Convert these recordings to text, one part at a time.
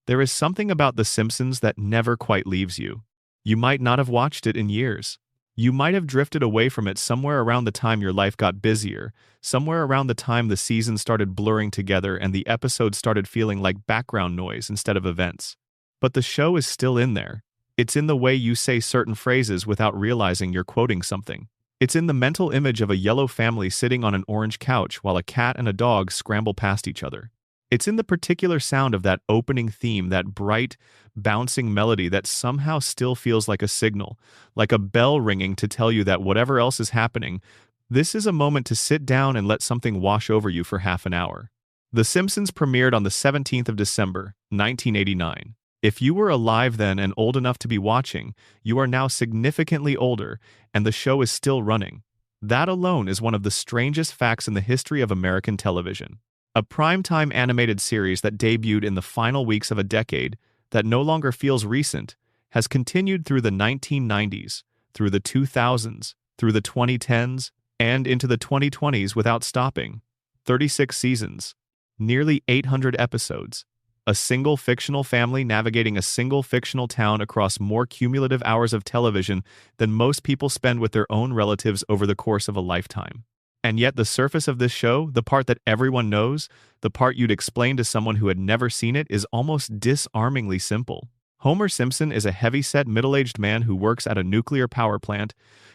There is something about The Simpsons that never quite leaves you. You might not have watched it in years. You might have drifted away from it somewhere around the time your life got busier, somewhere around the time the seasons started blurring together and the episodes started feeling like background noise instead of events. But the show is still in there. It's in the way you say certain phrases without realizing you're quoting something. It's in the mental image of a yellow family sitting on an orange couch while a cat and a dog scramble past each other. It's in the particular sound of that opening theme, that bright, bouncing melody that somehow still feels like a signal, like a bell ringing to tell you that whatever else is happening, this is a moment to sit down and let something wash over you for half an hour. The Simpsons premiered on the 17th of December, 1989. If you were alive then and old enough to be watching, you are now significantly older, and the show is still running. That alone is one of the strangest facts in the history of American television. A primetime animated series that debuted in the final weeks of a decade, that no longer feels recent, has continued through the 1990s, through the 2000s, through the 2010s, and into the 2020s without stopping. 36 seasons, nearly 800 episodes. A single fictional family navigating a single fictional town across more cumulative hours of television than most people spend with their own relatives over the course of a lifetime. And yet the surface of this show, the part that everyone knows, the part you'd explain to someone who had never seen it, is almost disarmingly simple. Homer Simpson is a heavy-set middle-aged man who works at a nuclear power plant,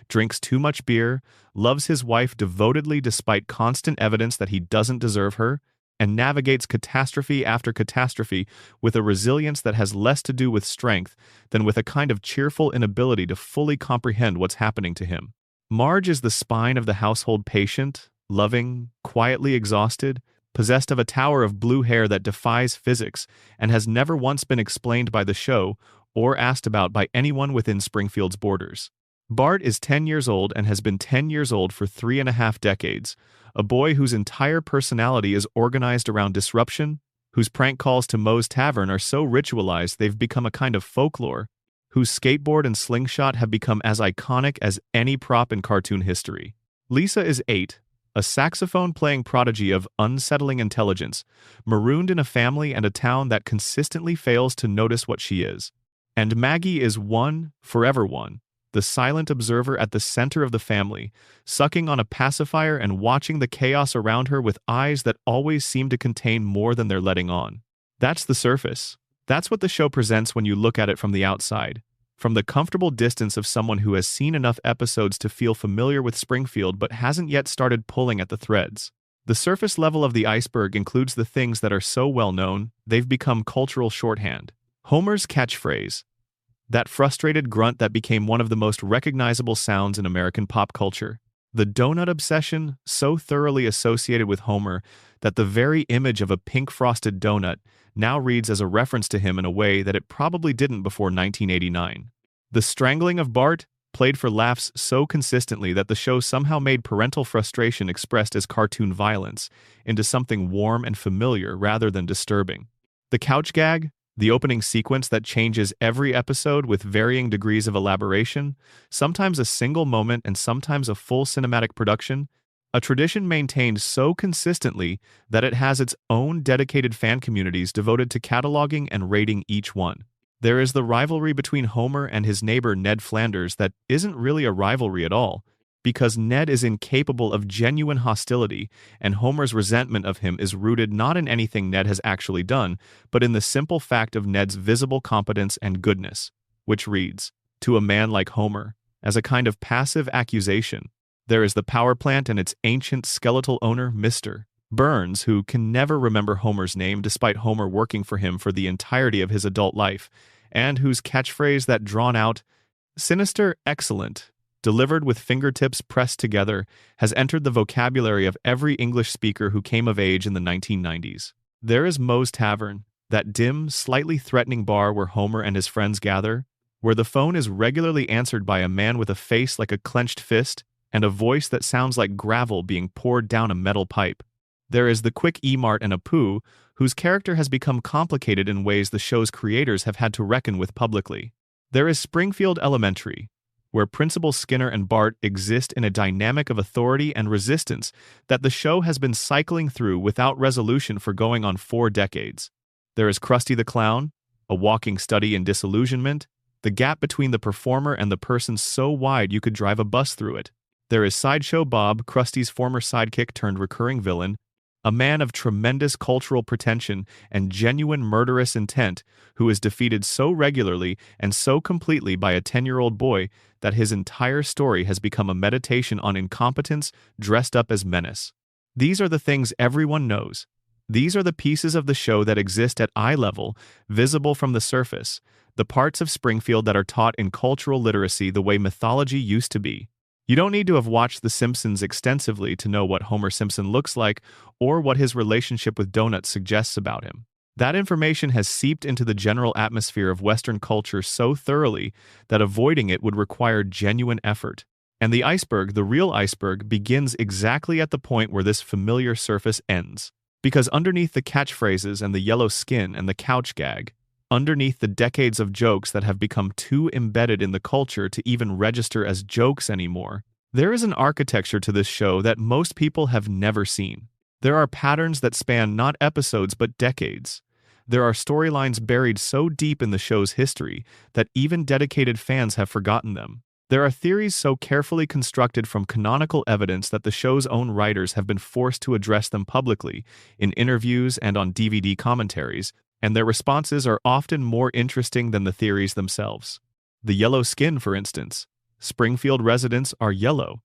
drinks too much beer, loves his wife devotedly despite constant evidence that he doesn't deserve her, and navigates catastrophe after catastrophe with a resilience that has less to do with strength than with a kind of cheerful inability to fully comprehend what's happening to him. Marge is the spine of the household, patient, loving, quietly exhausted, possessed of a tower of blue hair that defies physics and has never once been explained by the show or asked about by anyone within Springfield's borders. Bart is 10 years old and has been 10 years old for 3.5 decades, a boy whose entire personality is organized around disruption, whose prank calls to Moe's Tavern are so ritualized they've become a kind of folklore, whose skateboard and slingshot have become as iconic as any prop in cartoon history. Lisa is 8, a saxophone-playing prodigy of unsettling intelligence, marooned in a family and a town that consistently fails to notice what she is. And Maggie is 1, forever 1, the silent observer at the center of the family, sucking on a pacifier and watching the chaos around her with eyes that always seem to contain more than they're letting on. That's the surface. That's what the show presents when you look at it from the outside, from the comfortable distance of someone who has seen enough episodes to feel familiar with Springfield but hasn't yet started pulling at the threads. The surface level of the iceberg includes the things that are so well known, they've become cultural shorthand. Homer's catchphrase, that frustrated grunt that became one of the most recognizable sounds in American pop culture. The donut obsession, so thoroughly associated with Homer that the very image of a pink frosted donut now reads as a reference to him in a way that it probably didn't before 1989. The strangling of Bart, played for laughs so consistently that the show somehow made parental frustration expressed as cartoon violence into something warm and familiar rather than disturbing. The couch gag, the opening sequence that changes every episode with varying degrees of elaboration, sometimes a single moment and sometimes a full cinematic production, a tradition maintained so consistently that it has its own dedicated fan communities devoted to cataloging and rating each one. There is the rivalry between Homer and his neighbor Ned Flanders that isn't really a rivalry at all, because Ned is incapable of genuine hostility, and Homer's resentment of him is rooted not in anything Ned has actually done, but in the simple fact of Ned's visible competence and goodness, which reads, to a man like Homer, as a kind of passive accusation. There is the power plant and its ancient skeletal owner, Mr. Burns, who can never remember Homer's name despite Homer working for him for the entirety of his adult life, and whose catchphrase, that drawn-out, sinister, excellent, delivered with fingertips pressed together, has entered the vocabulary of every English speaker who came of age in the 1990s. There is Moe's Tavern, that dim, slightly threatening bar where Homer and his friends gather, where the phone is regularly answered by a man with a face like a clenched fist and a voice that sounds like gravel being poured down a metal pipe. There is the Quick E-Mart and Apu, whose character has become complicated in ways the show's creators have had to reckon with publicly. There is Springfield Elementary, where Principal Skinner and Bart exist in a dynamic of authority and resistance that the show has been cycling through without resolution for going on 4 decades. There is Krusty the Clown, a walking study in disillusionment, the gap between the performer and the person so wide you could drive a bus through it. There is Sideshow Bob, Krusty's former sidekick turned recurring villain, a man of tremendous cultural pretension and genuine murderous intent who is defeated so regularly and so completely by a 10-year-old boy that his entire story has become a meditation on incompetence dressed up as menace. These are the things everyone knows. These are the pieces of the show that exist at eye level, visible from the surface, the parts of Springfield that are taught in cultural literacy the way mythology used to be. You don't need to have watched The Simpsons extensively to know what Homer Simpson looks like or what his relationship with donuts suggests about him. That information has seeped into the general atmosphere of Western culture so thoroughly that avoiding it would require genuine effort. And the iceberg, the real iceberg, begins exactly at the point where this familiar surface ends. Because underneath the catchphrases and the yellow skin and the couch gag, underneath the decades of jokes that have become too embedded in the culture to even register as jokes anymore, there is an architecture to this show that most people have never seen. There are patterns that span not episodes but decades. There are storylines buried so deep in the show's history that even dedicated fans have forgotten them. There are theories so carefully constructed from canonical evidence that the show's own writers have been forced to address them publicly, in interviews and on DVD commentaries, and their responses are often more interesting than the theories themselves. The yellow skin, for instance. Springfield residents are yellow.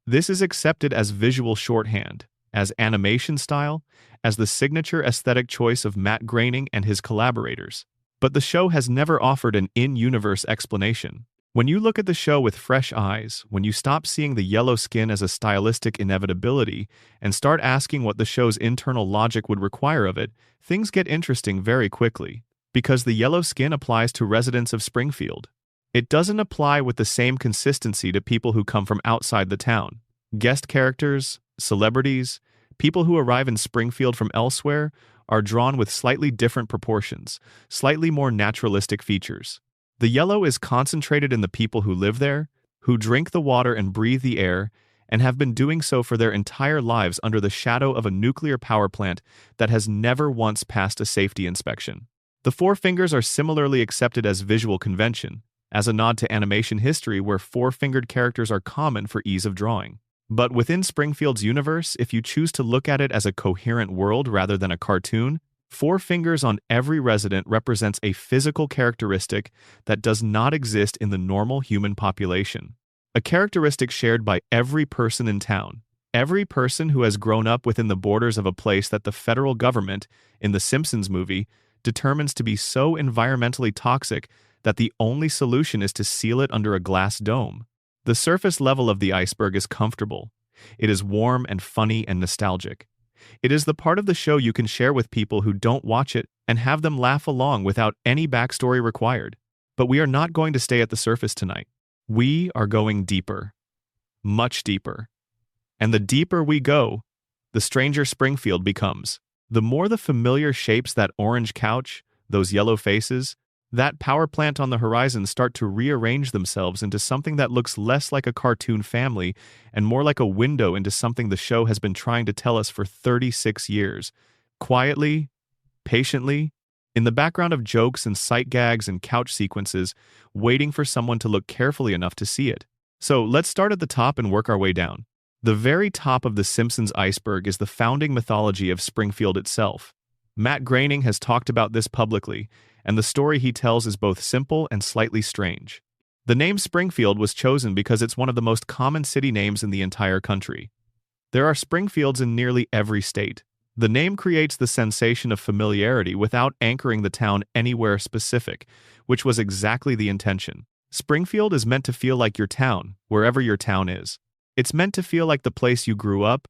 This is accepted as visual shorthand, as animation style, as the signature aesthetic choice of Matt Groening and his collaborators. But the show has never offered an in-universe explanation. When you look at the show with fresh eyes, when you stop seeing the yellow skin as a stylistic inevitability and start asking what the show's internal logic would require of it, things get interesting very quickly. Because the yellow skin applies to residents of Springfield. It doesn't apply with the same consistency to people who come from outside the town. Guest characters, celebrities, people who arrive in Springfield from elsewhere are drawn with slightly different proportions, slightly more naturalistic features. The yellow is concentrated in the people who live there, who drink the water and breathe the air, and have been doing so for their entire lives under the shadow of a nuclear power plant that has never once passed a safety inspection. The four fingers are similarly accepted as visual convention, as a nod to animation history where four-fingered characters are common for ease of drawing. But within Springfield's universe, if you choose to look at it as a coherent world rather than a cartoon, four fingers on every resident represents a physical characteristic that does not exist in the normal human population. A characteristic shared by every person in town. Every person who has grown up within the borders of a place that the federal government, in the Simpsons movie, determines to be so environmentally toxic that the only solution is to seal it under a glass dome. The surface level of the iceberg is comfortable. It is warm and funny and nostalgic. It is the part of the show you can share with people who don't watch it and have them laugh along without any backstory required. But we are not going to stay at the surface tonight. We are going deeper. Much deeper. And the deeper we go, the stranger Springfield becomes. The more the familiar shapes, that orange couch, those yellow faces, that power plant on the horizon start to rearrange themselves into something that looks less like a cartoon family and more like a window into something the show has been trying to tell us for 36 years. Quietly, patiently, in the background of jokes and sight gags and couch sequences, waiting for someone to look carefully enough to see it. So let's start at the top and work our way down. The very top of the Simpsons iceberg is the founding mythology of Springfield itself. Matt Groening has talked about this publicly, and the story he tells is both simple and slightly strange. The name Springfield was chosen because it's one of the most common city names in the entire country. There are Springfields in nearly every state. The name creates the sensation of familiarity without anchoring the town anywhere specific, which was exactly the intention. Springfield is meant to feel like your town, wherever your town is. It's meant to feel like the place you grew up,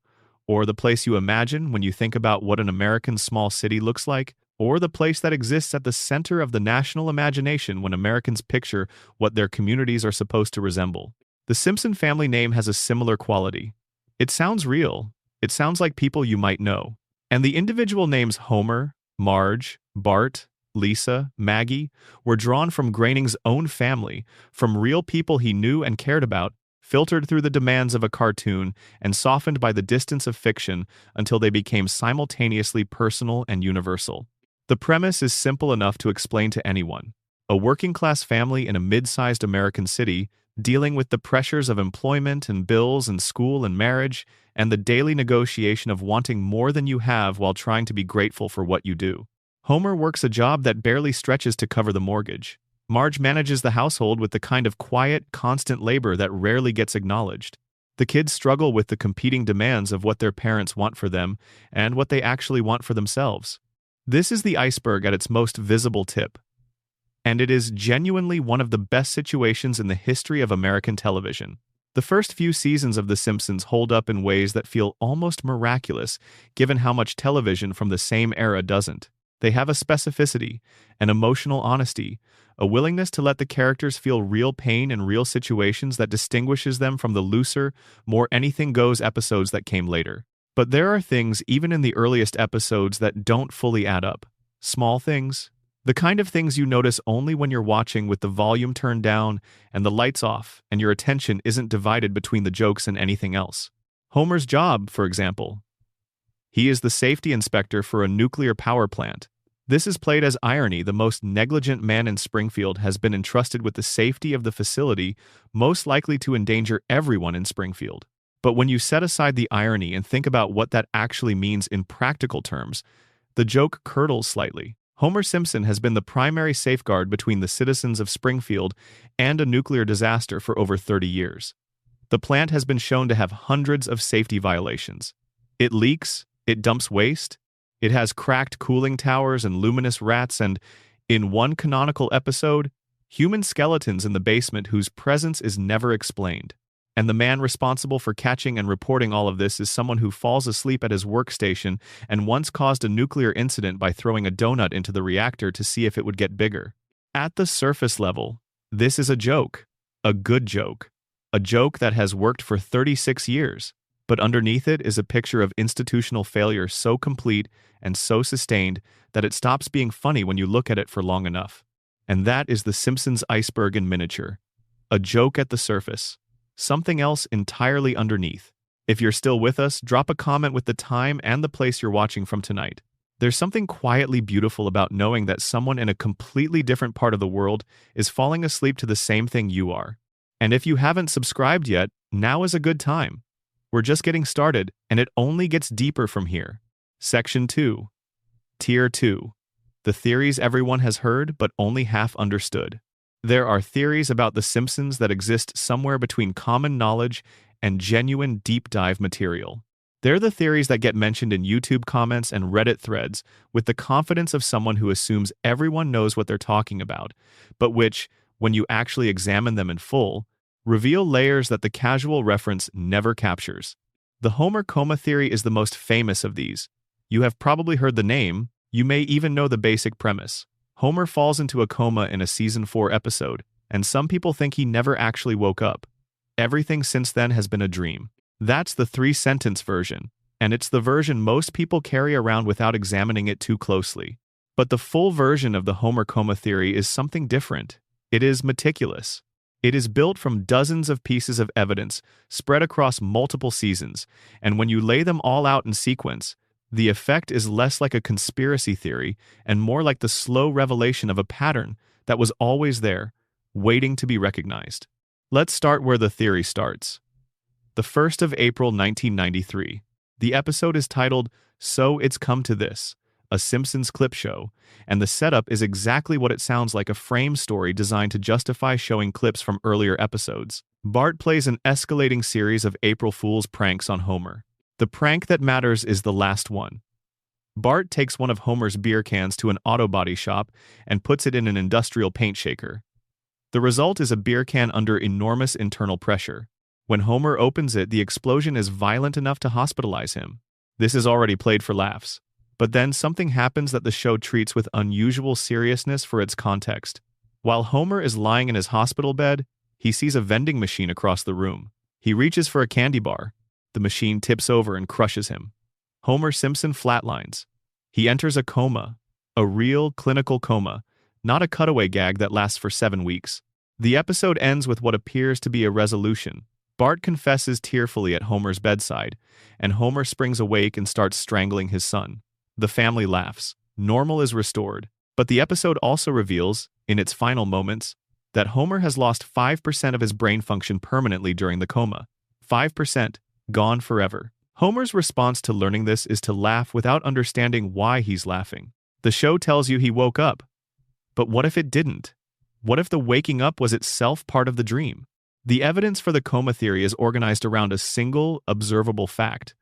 or the place you imagine when you think about what an American small city looks like, or the place that exists at the center of the national imagination when Americans picture what their communities are supposed to resemble. The Simpson family name has a similar quality. It sounds real. It sounds like people you might know. And the individual names Homer, Marge, Bart, Lisa, Maggie were drawn from Groening's own family, from real people he knew and cared about, filtered through the demands of a cartoon and softened by the distance of fiction until they became simultaneously personal and universal. The premise is simple enough to explain to anyone. A working-class family in a mid-sized American city dealing with the pressures of employment and bills and school and marriage and the daily negotiation of wanting more than you have while trying to be grateful for what you do. Homer works a job that barely stretches to cover the mortgage. Marge manages the household with the kind of quiet, constant labor that rarely gets acknowledged. The kids struggle with the competing demands of what their parents want for them and what they actually want for themselves. This is the iceberg at its most visible tip. And it is genuinely one of the best situations in the history of American television. The first few seasons of The Simpsons hold up in ways that feel almost miraculous, given how much television from the same era doesn't. They have a specificity, an emotional honesty, a willingness to let the characters feel real pain in real situations that distinguishes them from the looser, more anything-goes episodes that came later. But there are things, even in the earliest episodes, that don't fully add up. Small things. The kind of things you notice only when you're watching with the volume turned down and the lights off and your attention isn't divided between the jokes and anything else. Homer's job, for example. He is the safety inspector for a nuclear power plant. This is played as irony. The most negligent man in Springfield has been entrusted with the safety of the facility, most likely to endanger everyone in Springfield. But when you set aside the irony and think about what that actually means in practical terms, the joke curdles slightly. Homer Simpson has been the primary safeguard between the citizens of Springfield and a nuclear disaster for over 30 years. The plant has been shown to have hundreds of safety violations. It leaks, it dumps waste, it has cracked cooling towers and luminous rats, and, in one canonical episode, human skeletons in the basement whose presence is never explained. And the man responsible for catching and reporting all of this is someone who falls asleep at his workstation and once caused a nuclear incident by throwing a donut into the reactor to see if it would get bigger. At the surface level, this is a joke. A good joke. A joke that has worked for 36 years. But underneath it is a picture of institutional failure so complete and so sustained that it stops being funny when you look at it for long enough. And that is the Simpsons Iceberg in miniature. A joke at the surface. Something else entirely underneath. If you're still with us, drop a comment with the time and the place you're watching from tonight. There's something quietly beautiful about knowing that someone in a completely different part of the world is falling asleep to the same thing you are. And if you haven't subscribed yet, now is a good time. We're just getting started, and it only gets deeper from here. Section 2. Tier 2. The theories everyone has heard but only half understood. There are theories about The Simpsons that exist somewhere between common knowledge and genuine deep dive material. They're the theories that get mentioned in YouTube comments and Reddit threads with the confidence of someone who assumes everyone knows what they're talking about, but which, when you actually examine them in full, reveal layers that the casual reference never captures. The Homer coma theory is the most famous of these. You have probably heard the name, you may even know the basic premise. Homer falls into a coma in a Season 4 episode, and some people think he never actually woke up. Everything since then has been a dream. That's the 3-sentence version, and it's the version most people carry around without examining it too closely. But the full version of the Homer coma theory is something different. It is meticulous. It is built from dozens of pieces of evidence spread across multiple seasons, and when you lay them all out in sequence, the effect is less like a conspiracy theory and more like the slow revelation of a pattern that was always there, waiting to be recognized. Let's start where the theory starts. The 1st of April 1993. The episode is titled, "So It's Come to This," a Simpsons clip show, and the setup is exactly what it sounds like, a frame story designed to justify showing clips from earlier episodes. Bart plays an escalating series of April Fool's pranks on Homer. The prank that matters is the last one. Bart takes one of Homer's beer cans to an auto body shop and puts it in an industrial paint shaker. The result is a beer can under enormous internal pressure. When Homer opens it, the explosion is violent enough to hospitalize him. This is already played for laughs. But then something happens that the show treats with unusual seriousness for its context. While Homer is lying in his hospital bed, he sees a vending machine across the room. He reaches for a candy bar. The machine tips over and crushes him. Homer Simpson flatlines. He enters a coma, a real clinical coma, not a cutaway gag that lasts for 7 weeks. The episode ends with what appears to be a resolution. Bart confesses tearfully at Homer's bedside, and Homer springs awake and starts strangling his son. The family laughs. Normal is restored. But the episode also reveals, in its final moments, that Homer has lost 5% of his brain function permanently during the coma. 5%, gone forever. Homer's response to learning this is to laugh without understanding why he's laughing. The show tells you he woke up. But what if it didn't? What if the waking up was itself part of the dream? The evidence for the coma theory is organized around a single, observable fact.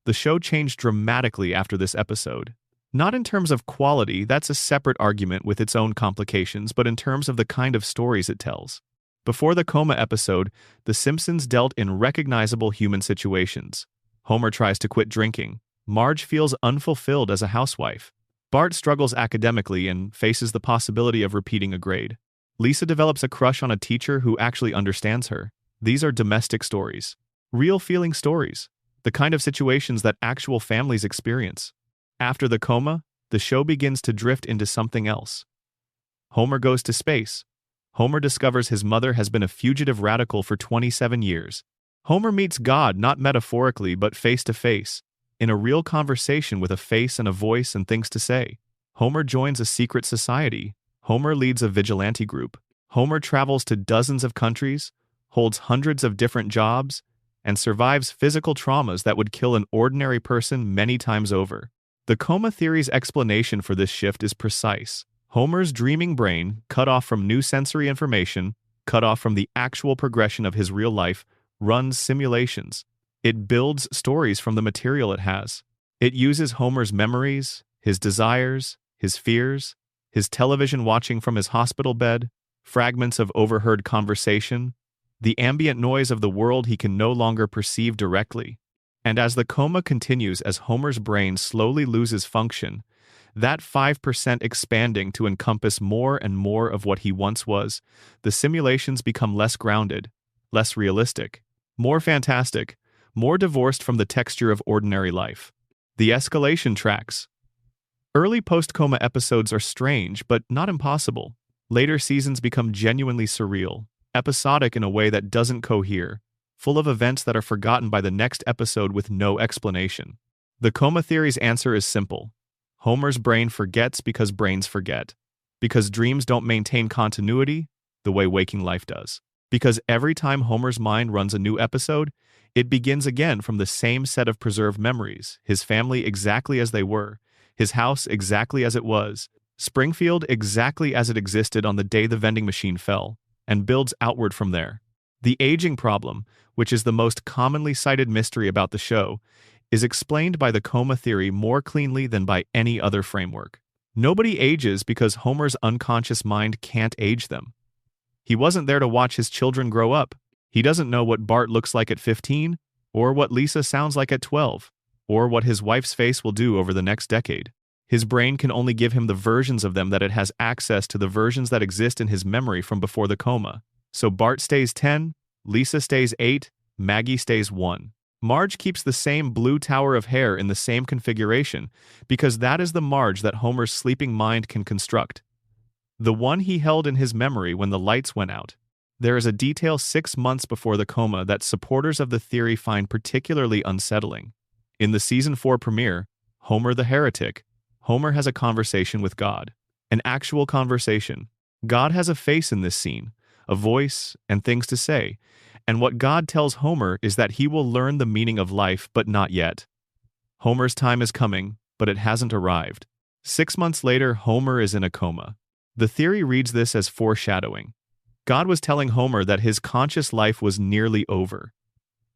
The show changed dramatically after this episode. Not in terms of quality, that's a separate argument with its own complications, but in terms of the kind of stories it tells. Before the coma episode, The Simpsons dealt in recognizable human situations. Homer tries to quit drinking. Marge feels unfulfilled as a housewife. Bart struggles academically and faces the possibility of repeating a grade. Lisa develops a crush on a teacher who actually understands her. These are domestic stories. Real feeling stories. The kind of situations that actual families experience. After the coma, the show begins to drift into something else. Homer goes to space. Homer discovers his mother has been a fugitive radical for 27 years. Homer meets God not metaphorically but face to face, in a real conversation with a face and a voice and things to say. Homer joins a secret society. Homer leads a vigilante group. Homer travels to dozens of countries, holds hundreds of different jobs, and survives physical traumas that would kill an ordinary person many times over. The coma theory's explanation for this shift is precise. Homer's dreaming brain, cut off from new sensory information, cut off from the actual progression of his real life, runs simulations. It builds stories from the material it has. It uses Homer's memories, his desires, his fears, his television watching from his hospital bed, fragments of overheard conversation, the ambient noise of the world he can no longer perceive directly. And as the coma continues, as Homer's brain slowly loses function, that 5% expanding to encompass more and more of what he once was, the simulations become less grounded, less realistic, more fantastic, more divorced from the texture of ordinary life. The escalation tracks. Early post-coma episodes are strange, but not impossible. Later seasons become genuinely surreal, episodic in a way that doesn't cohere, full of events that are forgotten by the next episode with no explanation. The coma theory's answer is simple. Homer's brain forgets because brains forget. Because dreams don't maintain continuity the way waking life does. Because every time Homer's mind runs a new episode, it begins again from the same set of preserved memories, his family exactly as they were, his house exactly as it was, Springfield exactly as it existed on the day the vending machine fell, and builds outward from there. The aging problem, which is the most commonly cited mystery about the show, is explained by the coma theory more cleanly than by any other framework. Nobody ages because Homer's unconscious mind can't age them. He wasn't there to watch his children grow up. He doesn't know what Bart looks like at 15, or what Lisa sounds like at 12, or what his wife's face will do over the next decade. His brain can only give him the versions of them that it has access to the versions that exist in his memory from before the coma. So Bart stays 10, Lisa stays 8, Maggie stays 1. Marge keeps the same blue tower of hair in the same configuration, because that is the Marge that Homer's sleeping mind can construct. The one he held in his memory when the lights went out. There is a detail 6 months before the coma that supporters of the theory find particularly unsettling. In the season 4 premiere, Homer the Heretic, Homer has a conversation with God. An actual conversation. God has a face in this scene, a voice, and things to say. And what God tells Homer is that he will learn the meaning of life, but not yet. Homer's time is coming, but it hasn't arrived. 6 months later, Homer is in a coma. The theory reads this as foreshadowing. God was telling Homer that his conscious life was nearly over.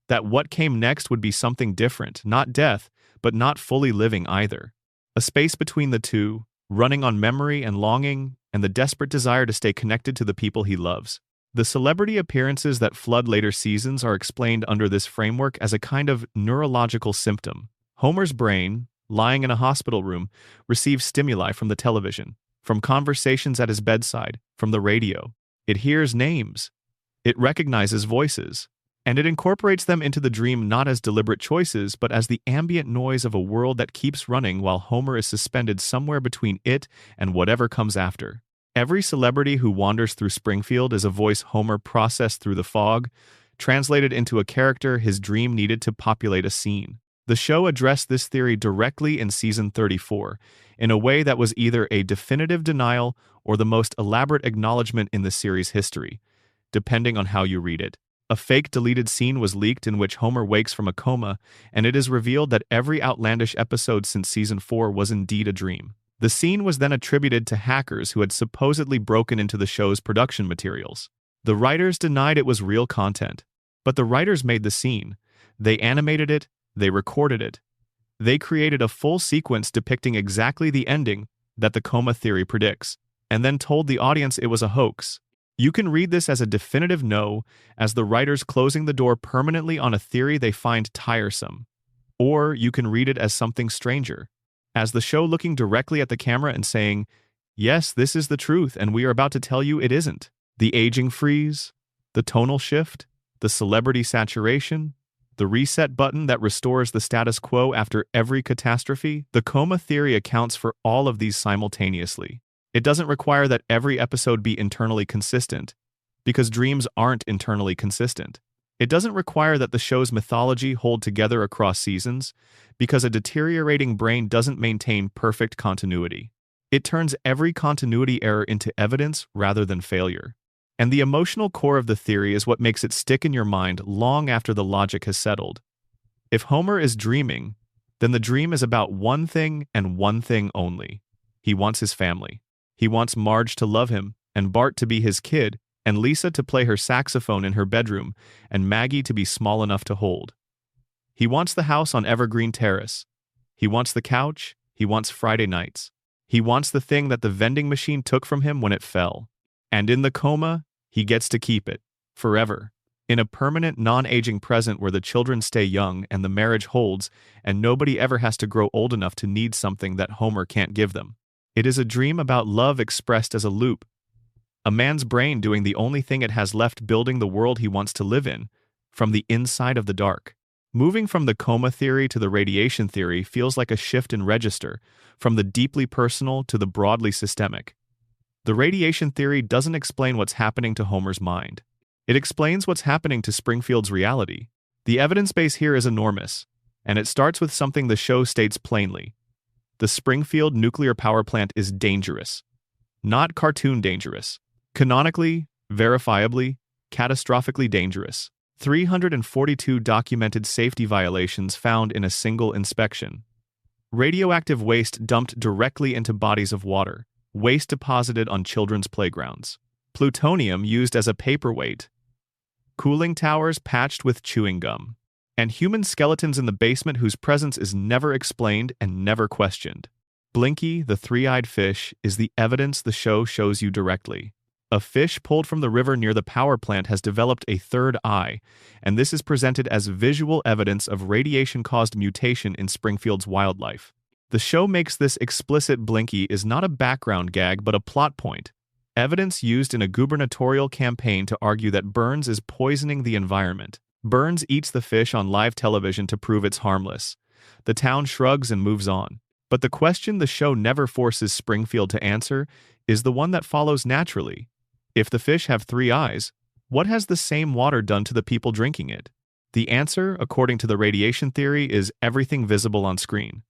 That what came next would be something different, not death, but not fully living either. A space between the two, running on memory and longing, and the desperate desire to stay connected to the people he loves. The celebrity appearances that flood later seasons are explained under this framework as a kind of neurological symptom. Homer's brain, lying in a hospital room, receives stimuli from the television, from conversations at his bedside, from the radio. It hears names. It recognizes voices. And it incorporates them into the dream not as deliberate choices, but as the ambient noise of a world that keeps running while Homer is suspended somewhere between it and whatever comes after. Every celebrity who wanders through Springfield is a voice Homer processed through the fog, translated into a character his dream needed to populate a scene. The show addressed this theory directly in season 34, in a way that was either a definitive denial or the most elaborate acknowledgement in the series' history, depending on how you read it. A fake deleted scene was leaked in which Homer wakes from a coma, and it is revealed that every outlandish episode since season 4 was indeed a dream. The scene was then attributed to hackers who had supposedly broken into the show's production materials. The writers denied it was real content, but the writers made the scene. They animated it, they recorded it. They created a full sequence depicting exactly the ending that the coma theory predicts, and then told the audience it was a hoax. You can read this as a definitive no, as the writers closing the door permanently on a theory they find tiresome. Or you can read it as something stranger, as the show looking directly at the camera and saying, "Yes, this is the truth, and we are about to tell you it isn't." The aging freeze, the tonal shift, the celebrity saturation, the reset button that restores the status quo after every catastrophe, the coma theory accounts for all of these simultaneously. It doesn't require that every episode be internally consistent, because dreams aren't internally consistent. It doesn't require that the show's mythology hold together across seasons, because a deteriorating brain doesn't maintain perfect continuity. It turns every continuity error into evidence rather than failure. And the emotional core of the theory is what makes it stick in your mind long after the logic has settled. If Homer is dreaming, then the dream is about one thing and one thing only. He wants his family. He wants Marge to love him, and Bart to be his kid, and Lisa to play her saxophone in her bedroom, and Maggie to be small enough to hold. He wants the house on Evergreen Terrace. He wants the couch. He wants Friday nights. He wants the thing that the vending machine took from him when it fell. And in the coma, he gets to keep it, forever, in a permanent non-aging present where the children stay young and the marriage holds, and nobody ever has to grow old enough to need something that Homer can't give them. It is a dream about love expressed as a loop. A man's brain doing the only thing it has left, building the world he wants to live in, from the inside of the dark. Moving from the coma theory to the radiation theory feels like a shift in register, from the deeply personal to the broadly systemic. The radiation theory doesn't explain what's happening to Homer's mind. It explains what's happening to Springfield's reality. The evidence base here is enormous, and it starts with something the show states plainly. The Springfield nuclear power plant is dangerous. Not cartoon dangerous. Canonically, verifiably, catastrophically dangerous. 342 documented safety violations found in a single inspection. Radioactive waste dumped directly into bodies of water. Waste deposited on children's playgrounds. Plutonium used as a paperweight. Cooling towers patched with chewing gum. And human skeletons in the basement whose presence is never explained and never questioned. Blinky, the three-eyed fish, is the evidence the show shows you directly. A fish pulled from the river near the power plant has developed a third eye, and this is presented as visual evidence of radiation-caused mutation in Springfield's wildlife. The show makes this explicit. Blinky is not a background gag but a plot point. Evidence used in a gubernatorial campaign to argue that Burns is poisoning the environment. Burns eats the fish on live television to prove it's harmless. The town shrugs and moves on. But the question the show never forces Springfield to answer is the one that follows naturally. If the fish have three eyes, what has the same water done to the people drinking it? The answer, according to the radiation theory, is everything visible on screen.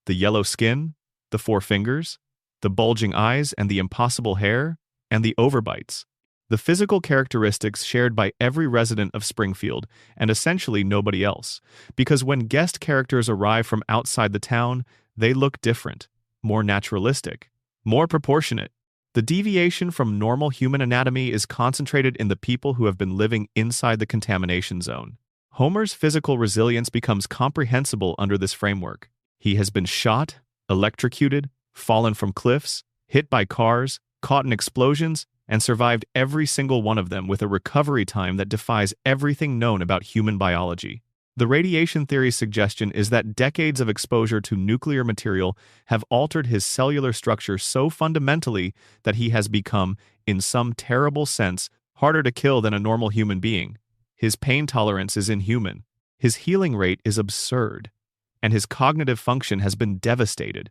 The yellow skin, the four fingers, the bulging eyes and the impossible hair, and the overbites. The physical characteristics shared by every resident of Springfield, and essentially nobody else, because when guest characters arrive from outside the town, they look different, more naturalistic, more proportionate. The deviation from normal human anatomy is concentrated in the people who have been living inside the contamination zone. Homer's physical resilience becomes comprehensible under this framework. He has been shot, electrocuted, fallen from cliffs, hit by cars, caught in explosions, and survived every single one of them with a recovery time that defies everything known about human biology. The radiation theory's suggestion is that decades of exposure to nuclear material have altered his cellular structure so fundamentally that he has become, in some terrible sense, harder to kill than a normal human being. His pain tolerance is inhuman. His healing rate is absurd. And his cognitive function has been devastated,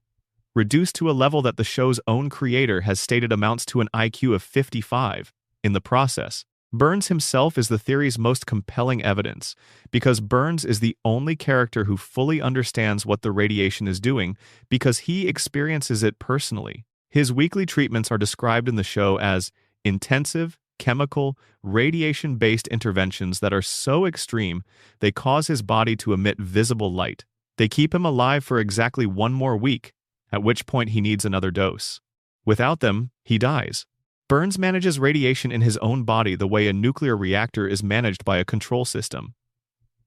reduced to a level that the show's own creator has stated amounts to an IQ of 55 in the process. Burns himself is the theory's most compelling evidence, because Burns is the only character who fully understands what the radiation is doing because he experiences it personally. His weekly treatments are described in the show as intensive, chemical, radiation-based interventions that are so extreme they cause his body to emit visible light. They keep him alive for exactly one more week, at which point he needs another dose. Without them, he dies. Burns manages radiation in his own body the way a nuclear reactor is managed by a control system.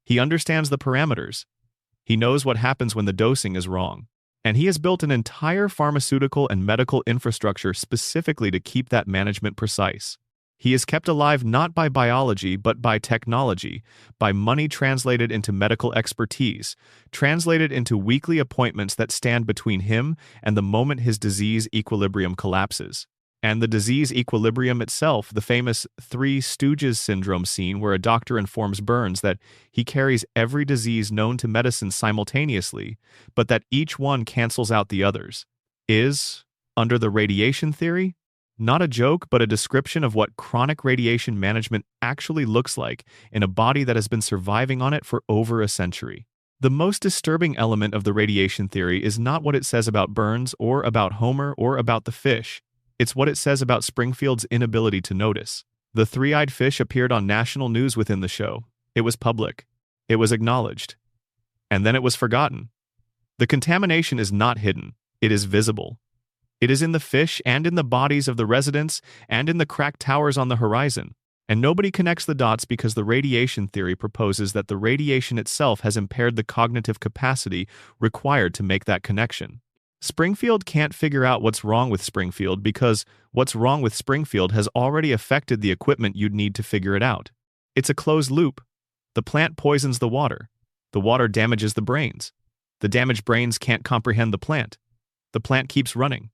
He understands the parameters. He knows what happens when the dosing is wrong. And he has built an entire pharmaceutical and medical infrastructure specifically to keep that management precise. He is kept alive not by biology but by technology, by money translated into medical expertise, translated into weekly appointments that stand between him and the moment his disease equilibrium collapses. And the disease equilibrium itself, the famous Three Stooges syndrome scene where a doctor informs Burns that he carries every disease known to medicine simultaneously, but that each one cancels out the others, is, under the radiation theory, not a joke but a description of what chronic radiation management actually looks like in a body that has been surviving on it for over a century. The most disturbing element of the radiation theory is not what it says about Burns or about Homer or about the fish. It's what it says about Springfield's inability to notice. The three-eyed fish appeared on national news within the show. It was public. It was acknowledged. And then it was forgotten. The contamination is not hidden. It is visible. It is in the fish and in the bodies of the residents and in the cracked towers on the horizon. And nobody connects the dots because the radiation theory proposes that the radiation itself has impaired the cognitive capacity required to make that connection. Springfield can't figure out what's wrong with Springfield because what's wrong with Springfield has already affected the equipment you'd need to figure it out. It's a closed loop. The plant poisons the water. The water damages the brains. The damaged brains can't comprehend the plant. The plant keeps running.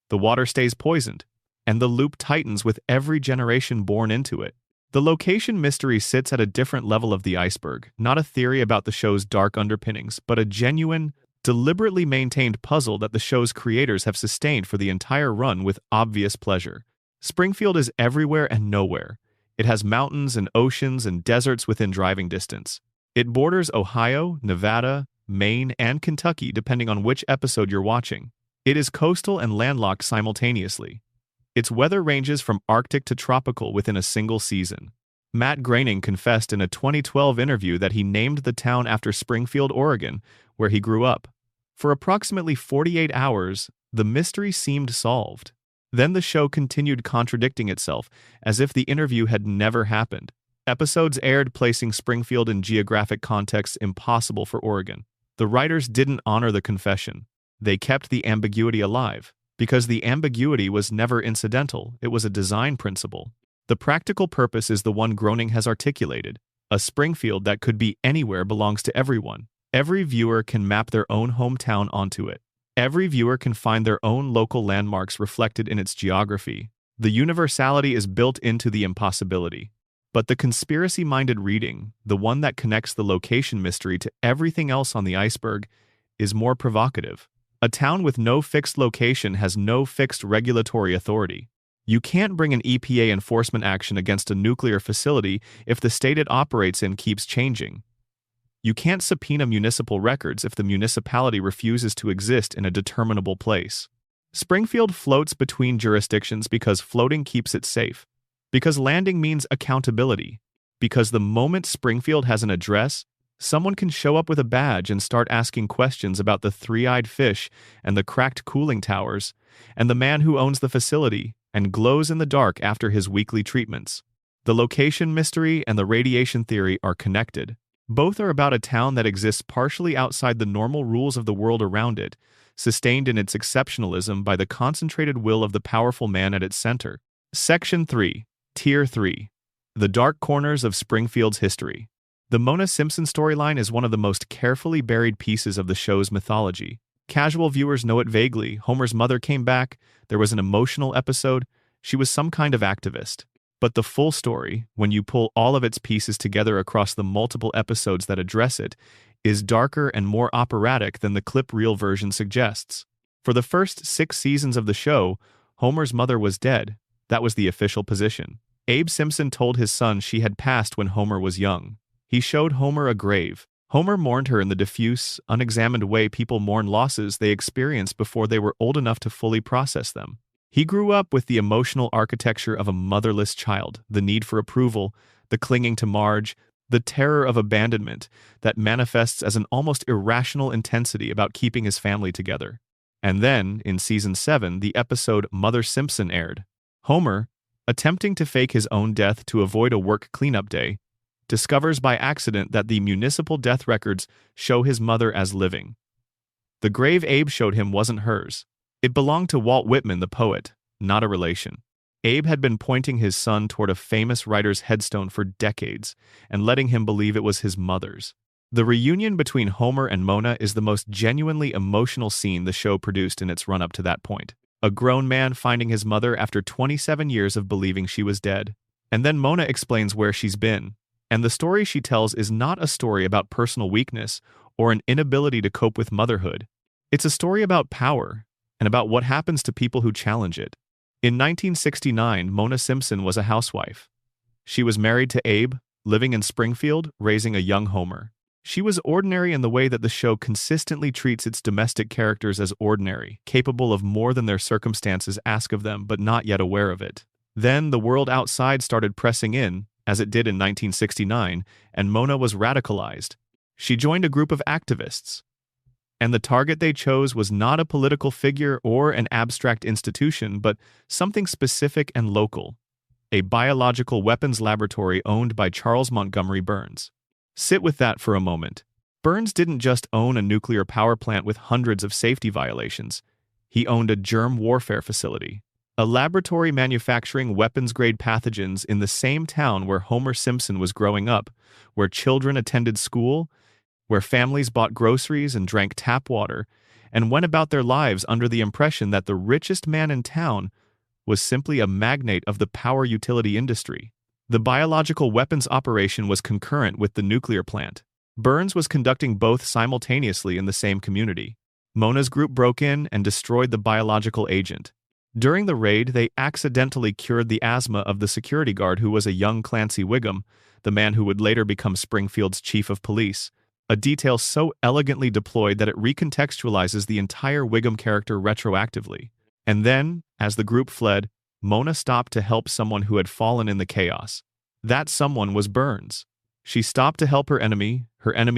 The water stays poisoned. And the loop tightens with every generation born into it. The location mystery sits at a different level of the iceberg, not a theory about the show's dark underpinnings, but a genuine, deliberately maintained puzzle that the show's creators have sustained for the entire run with obvious pleasure. Springfield is everywhere and nowhere. It has mountains and oceans and deserts within driving distance. It borders Ohio, Nevada, Maine, and Kentucky depending on which episode you're watching. It is coastal and landlocked simultaneously. Its weather ranges from Arctic to tropical within a single season. Matt Groening confessed in a 2012 interview that he named the town after Springfield, Oregon, where he grew up. For approximately 48 hours, the mystery seemed solved. Then the show continued contradicting itself, as if the interview had never happened. Episodes aired placing Springfield in geographic contexts impossible for Oregon. The writers didn't honor the confession. They kept the ambiguity alive, because the ambiguity was never incidental, it was a design principle. The practical purpose is the one Groening has articulated. A Springfield that could be anywhere belongs to everyone. Every viewer can map their own hometown onto it. Every viewer can find their own local landmarks reflected in its geography. The universality is built into the impossibility. But the conspiracy-minded reading, the one that connects the location mystery to everything else on the iceberg, is more provocative. A town with no fixed location has no fixed regulatory authority. You can't bring an EPA enforcement action against a nuclear facility if the state it operates in keeps changing. You can't subpoena municipal records if the municipality refuses to exist in a determinable place. Springfield floats between jurisdictions because floating keeps it safe, because landing means accountability, because the moment Springfield has an address, someone can show up with a badge and start asking questions about the three-eyed fish and the cracked cooling towers, and the man who owns the facility and glows in the dark after his weekly treatments. The location mystery and the radiation theory are connected. Both are about a town that exists partially outside the normal rules of the world around it, sustained in its exceptionalism by the concentrated will of the powerful man at its center. Section 3. Tier 3. The Dark Corners of Springfield's History. The Mona Simpson storyline is one of the most carefully buried pieces of the show's mythology. Casual viewers know it vaguely. Homer's mother came back, there was an emotional episode, she was some kind of activist. But the full story, when you pull all of its pieces together across the multiple episodes that address it, is darker and more operatic than the clip reel version suggests. For the first 6 seasons of the show, Homer's mother was dead. That was the official position. Abe Simpson told his son she had passed when Homer was young. He showed Homer a grave. Homer mourned her in the diffuse, unexamined way people mourn losses they experienced before they were old enough to fully process them. He grew up with the emotional architecture of a motherless child, the need for approval, the clinging to Marge, the terror of abandonment that manifests as an almost irrational intensity about keeping his family together. And then, in Season 7, the episode Mother Simpson aired. Homer, attempting to fake his own death to avoid a work cleanup day, discovers by accident that the municipal death records show his mother as living. The grave Abe showed him wasn't hers. It belonged to Walt Whitman, the poet, not a relation. Abe had been pointing his son toward a famous writer's headstone for decades and letting him believe it was his mother's. The reunion between Homer and Mona is the most genuinely emotional scene the show produced in its run-up to that point. A grown man finding his mother after 27 years of believing she was dead. And then Mona explains where she's been. And the story she tells is not a story about personal weakness or an inability to cope with motherhood. It's a story about power and about what happens to people who challenge it. In 1969, Mona Simpson was a housewife. She was married to Abe, living in Springfield, raising a young Homer. She was ordinary in the way that the show consistently treats its domestic characters as ordinary, capable of more than their circumstances ask of them but not yet aware of it. Then the world outside started pressing in, as it did in 1969, and Mona was radicalized. She joined a group of activists. And the target they chose was not a political figure or an abstract institution, but something specific and local. A biological weapons laboratory owned by Charles Montgomery Burns. Sit with that for a moment. Burns didn't just own a nuclear power plant with hundreds of safety violations. He owned a germ warfare facility. A laboratory manufacturing weapons-grade pathogens in the same town where Homer Simpson was growing up, where children attended school, where families bought groceries and drank tap water, and went about their lives under the impression that the richest man in town was simply a magnate of the power utility industry. The biological weapons operation was concurrent with the nuclear plant. Burns was conducting both simultaneously in the same community. Mona's group broke in and destroyed the biological agent. During the raid, they accidentally cured the asthma of the security guard who was a young Clancy Wiggum, the man who would later become Springfield's chief of police. A detail so elegantly deployed that it recontextualizes the entire Wiggum character retroactively. And then, as the group fled, Mona stopped to help someone who had fallen in the chaos. That someone was Burns. She stopped to help her enemy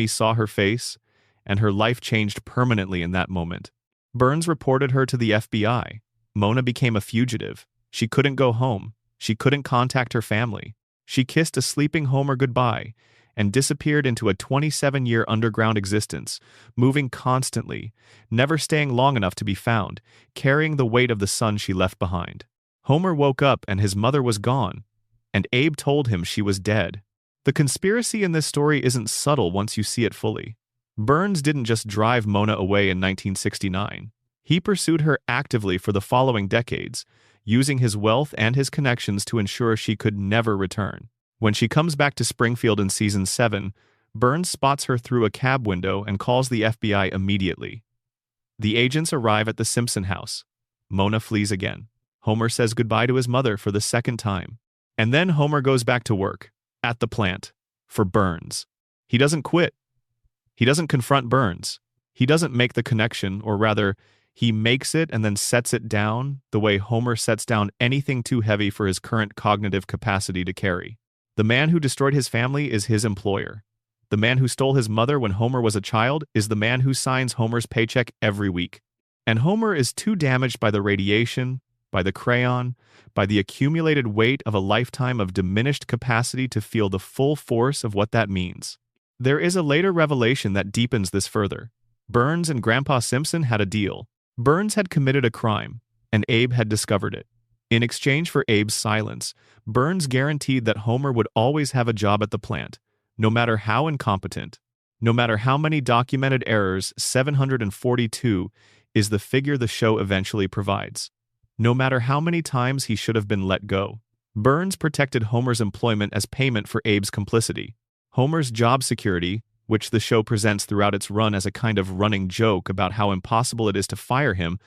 saw her face, and her life changed permanently in that moment. Burns reported her to the FBI. Mona became a fugitive. She couldn't go home. She couldn't contact her family. She kissed a sleeping Homer goodbye, and disappeared into a 27-year underground existence, moving constantly, never staying long enough to be found, carrying the weight of the son she left behind. Homer woke up and his mother was gone, and Abe told him she was dead. The conspiracy in this story isn't subtle once you see it fully. Burns didn't just drive Mona away in 1969. He pursued her actively for the following decades, using his wealth and his connections to ensure she could never return. When she comes back to Springfield in Season 7, Burns spots her through a cab window and calls the FBI immediately. The agents arrive at the Simpson house. Mona flees again. Homer says goodbye to his mother for the second time. And then Homer goes back to work, at the plant, for Burns. He doesn't quit. He doesn't confront Burns. He doesn't make the connection, or rather, he makes it and then sets it down the way Homer sets down anything too heavy for his current cognitive capacity to carry. The man who destroyed his family is his employer. The man who stole his mother when Homer was a child is the man who signs Homer's paycheck every week. And Homer is too damaged by the radiation, by the crayon, by the accumulated weight of a lifetime of diminished capacity to feel the full force of what that means. There is a later revelation that deepens this further. Burns and Grandpa Simpson had a deal. Burns had committed a crime, and Abe had discovered it. In exchange for Abe's silence, Burns guaranteed that Homer would always have a job at the plant, no matter how incompetent. No matter how many documented errors, 742 is the figure the show eventually provides. No matter how many times he should have been let go. Burns protected Homer's employment as payment for Abe's complicity. Homer's job security, which the show presents throughout its run as a kind of running joke about how impossible it is to fire him,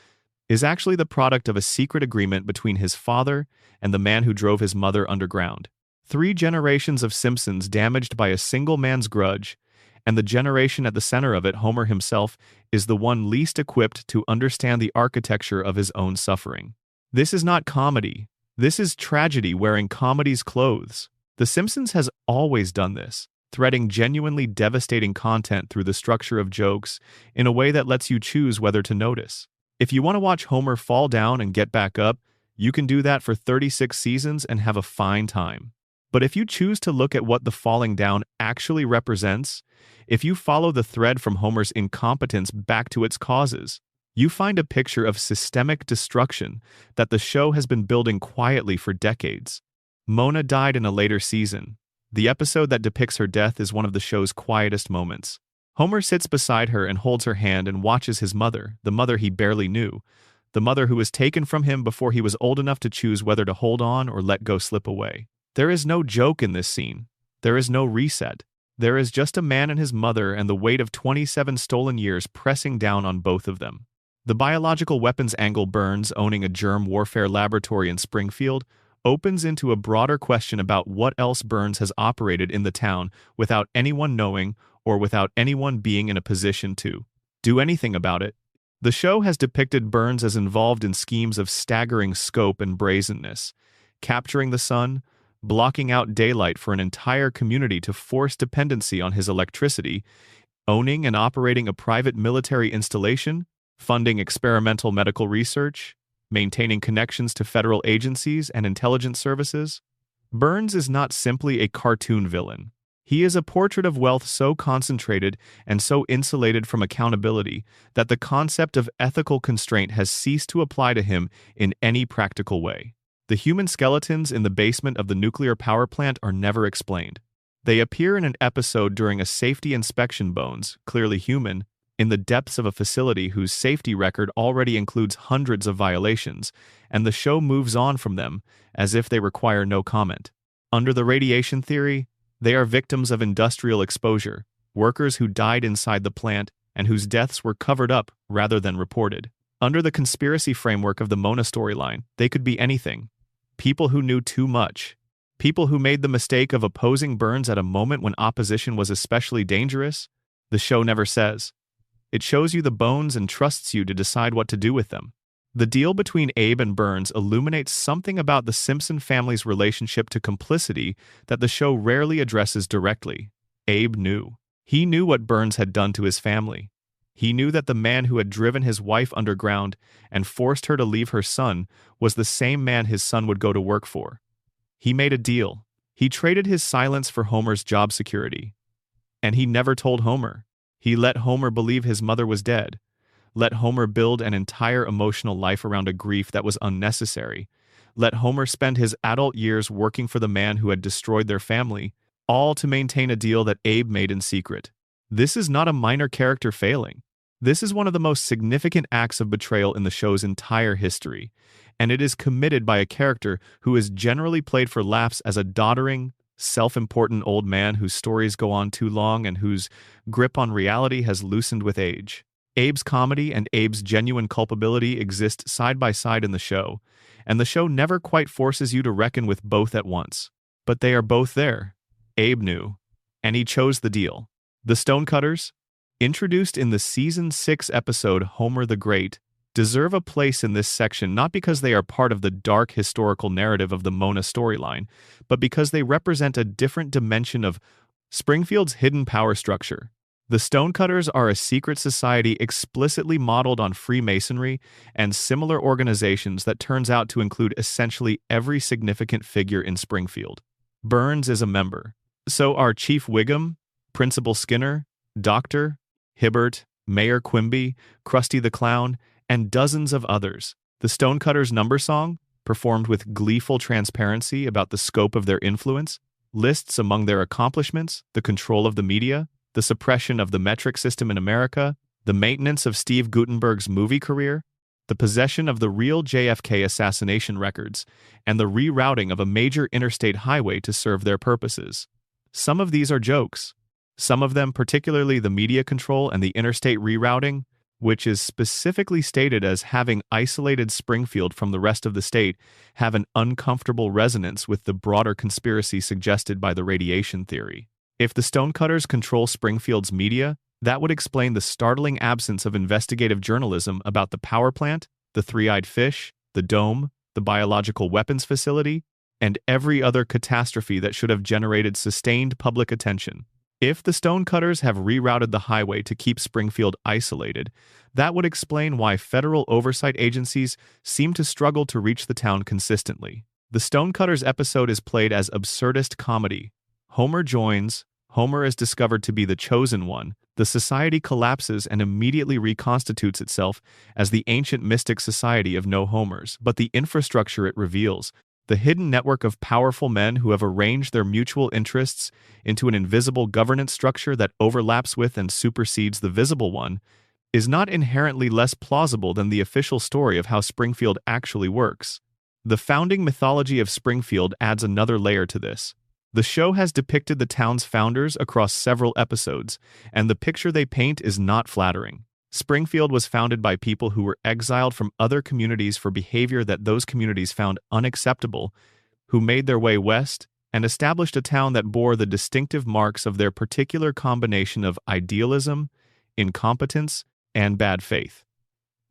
is actually the product of a secret agreement between his father and the man who drove his mother underground. 3 generations of Simpsons damaged by a single man's grudge, and the generation at the center of it, Homer himself, is the one least equipped to understand the architecture of his own suffering. This is not comedy. This is tragedy wearing comedy's clothes. The Simpsons has always done this, threading genuinely devastating content through the structure of jokes in a way that lets you choose whether to notice. If you want to watch Homer fall down and get back up, you can do that for 36 seasons and have a fine time. But if you choose to look at what the falling down actually represents, if you follow the thread from Homer's incompetence back to its causes, you find a picture of systemic destruction that the show has been building quietly for decades. Mona died in a later season. The episode that depicts her death is one of the show's quietest moments. Homer sits beside her and holds her hand and watches his mother, the mother he barely knew, the mother who was taken from him before he was old enough to choose whether to hold on or let go slip away. There is no joke in this scene. There is no reset. There is just a man and his mother and the weight of 27 stolen years pressing down on both of them. The biological weapons angle Burns owning a germ warfare laboratory in Springfield opens into a broader question about what else Burns has operated in the town without anyone knowing or without anyone being in a position to do anything about it. The show has depicted Burns as involved in schemes of staggering scope and brazenness, capturing the sun, blocking out daylight for an entire community to force dependency on his electricity, owning and operating a private military installation, funding experimental medical research, maintaining connections to federal agencies and intelligence services. Burns is not simply a cartoon villain. He is a portrait of wealth so concentrated and so insulated from accountability that the concept of ethical constraint has ceased to apply to him in any practical way. The human skeletons in the basement of the nuclear power plant are never explained. They appear in an episode during a safety inspection. Bones, clearly human, in the depths of a facility whose safety record already includes hundreds of violations, and the show moves on from them as if they require no comment. Under the radiation theory, they are victims of industrial exposure, workers who died inside the plant and whose deaths were covered up rather than reported. Under the conspiracy framework of the Mona storyline, they could be anything. People who knew too much. People who made the mistake of opposing Burns at a moment when opposition was especially dangerous. The show never says. It shows you the bones and trusts you to decide what to do with them. The deal between Abe and Burns illuminates something about the Simpson family's relationship to complicity that the show rarely addresses directly. Abe knew. He knew what Burns had done to his family. He knew that the man who had driven his wife underground and forced her to leave her son was the same man his son would go to work for. He made a deal. He traded his silence for Homer's job security. And he never told Homer. He let Homer believe his mother was dead. Let Homer build an entire emotional life around a grief that was unnecessary. Let Homer spend his adult years working for the man who had destroyed their family, all to maintain a deal that Abe made in secret. This is not a minor character failing. This is one of the most significant acts of betrayal in the show's entire history, and it is committed by a character who is generally played for laughs as a doddering, self-important old man whose stories go on too long and whose grip on reality has loosened with age. Abe's comedy and Abe's genuine culpability exist side by side in the show, and the show never quite forces you to reckon with both at once. But they are both there. Abe knew, and he chose the deal. The Stonecutters, introduced in the Season 6 episode Homer the Great, deserve a place in this section not because they are part of the dark historical narrative of the Mona storyline, but because they represent a different dimension of Springfield's hidden power structure. The Stonecutters are a secret society explicitly modeled on Freemasonry and similar organizations that turns out to include essentially every significant figure in Springfield. Burns is a member. So are Chief Wiggum, Principal Skinner, Dr. Hibbert, Mayor Quimby, Krusty the Clown, and dozens of others. The Stonecutters' number song, performed with gleeful transparency about the scope of their influence, lists among their accomplishments the control of the media, the suppression of the metric system in America, the maintenance of Steve Gutenberg's movie career, the possession of the real JFK assassination records, and the rerouting of a major interstate highway to serve their purposes. Some of these are jokes. Some of them, particularly the media control and the interstate rerouting, which is specifically stated as having isolated Springfield from the rest of the state, have an uncomfortable resonance with the broader conspiracy suggested by the radiation theory. If the stonecutters control Springfield's media, that would explain the startling absence of investigative journalism about the power plant, the three-eyed fish, the dome, the biological weapons facility, and every other catastrophe that should have generated sustained public attention. If the stonecutters have rerouted the highway to keep Springfield isolated, that would explain why federal oversight agencies seem to struggle to reach the town consistently. The stonecutters episode is played as absurdist comedy. Homer joins, Homer is discovered to be the chosen one, the society collapses and immediately reconstitutes itself as the ancient mystic society of no Homers, but the infrastructure it reveals, the hidden network of powerful men who have arranged their mutual interests into an invisible governance structure that overlaps with and supersedes the visible one, is not inherently less plausible than the official story of how Springfield actually works. The founding mythology of Springfield adds another layer to this. The show has depicted the town's founders across several episodes, and the picture they paint is not flattering. Springfield was founded by people who were exiled from other communities for behavior that those communities found unacceptable, who made their way west and established a town that bore the distinctive marks of their particular combination of idealism, incompetence, and bad faith.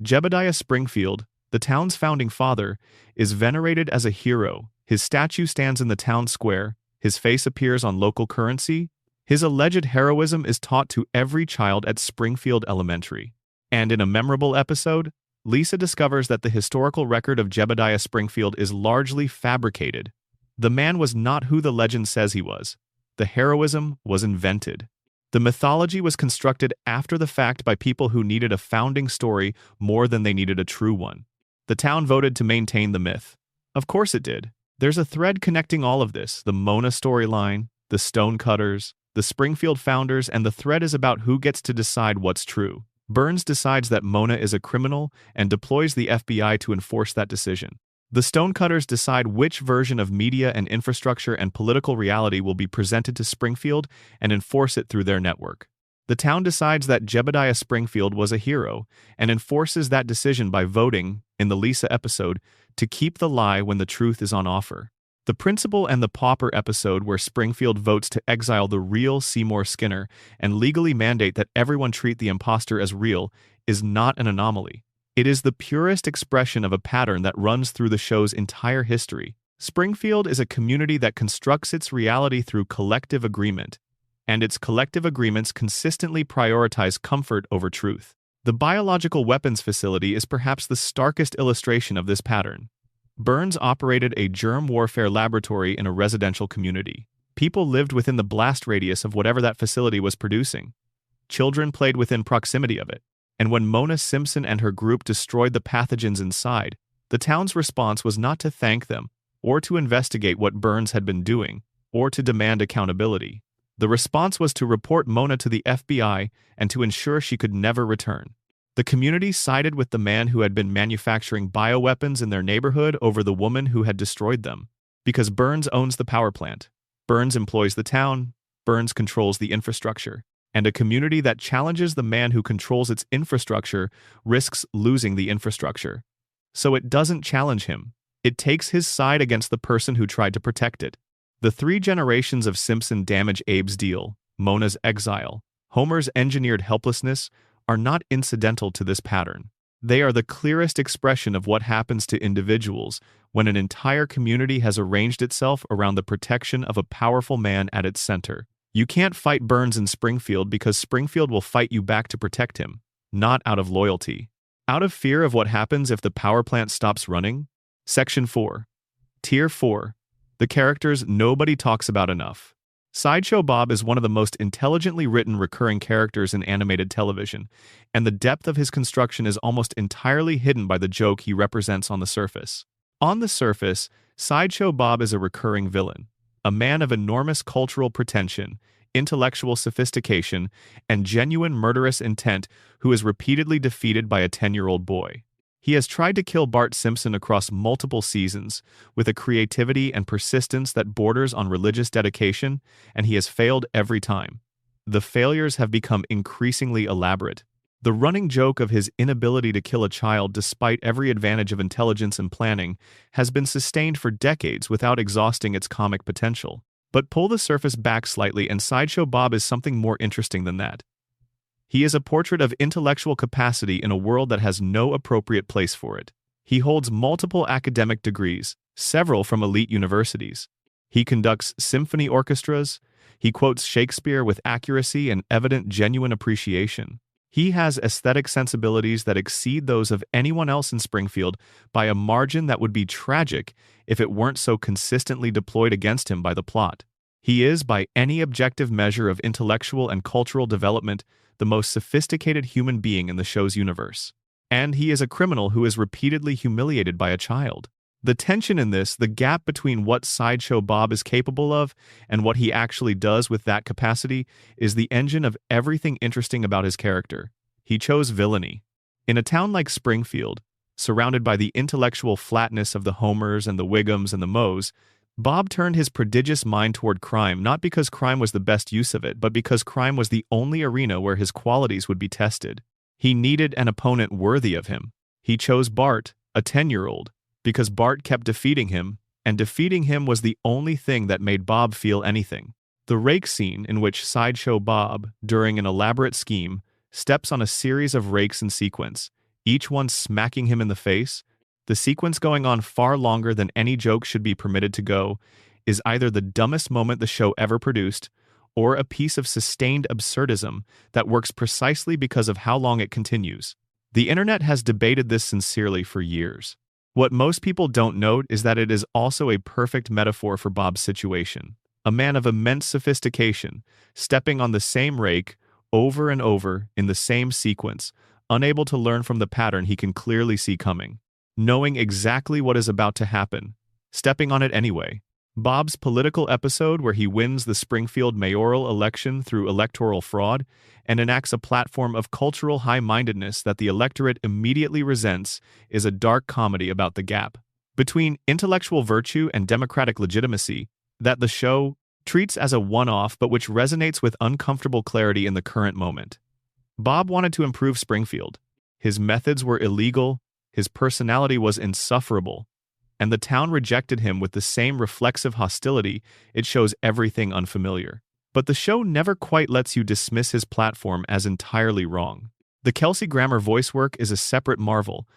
Jebediah Springfield, the town's founding father, is venerated as a hero. His statue stands in the town square, his face appears on local currency. His alleged heroism is taught to every child at Springfield Elementary. And in a memorable episode, Lisa discovers that the historical record of Jebediah Springfield is largely fabricated. The man was not who the legend says he was. The heroism was invented. The mythology was constructed after the fact by people who needed a founding story more than they needed a true one. The town voted to maintain the myth. Of course it did. There's a thread connecting all of this, the Mona storyline, the stonecutters, the Springfield founders, and the thread is about who gets to decide what's true. Burns decides that Mona is a criminal and deploys the FBI to enforce that decision. The stonecutters decide which version of media and infrastructure and political reality will be presented to Springfield and enforce it through their network. The town decides that Jebediah Springfield was a hero and enforces that decision by voting, in the Lisa episode, to keep the lie when the truth is on offer. The Principal and the Pauper episode, where Springfield votes to exile the real Seymour Skinner and legally mandate that everyone treat the imposter as real, is not an anomaly. It is the purest expression of a pattern that runs through the show's entire history. Springfield is a community that constructs its reality through collective agreement, and its collective agreements consistently prioritize comfort over truth. The biological weapons facility is perhaps the starkest illustration of this pattern. Burns operated a germ warfare laboratory in a residential community. People lived within the blast radius of whatever that facility was producing. Children played within proximity of it. And when Mona Simpson and her group destroyed the pathogens inside, the town's response was not to thank them, or to investigate what Burns had been doing, or to demand accountability. The response was to report Mona to the FBI and to ensure she could never return. The community sided with the man who had been manufacturing bioweapons in their neighborhood over the woman who had destroyed them. Because Burns owns the power plant, Burns employs the town, Burns controls the infrastructure, and a community that challenges the man who controls its infrastructure risks losing the infrastructure. So it doesn't challenge him. It takes his side against the person who tried to protect it. The 3 generations of Simpson damage Abe's deal, Mona's exile, Homer's engineered helplessness, are not incidental to this pattern. They are the clearest expression of what happens to individuals when an entire community has arranged itself around the protection of a powerful man at its center. You can't fight Burns in Springfield because Springfield will fight you back to protect him, not out of loyalty. Out of fear of what happens if the power plant stops running? Section 4. Tier 4. The characters nobody talks about enough. Sideshow Bob is one of the most intelligently written recurring characters in animated television, and the depth of his construction is almost entirely hidden by the joke he represents on the surface. On the surface, Sideshow Bob is a recurring villain, a man of enormous cultural pretension, intellectual sophistication, and genuine murderous intent who is repeatedly defeated by a 10-year-old boy. He has tried to kill Bart Simpson across multiple seasons with a creativity and persistence that borders on religious dedication, and he has failed every time. The failures have become increasingly elaborate. The running joke of his inability to kill a child despite every advantage of intelligence and planning has been sustained for decades without exhausting its comic potential. But pull the surface back slightly and Sideshow Bob is something more interesting than that. He is a portrait of intellectual capacity in a world that has no appropriate place for it. He holds multiple academic degrees, several from elite universities. He conducts symphony orchestras. He quotes Shakespeare with accuracy and evident genuine appreciation. He has aesthetic sensibilities that exceed those of anyone else in Springfield by a margin that would be tragic if it weren't so consistently deployed against him by the plot. He is, by any objective measure of intellectual and cultural development, the most sophisticated human being in the show's universe. And he is a criminal who is repeatedly humiliated by a child. The tension in this, the gap between what Sideshow Bob is capable of and what he actually does with that capacity, is the engine of everything interesting about his character. He chose villainy. In a town like Springfield, surrounded by the intellectual flatness of the Homers and the Wiggums and the Moes, Bob turned his prodigious mind toward crime not because crime was the best use of it, but because crime was the only arena where his qualities would be tested. He needed an opponent worthy of him. He chose Bart, a 10-year-old, because Bart kept defeating him, and defeating him was the only thing that made Bob feel anything. The rake scene in which Sideshow Bob, during an elaborate scheme, steps on a series of rakes in sequence, each one smacking him in the face, the sequence going on far longer than any joke should be permitted to go, is either the dumbest moment the show ever produced, or a piece of sustained absurdism that works precisely because of how long it continues. The internet has debated this sincerely for years. What most people don't note is that it is also a perfect metaphor for Bob's situation. A man of immense sophistication, stepping on the same rake over and over in the same sequence, unable to learn from the pattern he can clearly see coming. Knowing exactly what is about to happen, stepping on it anyway. Bob's political episode where he wins the Springfield mayoral election through electoral fraud and enacts a platform of cultural high-mindedness that the electorate immediately resents is a dark comedy about the gap between intellectual virtue and democratic legitimacy that the show treats as a one-off but which resonates with uncomfortable clarity in the current moment. Bob wanted to improve Springfield. His methods were illegal, his personality was insufferable, and the town rejected him with the same reflexive hostility it shows everything unfamiliar. But the show never quite lets you dismiss his platform as entirely wrong. The Kelsey Grammer voice work is a separate marvel.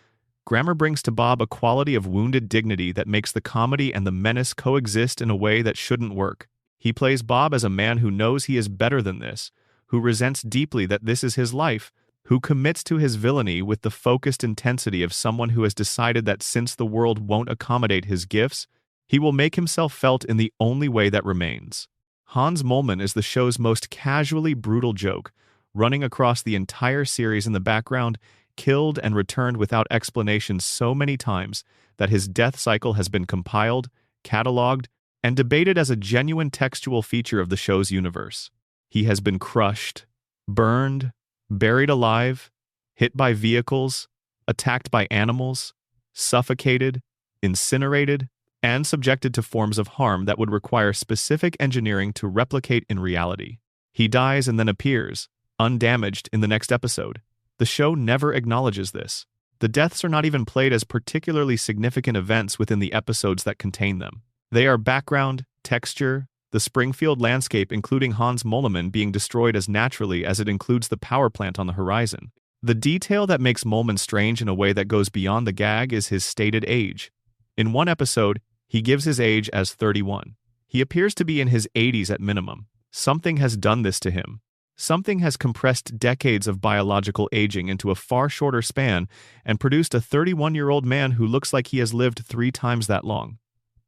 Grammer brings to Bob a quality of wounded dignity that makes the comedy and the menace coexist in a way that shouldn't work. He plays Bob as a man who knows he is better than this, who resents deeply that this is his life, who commits to his villainy with the focused intensity of someone who has decided that since the world won't accommodate his gifts, he will make himself felt in the only way that remains. Hans Moleman is the show's most casually brutal joke, running across the entire series in the background, killed and returned without explanation so many times that his death cycle has been compiled, cataloged, and debated as a genuine textual feature of the show's universe. He has been crushed, burned, buried alive, hit by vehicles, attacked by animals, suffocated, incinerated, and subjected to forms of harm that would require specific engineering to replicate in reality. He dies and then appears, undamaged, in the next episode. The show never acknowledges this. The deaths are not even played as particularly significant events within the episodes that contain them. They are background, texture, the Springfield landscape including Hans Moleman being destroyed as naturally as it includes the power plant on the horizon. The detail that makes Moleman strange in a way that goes beyond the gag is his stated age. In one episode, he gives his age as 31. He appears to be in his 80s at minimum. Something has done this to him. Something has compressed decades of biological aging into a far shorter span and produced a 31-year-old man who looks like he has lived 3 times that long.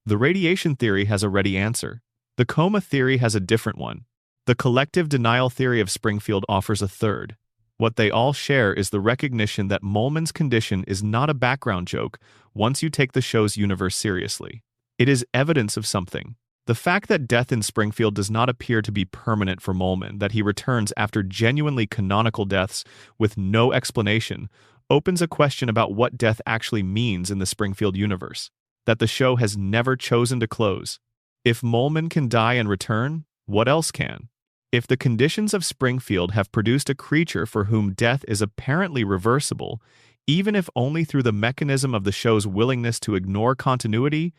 The radiation theory has a ready answer. The coma theory has a different one. The collective denial theory of Springfield offers a third. What they all share is the recognition that Moleman's condition is not a background joke once you take the show's universe seriously. It is evidence of something. The fact that death in Springfield does not appear to be permanent for Moleman, that he returns after genuinely canonical deaths with no explanation, opens a question about what death actually means in the Springfield universe, that the show has never chosen to close. If Moleman can die and return, what else can? If the conditions of Springfield have produced a creature for whom death is apparently reversible, even if only through the mechanism of the show's willingness to ignore continuity,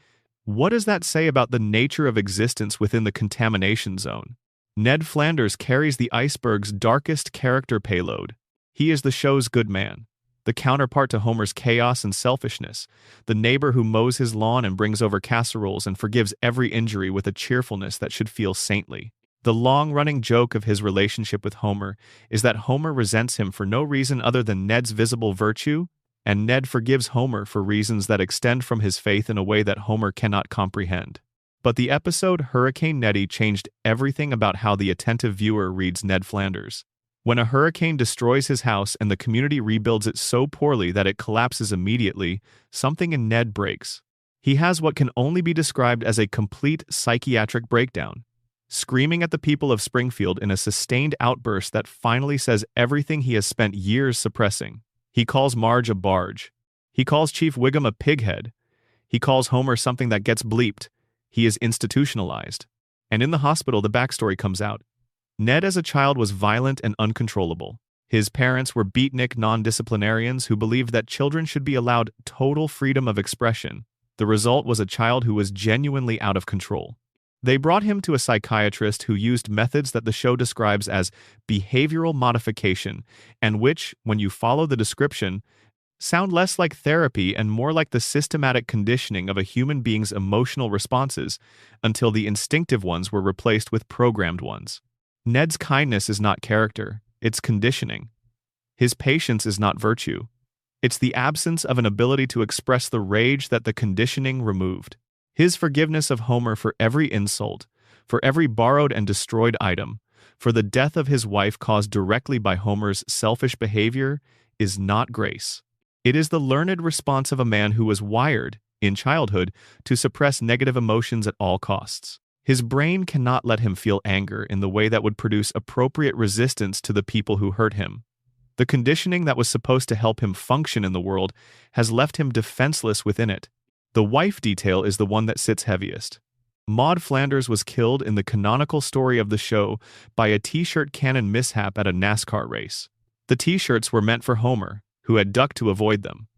what does that say about the nature of existence within the contamination zone? Ned Flanders carries the iceberg's darkest character payload. He is the show's good man, the counterpart to Homer's chaos and selfishness, the neighbor who mows his lawn and brings over casseroles and forgives every injury with a cheerfulness that should feel saintly. The long-running joke of his relationship with Homer is that Homer resents him for no reason other than Ned's visible virtue, and Ned forgives Homer for reasons that extend from his faith in a way that Homer cannot comprehend. But the episode Hurricane Neddy changed everything about how the attentive viewer reads Ned Flanders. When a hurricane destroys his house and the community rebuilds it so poorly that it collapses immediately, something in Ned breaks. He has what can only be described as a complete psychiatric breakdown, screaming at the people of Springfield in a sustained outburst that finally says everything he has spent years suppressing. He calls Marge a barge. He calls Chief Wiggum a pighead. He calls Homer something that gets bleeped. He is institutionalized. And in the hospital, the backstory comes out. Ned as a child was violent and uncontrollable. His parents were beatnik non-disciplinarians who believed that children should be allowed total freedom of expression. The result was a child who was genuinely out of control. They brought him to a psychiatrist who used methods that the show describes as behavioral modification, and which, when you follow the description, sound less like therapy and more like the systematic conditioning of a human being's emotional responses until the instinctive ones were replaced with programmed ones. Ned's kindness is not character, it's conditioning. His patience is not virtue. It's the absence of an ability to express the rage that the conditioning removed. His forgiveness of Homer for every insult, for every borrowed and destroyed item, for the death of his wife caused directly by Homer's selfish behavior, is not grace. It is the learned response of a man who was wired, in childhood, to suppress negative emotions at all costs. His brain cannot let him feel anger in the way that would produce appropriate resistance to the people who hurt him. The conditioning that was supposed to help him function in the world has left him defenseless within it. The wife detail is the one that sits heaviest. Maude Flanders was killed in the canonical story of the show by a t-shirt cannon mishap at a NASCAR race. The t-shirts were meant for Homer, who had ducked to avoid them.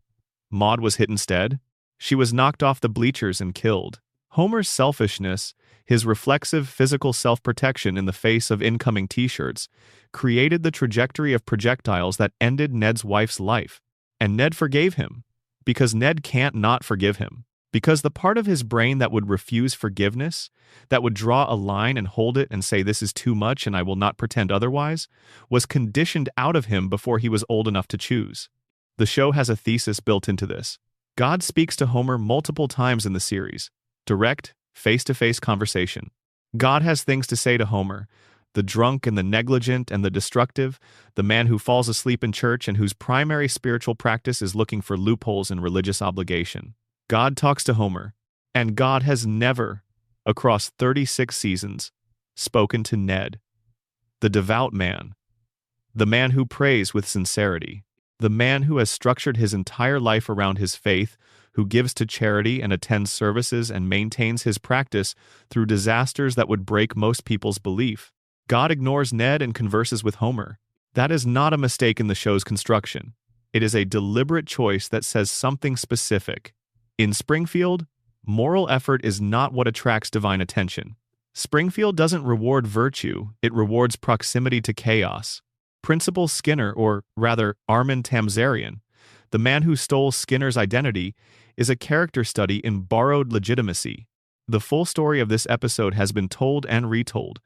Maude was hit instead. She was knocked off the bleachers and killed. Homer's selfishness, his reflexive physical self-protection in the face of incoming t-shirts, created the trajectory of projectiles that ended Ned's wife's life. And Ned forgave him. Because Ned can't not forgive him. Because the part of his brain that would refuse forgiveness, that would draw a line and hold it and say this is too much and I will not pretend otherwise, was conditioned out of him before he was old enough to choose. The show has a thesis built into this. God speaks to Homer multiple times in the series. Direct, face-to-face conversation. God has things to say to Homer, the drunk and the negligent and the destructive, the man who falls asleep in church and whose primary spiritual practice is looking for loopholes in religious obligation. God talks to Homer, and God has never, across 36 seasons, spoken to Ned, the devout man, the man who prays with sincerity, the man who has structured his entire life around his faith, who gives to charity and attends services and maintains his practice through disasters that would break most people's belief. God ignores Ned and converses with Homer. That is not a mistake in the show's construction. It is a deliberate choice that says something specific. In Springfield, moral effort is not what attracts divine attention. Springfield doesn't reward virtue, it rewards proximity to chaos. Principal Skinner, or rather Armin Tamzarian, the man who stole Skinner's identity, is a character study in borrowed legitimacy. The full story of this episode has been told and retold,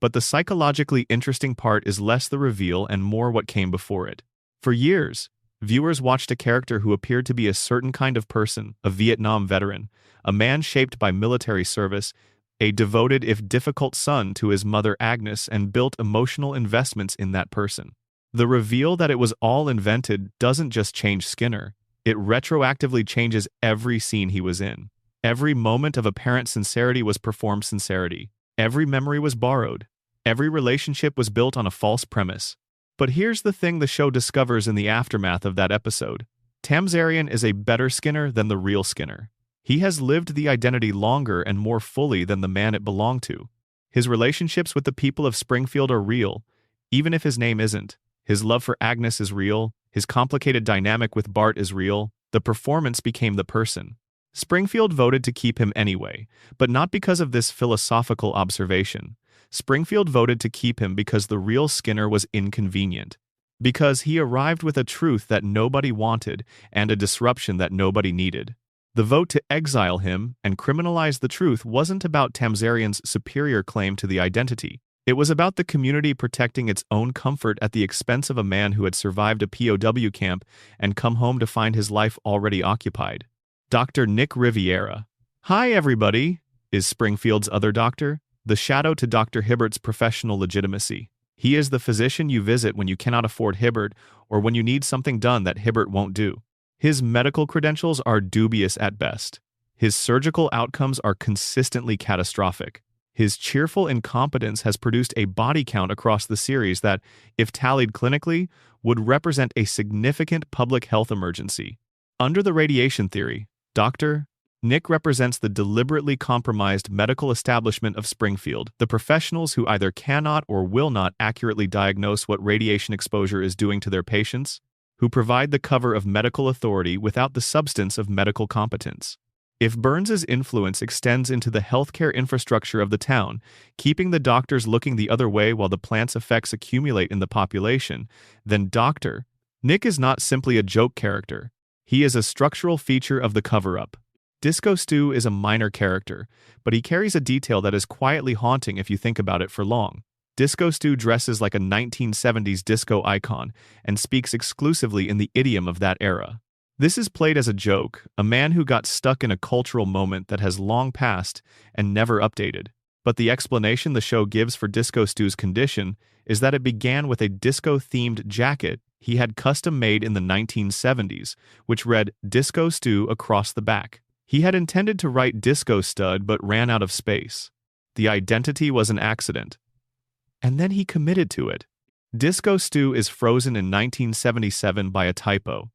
but the psychologically interesting part is less the reveal and more what came before it. For years, viewers watched a character who appeared to be a certain kind of person, a Vietnam veteran, a man shaped by military service, a devoted if difficult son to his mother Agnes, and built emotional investments in that person. The reveal that it was all invented doesn't just change Skinner, it retroactively changes every scene he was in. Every moment of apparent sincerity was performed sincerity. Every memory was borrowed. Every relationship was built on a false premise. But here's the thing the show discovers in the aftermath of that episode. Tamzarian is a better Skinner than the real Skinner. He has lived the identity longer and more fully than the man it belonged to. His relationships with the people of Springfield are real, even if his name isn't. His love for Agnes is real, his complicated dynamic with Bart is real, the performance became the person. Springfield voted to keep him anyway, but not because of this philosophical observation. Springfield voted to keep him because the real Skinner was inconvenient. Because he arrived with a truth that nobody wanted and a disruption that nobody needed. The vote to exile him and criminalize the truth wasn't about Tamzarian's superior claim to the identity. It was about the community protecting its own comfort at the expense of a man who had survived a POW camp and come home to find his life already occupied. Dr. Nick Riviera. Hi, everybody, is Springfield's other doctor, the shadow to Dr. Hibbert's professional legitimacy. He is the physician you visit when you cannot afford Hibbert or when you need something done that Hibbert won't do. His medical credentials are dubious at best. His surgical outcomes are consistently catastrophic. His cheerful incompetence has produced a body count across the series that, if tallied clinically, would represent a significant public health emergency. Under the radiation theory, Dr. Nick represents the deliberately compromised medical establishment of Springfield, the professionals who either cannot or will not accurately diagnose what radiation exposure is doing to their patients, who provide the cover of medical authority without the substance of medical competence. If Burns's influence extends into the healthcare infrastructure of the town, keeping the doctors looking the other way while the plant's effects accumulate in the population, then Dr. Nick is not simply a joke character. He is a structural feature of the cover-up. Disco Stu is a minor character, but he carries a detail that is quietly haunting if you think about it for long. Disco Stu dresses like a 1970s disco icon and speaks exclusively in the idiom of that era. This is played as a joke, a man who got stuck in a cultural moment that has long passed and never updated. But the explanation the show gives for Disco Stu's condition is that it began with a disco-themed jacket he had custom-made in the 1970s, which read Disco Stu across the back. He had intended to write Disco Stud but ran out of space. The identity was an accident. And then he committed to it. Disco Stu is frozen in 1977 by a typo.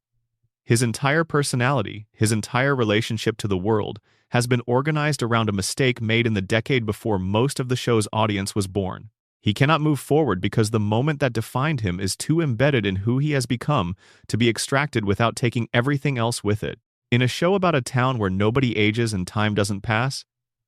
His entire personality, his entire relationship to the world, has been organized around a mistake made in the decade before most of the show's audience was born. He cannot move forward because the moment that defined him is too embedded in who he has become to be extracted without taking everything else with it. In a show about a town where nobody ages and time doesn't pass,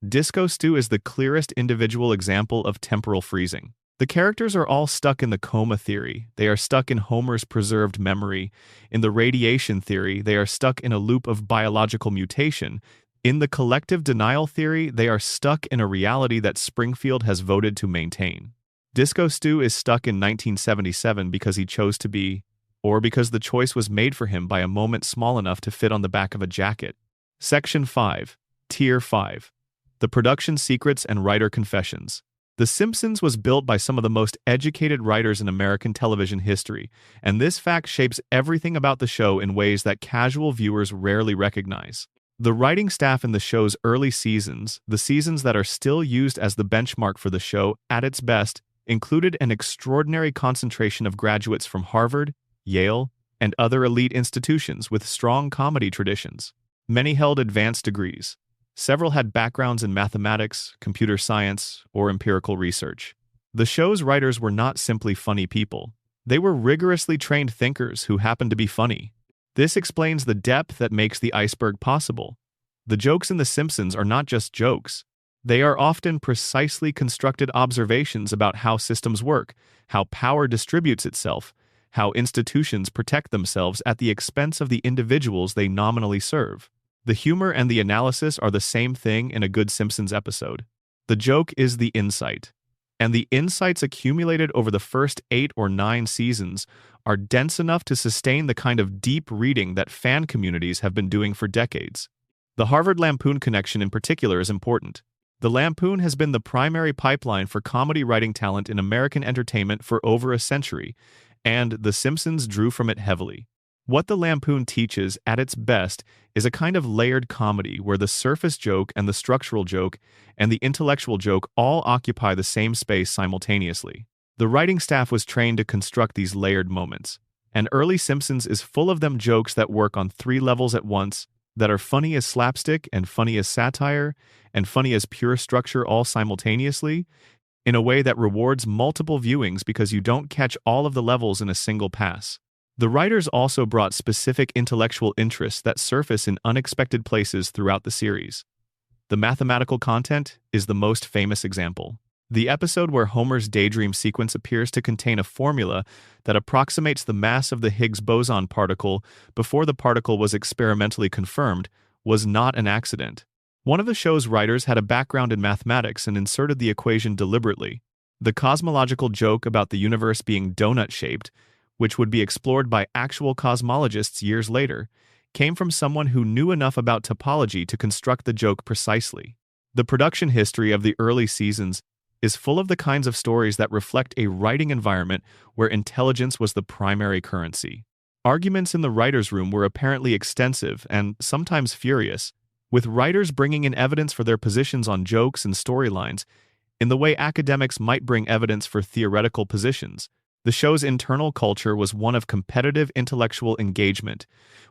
Disco Stu is the clearest individual example of temporal freezing. The characters are all stuck in the coma theory. They are stuck in Homer's preserved memory. In the radiation theory, they are stuck in a loop of biological mutation. In the collective denial theory, they are stuck in a reality that Springfield has voted to maintain. Disco Stu is stuck in 1977 because he chose to be, or because the choice was made for him by a moment small enough to fit on the back of a jacket. Section 5. Tier 5. The Production Secrets and Writer Confessions. The Simpsons was built by some of the most educated writers in American television history, and this fact shapes everything about the show in ways that casual viewers rarely recognize. The writing staff in the show's early seasons, the seasons that are still used as the benchmark for the show at its best, included an extraordinary concentration of graduates from Harvard, Yale, and other elite institutions with strong comedy traditions. Many held advanced degrees. Several had backgrounds in mathematics, computer science, or empirical research. The show's writers were not simply funny people. They were rigorously trained thinkers who happened to be funny. This explains the depth that makes the iceberg possible. The jokes in The Simpsons are not just jokes. They are often precisely constructed observations about how systems work, how power distributes itself, how institutions protect themselves at the expense of the individuals they nominally serve. The humor and the analysis are the same thing in a good Simpsons episode. The joke is the insight. And the insights accumulated over the first 8 or 9 seasons are dense enough to sustain the kind of deep reading that fan communities have been doing for decades. The Harvard Lampoon connection in particular is important. The Lampoon has been the primary pipeline for comedy writing talent in American entertainment for over a century, and The Simpsons drew from it heavily. What the Lampoon teaches, at its best, is a kind of layered comedy where the surface joke and the structural joke and the intellectual joke all occupy the same space simultaneously. The writing staff was trained to construct these layered moments, and early Simpsons is full of them jokes that work on 3 levels at once, that are funny as slapstick and funny as satire and funny as pure structure all simultaneously, in a way that rewards multiple viewings because you don't catch all of the levels in a single pass. The writers also brought specific intellectual interests that surface in unexpected places throughout the series. The mathematical content is the most famous example. The episode where Homer's daydream sequence appears to contain a formula that approximates the mass of the Higgs boson particle before the particle was experimentally confirmed was not an accident. One of the show's writers had a background in mathematics and inserted the equation deliberately. The cosmological joke about the universe being donut-shaped, which would be explored by actual cosmologists years later, came from someone who knew enough about topology to construct the joke precisely. The production history of the early seasons is full of the kinds of stories that reflect a writing environment where intelligence was the primary currency. Arguments in the writers' room were apparently extensive and sometimes furious, with writers bringing in evidence for their positions on jokes and storylines in the way academics might bring evidence for theoretical positions. The show's internal culture was one of competitive intellectual engagement,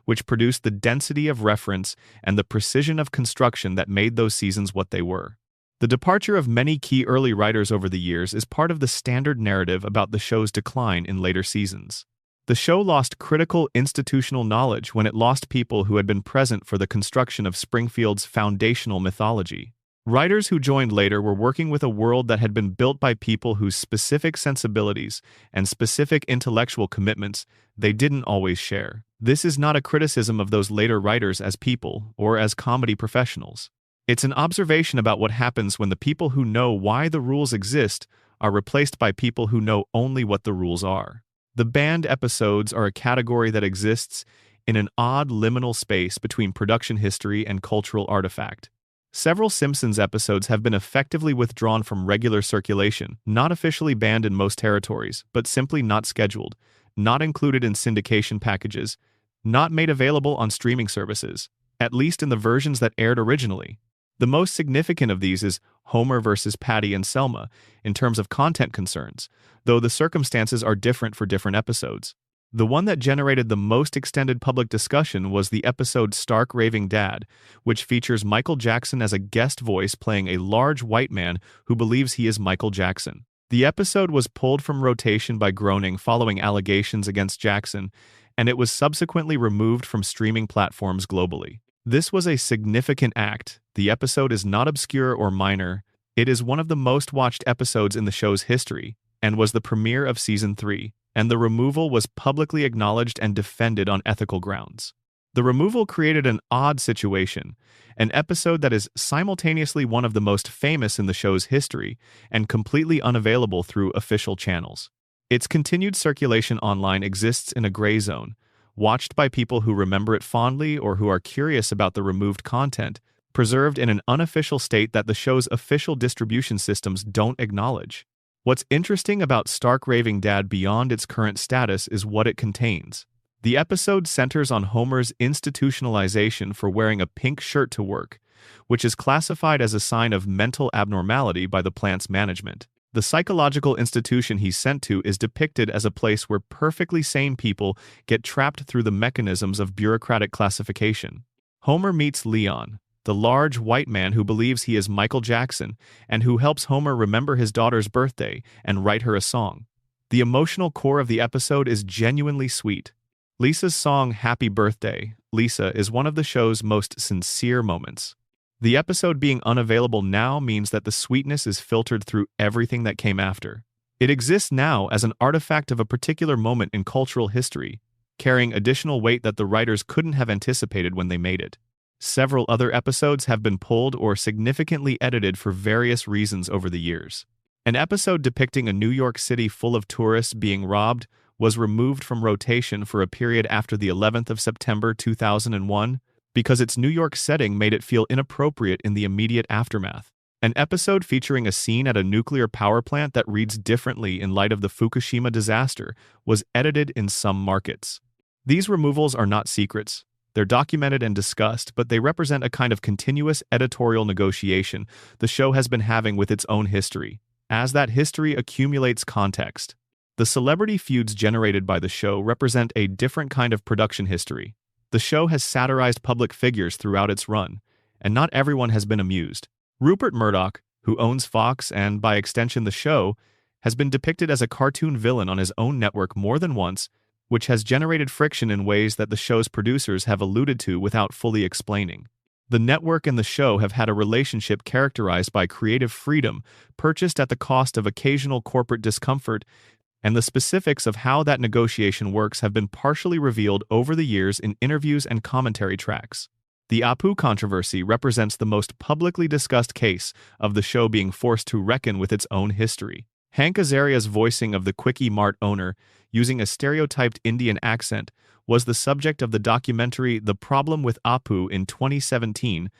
which produced the density of reference and the precision of construction that made those seasons what they were. The departure of many key early writers over the years is part of the standard narrative about the show's decline in later seasons. The show lost critical institutional knowledge when it lost people who had been present for the construction of Springfield's foundational mythology. Writers who joined later were working with a world that had been built by people whose specific sensibilities and specific intellectual commitments they didn't always share. This is not a criticism of those later writers as people or as comedy professionals. It's an observation about what happens when the people who know why the rules exist are replaced by people who know only what the rules are. The banned episodes are a category that exists in an odd liminal space between production history and cultural artifact. Several Simpsons episodes have been effectively withdrawn from regular circulation, not officially banned in most territories, but simply not scheduled, not included in syndication packages, not made available on streaming services, at least in the versions that aired originally. The most significant of these is Homer versus Patty and Selma in terms of content concerns, though the circumstances are different for different episodes. The one that generated the most extended public discussion was the episode Stark Raving Dad, which features Michael Jackson as a guest voice playing a large white man who believes he is Michael Jackson. The episode was pulled from rotation by Groening following allegations against Jackson, and it was subsequently removed from streaming platforms globally. This was a significant act. The episode is not obscure or minor. It is one of the most watched episodes in the show's history, and was the premiere of Season 3, and the removal was publicly acknowledged and defended on ethical grounds. The removal created an odd situation, an episode that is simultaneously one of the most famous in the show's history and completely unavailable through official channels. Its continued circulation online exists in a gray zone, watched by people who remember it fondly or who are curious about the removed content, preserved in an unofficial state that the show's official distribution systems don't acknowledge. What's interesting about Stark Raving Dad beyond its current status is what it contains. The episode centers on Homer's institutionalization for wearing a pink shirt to work, which is classified as a sign of mental abnormality by the plant's management. The psychological institution he's sent to is depicted as a place where perfectly sane people get trapped through the mechanisms of bureaucratic classification. Homer meets Leon, the large white man who believes he is Michael Jackson and who helps Homer remember his daughter's birthday and write her a song. The emotional core of the episode is genuinely sweet. Lisa's song Happy Birthday, Lisa, is one of the show's most sincere moments. The episode being unavailable now means that the sweetness is filtered through everything that came after. It exists now as an artifact of a particular moment in cultural history, carrying additional weight that the writers couldn't have anticipated when they made it. Several other episodes have been pulled or significantly edited for various reasons over the years. An episode depicting a New York City full of tourists being robbed was removed from rotation for a period after the 11th of September 2001 because its New York setting made it feel inappropriate in the immediate aftermath. An episode featuring a scene at a nuclear power plant that reads differently in light of the Fukushima disaster was edited in some markets. These removals are not secrets. They're documented and discussed, but they represent a kind of continuous editorial negotiation the show has been having with its own history. As that history accumulates context, the celebrity feuds generated by the show represent a different kind of production history. The show has satirized public figures throughout its run, and not everyone has been amused. Rupert Murdoch, who owns Fox and, by extension, the show, has been depicted as a cartoon villain on his own network more than once, which has generated friction in ways that the show's producers have alluded to without fully explaining. The network and the show have had a relationship characterized by creative freedom, purchased at the cost of occasional corporate discomfort, and the specifics of how that negotiation works have been partially revealed over the years in interviews and commentary tracks. The Apu controversy represents the most publicly discussed case of the show being forced to reckon with its own history. Hank Azaria's voicing of the Quickie Mart owner, using a stereotyped Indian accent, was the subject of the documentary The Problem with Apu in 2017,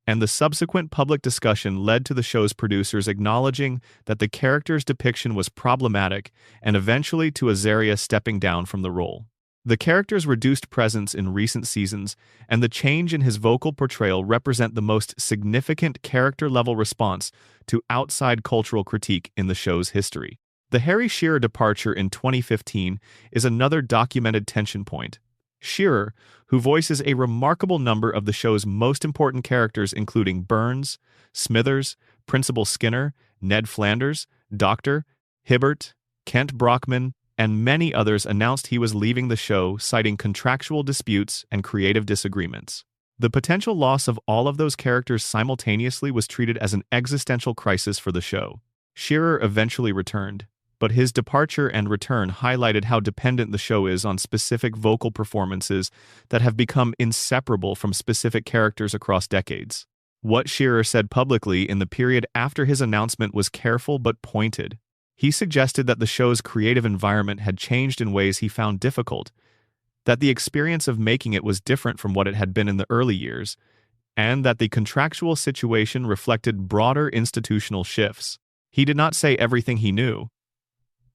and the subsequent public discussion led to the show's producers acknowledging that the character's depiction was problematic and eventually to Azaria stepping down from the role. The character's reduced presence in recent seasons and the change in his vocal portrayal represent the most significant character-level response to outside cultural critique in the show's history. The Harry Shearer departure in 2015 is another documented tension point. Shearer, who voices a remarkable number of the show's most important characters including Burns, Smithers, Principal Skinner, Ned Flanders, Dr. Hibbert, Kent Brockman, and many others, announced he was leaving the show, citing contractual disputes and creative disagreements. The potential loss of all of those characters simultaneously was treated as an existential crisis for the show. Shearer eventually returned, but his departure and return highlighted how dependent the show is on specific vocal performances that have become inseparable from specific characters across decades. What Shearer said publicly in the period after his announcement was careful but pointed. He suggested that the show's creative environment had changed in ways he found difficult, that the experience of making it was different from what it had been in the early years, and that the contractual situation reflected broader institutional shifts. He did not say everything he knew,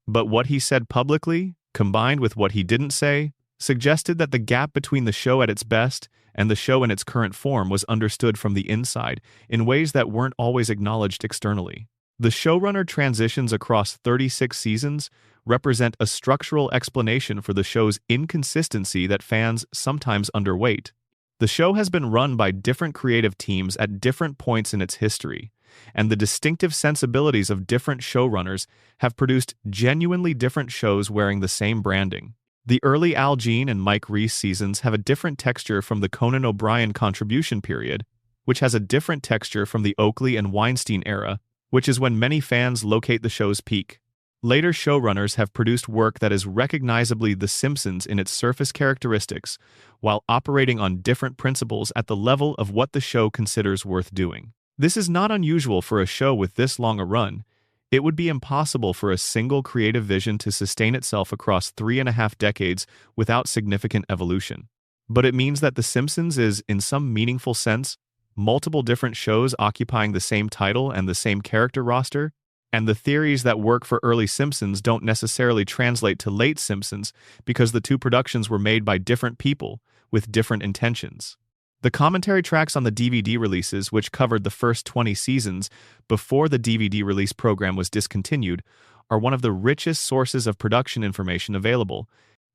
but what he said publicly, combined with what he didn't say, suggested that the gap between the show at its best and the show in its current form was understood from the inside in ways that weren't always acknowledged externally. The showrunner transitions across 36 seasons represent a structural explanation for the show's inconsistency that fans sometimes underweight. The show has been run by different creative teams at different points in its history, and the distinctive sensibilities of different showrunners have produced genuinely different shows wearing the same branding. The early Al Jean and Mike Reiss seasons have a different texture from the Conan O'Brien contribution period, which has a different texture from the Oakley and Weinstein era, which is when many fans locate the show's peak. Later showrunners have produced work that is recognizably The Simpsons in its surface characteristics, while operating on different principles at the level of what the show considers worth doing. This is not unusual for a show with this long a run. It would be impossible for a single creative vision to sustain itself across 3.5 decades without significant evolution. But it means that The Simpsons is, in some meaningful sense, multiple different shows occupying the same title and the same character roster, and the theories that work for early Simpsons don't necessarily translate to late Simpsons because the two productions were made by different people with different intentions. The commentary tracks on the DVD releases, which covered the first 20 seasons before the DVD release program was discontinued, are one of the richest sources of production information available,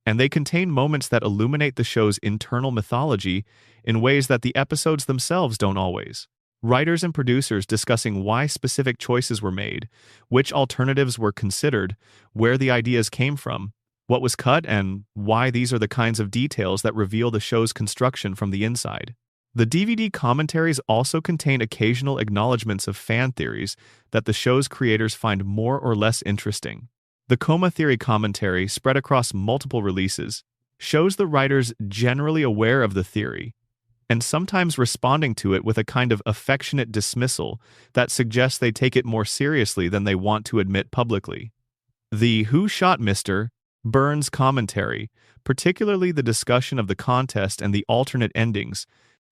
and they contain moments that illuminate the show's internal mythology in ways that the episodes themselves don't always. Writers and producers discussing why specific choices were made, which alternatives were considered, where the ideas came from, what was cut, and why these are the kinds of details that reveal the show's construction from the inside. The DVD commentaries also contain occasional acknowledgments of fan theories that the show's creators find more or less interesting. The Coma Theory commentary, spread across multiple releases, shows the writers generally aware of the theory, and sometimes responding to it with a kind of affectionate dismissal that suggests they take it more seriously than they want to admit publicly. The Who Shot Mr. Burns commentary, particularly the discussion of the contest and the alternate endings,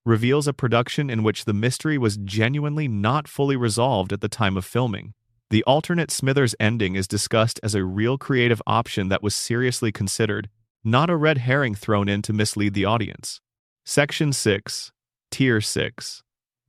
reveals a production in which the mystery was genuinely not fully resolved at the time of filming. The alternate Smithers ending is discussed as a real creative option that was seriously considered, not a red herring thrown in to mislead the audience. Section 6. Tier 6.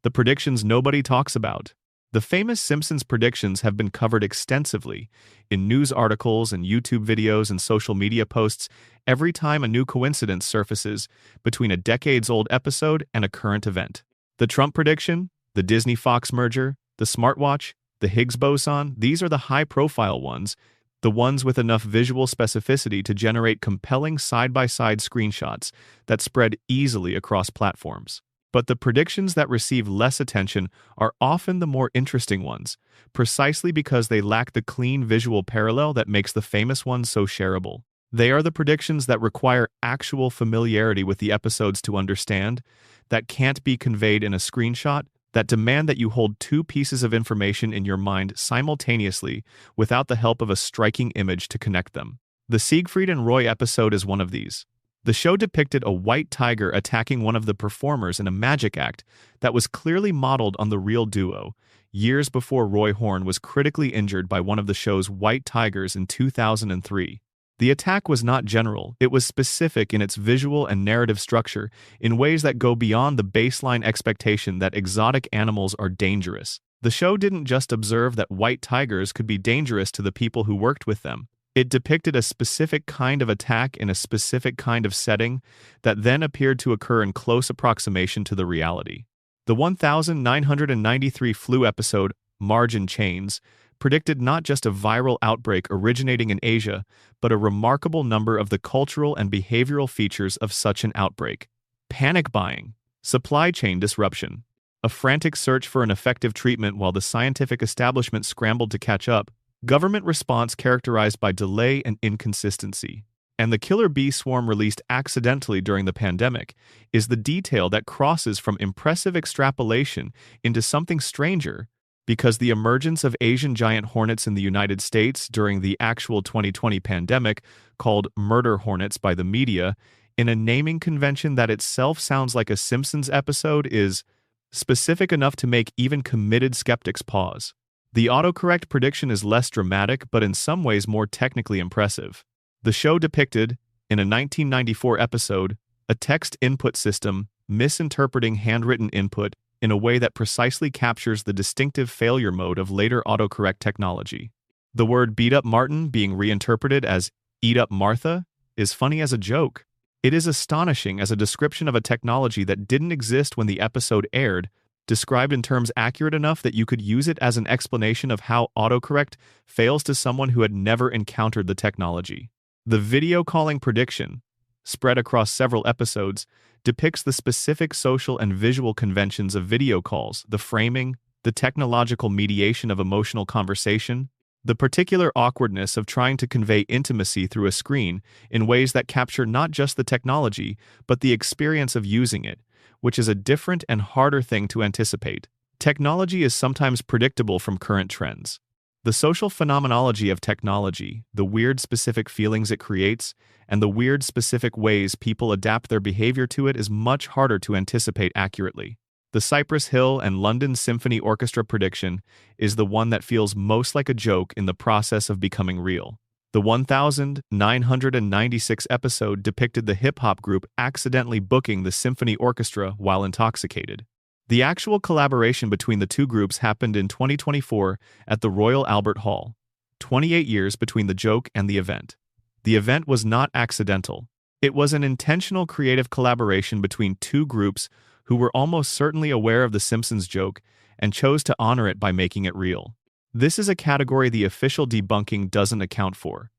The predictions nobody talks about. The famous Simpsons predictions have been covered extensively in news articles and YouTube videos and social media posts every time a new coincidence surfaces between a decades-old episode and a current event. The Trump prediction, the Disney-Fox merger, the smartwatch, the Higgs boson, these are the high-profile ones, the ones with enough visual specificity to generate compelling side-by-side screenshots that spread easily across platforms. But the predictions that receive less attention are often the more interesting ones, precisely because they lack the clean visual parallel that makes the famous ones so shareable. They are the predictions that require actual familiarity with the episodes to understand, that can't be conveyed in a screenshot, that demand that you hold two pieces of information in your mind simultaneously without the help of a striking image to connect them. The Siegfried and Roy episode is one of these. The show depicted a white tiger attacking one of the performers in a magic act that was clearly modeled on the real duo, years before Roy Horn was critically injured by one of the show's white tigers in 2003. The attack was not general, it was specific in its visual and narrative structure in ways that go beyond the baseline expectation that exotic animals are dangerous. The show didn't just observe that white tigers could be dangerous to the people who worked with them. It depicted a specific kind of attack in a specific kind of setting that then appeared to occur in close approximation to the reality. The 1993 flu episode, Margin Chains, predicted not just a viral outbreak originating in Asia, but a remarkable number of the cultural and behavioral features of such an outbreak. Panic buying, supply chain disruption, a frantic search for an effective treatment while the scientific establishment scrambled to catch up, government response characterized by delay and inconsistency, and the killer bee swarm released accidentally during the pandemic is the detail that crosses from impressive extrapolation into something stranger, because the emergence of Asian giant hornets in the United States during the actual 2020 pandemic, called murder hornets by the media, in a naming convention that itself sounds like a Simpsons episode, is specific enough to make even committed skeptics pause. The autocorrect prediction is less dramatic but in some ways more technically impressive. The show depicted, in a 1994 episode, a text input system misinterpreting handwritten input in a way that precisely captures the distinctive failure mode of later autocorrect technology. The word beat up Martin being reinterpreted as eat up Martha is funny as a joke. It is astonishing as a description of a technology that didn't exist when the episode aired, described in terms accurate enough that you could use it as an explanation of how autocorrect fails to someone who had never encountered the technology. The video calling prediction, spread across several episodes, depicts the specific social and visual conventions of video calls, the framing, the technological mediation of emotional conversation, the particular awkwardness of trying to convey intimacy through a screen in ways that capture not just the technology, but the experience of using it, which is a different and harder thing to anticipate. Technology is sometimes predictable from current trends. The social phenomenology of technology, the weird specific feelings it creates, and the weird specific ways people adapt their behavior to it is much harder to anticipate accurately. The Cypress Hill and London Symphony Orchestra prediction is the one that feels most like a joke in the process of becoming real. The 1996 episode depicted the hip-hop group accidentally booking the symphony orchestra while intoxicated. The actual collaboration between the two groups happened in 2024 at the Royal Albert Hall, 28 years between the joke and the event. The event was not accidental. It was an intentional creative collaboration between two groups who were almost certainly aware of the Simpsons joke and chose to honor it by making it real. This is a category the official debunking doesn't account for.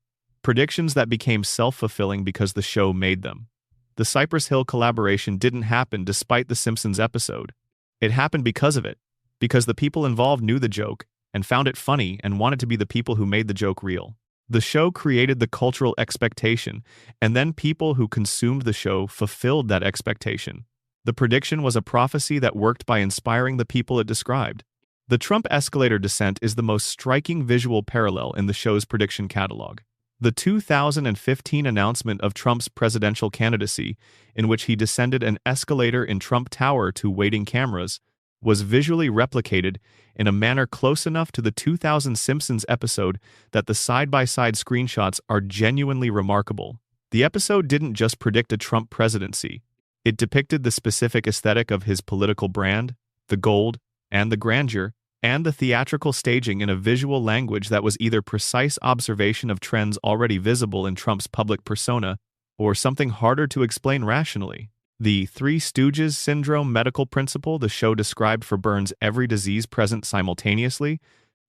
Predictions that became self-fulfilling because the show made them. The Cypress Hill collaboration didn't happen despite the Simpsons episode. It happened because of it, because the people involved knew the joke and found it funny and wanted to be the people who made the joke real. The show created the cultural expectation, and then people who consumed the show fulfilled that expectation. The prediction was a prophecy that worked by inspiring the people it described. The Trump escalator descent is the most striking visual parallel in the show's prediction catalog. The 2015 announcement of Trump's presidential candidacy, in which he descended an escalator in Trump Tower to waiting cameras, was visually replicated in a manner close enough to the 2000 Simpsons episode that the side-by-side screenshots are genuinely remarkable. The episode didn't just predict a Trump presidency. It depicted the specific aesthetic of his political brand, the gold, and the grandeur, and the theatrical staging in a visual language that was either precise observation of trends already visible in Trump's public persona or something harder to explain rationally. The Three Stooges syndrome medical principle the show described for Burns' every disease present simultaneously,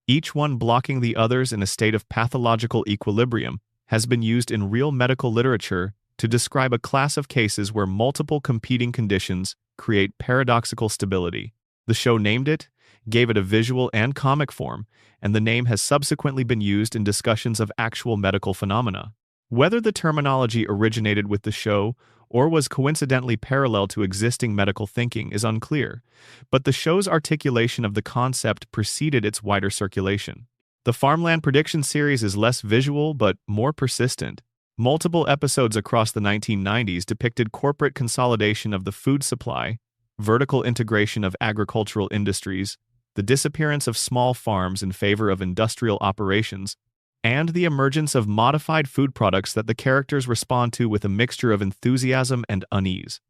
each one blocking the others in a state of pathological equilibrium, has been used in real medical literature to describe a class of cases where multiple competing conditions create paradoxical stability. The show named it, gave it a visual and comic form, and the name has subsequently been used in discussions of actual medical phenomena. Whether the terminology originated with the show or was coincidentally parallel to existing medical thinking is unclear, but the show's articulation of the concept preceded its wider circulation. The Farmland Prediction series is less visual but more persistent. Multiple episodes across the 1990s depicted corporate consolidation of the food supply, vertical integration of agricultural industries, the disappearance of small farms in favor of industrial operations, and the emergence of modified food products that the characters respond to with a mixture of enthusiasm and unease.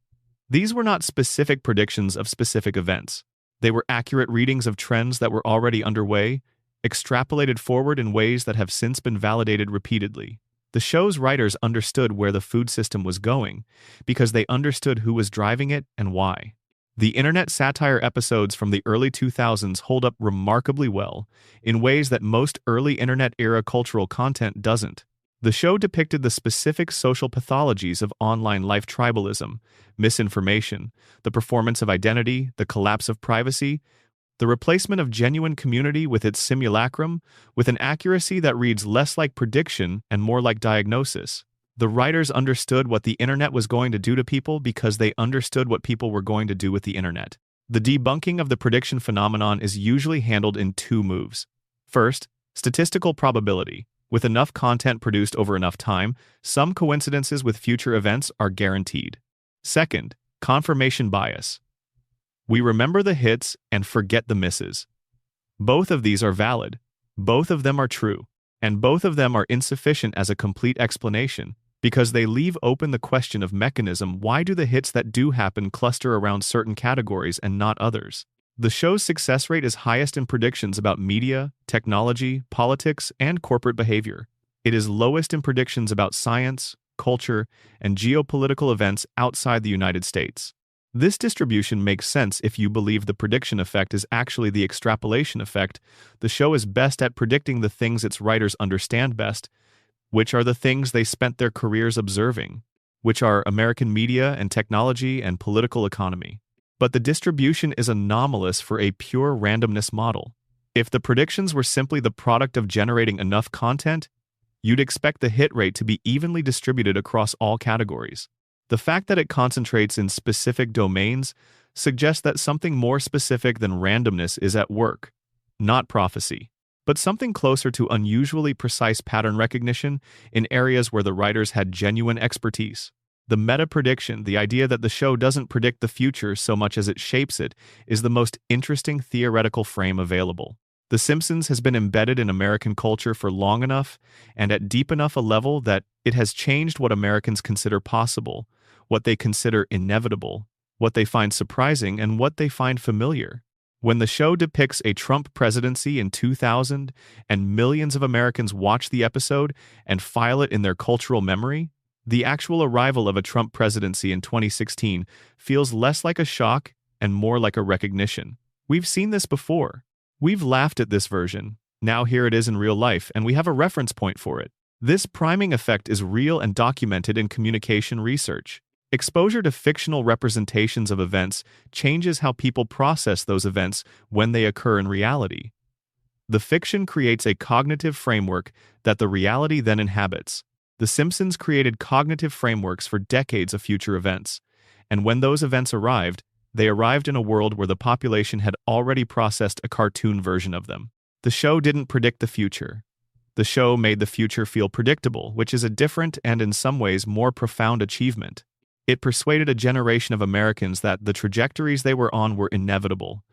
These were not specific predictions of specific events. They were accurate readings of trends that were already underway, extrapolated forward in ways that have since been validated repeatedly. The show's writers understood where the food system was going because they understood who was driving it and why. The internet satire episodes from the early 2000s hold up remarkably well, in ways that most early internet-era cultural content doesn't. The show depicted the specific social pathologies of online life: tribalism, misinformation, the performance of identity, the collapse of privacy, the replacement of genuine community with its simulacrum, with an accuracy that reads less like prediction and more like diagnosis. The writers understood what the internet was going to do to people because they understood what people were going to do with the internet. The debunking of the prediction phenomenon is usually handled in two moves. First, statistical probability. With enough content produced over enough time, some coincidences with future events are guaranteed. Second, confirmation bias. We remember the hits and forget the misses. Both of these are valid. Both of them are true. And both of them are insufficient as a complete explanation, because they leave open the question of mechanism. Why do the hits that do happen cluster around certain categories and not others? The show's success rate is highest in predictions about media, technology, politics, and corporate behavior. It is lowest in predictions about science, culture, and geopolitical events outside the United States. This distribution makes sense if you believe the prediction effect is actually the extrapolation effect. The show is best at predicting the things its writers understand best, which are the things they spent their careers observing, which are American media and technology and political economy. But the distribution is anomalous for a pure randomness model. If the predictions were simply the product of generating enough content, you'd expect the hit rate to be evenly distributed across all categories. The fact that it concentrates in specific domains suggests that something more specific than randomness is at work, not prophecy, but something closer to unusually precise pattern recognition in areas where the writers had genuine expertise. The meta-prediction, the idea that the show doesn't predict the future so much as it shapes it, is the most interesting theoretical frame available. The Simpsons has been embedded in American culture for long enough and at deep enough a level that it has changed what Americans consider possible, what they consider inevitable, what they find surprising, and what they find familiar. When the show depicts a Trump presidency in 2000 and millions of Americans watch the episode and file it in their cultural memory, the actual arrival of a Trump presidency in 2016 feels less like a shock and more like a recognition. We've seen this before. We've laughed at this version. Now here it is in real life, and we have a reference point for it. This priming effect is real and documented in communication research. Exposure to fictional representations of events changes how people process those events when they occur in reality. The fiction creates a cognitive framework that the reality then inhabits. The Simpsons created cognitive frameworks for decades of future events, and when those events arrived, they arrived in a world where the population had already processed a cartoon version of them. The show didn't predict the future. The show made the future feel predictable, which is a different and in some ways more profound achievement. It persuaded a generation of Americans that the trajectories they were on were inevitable,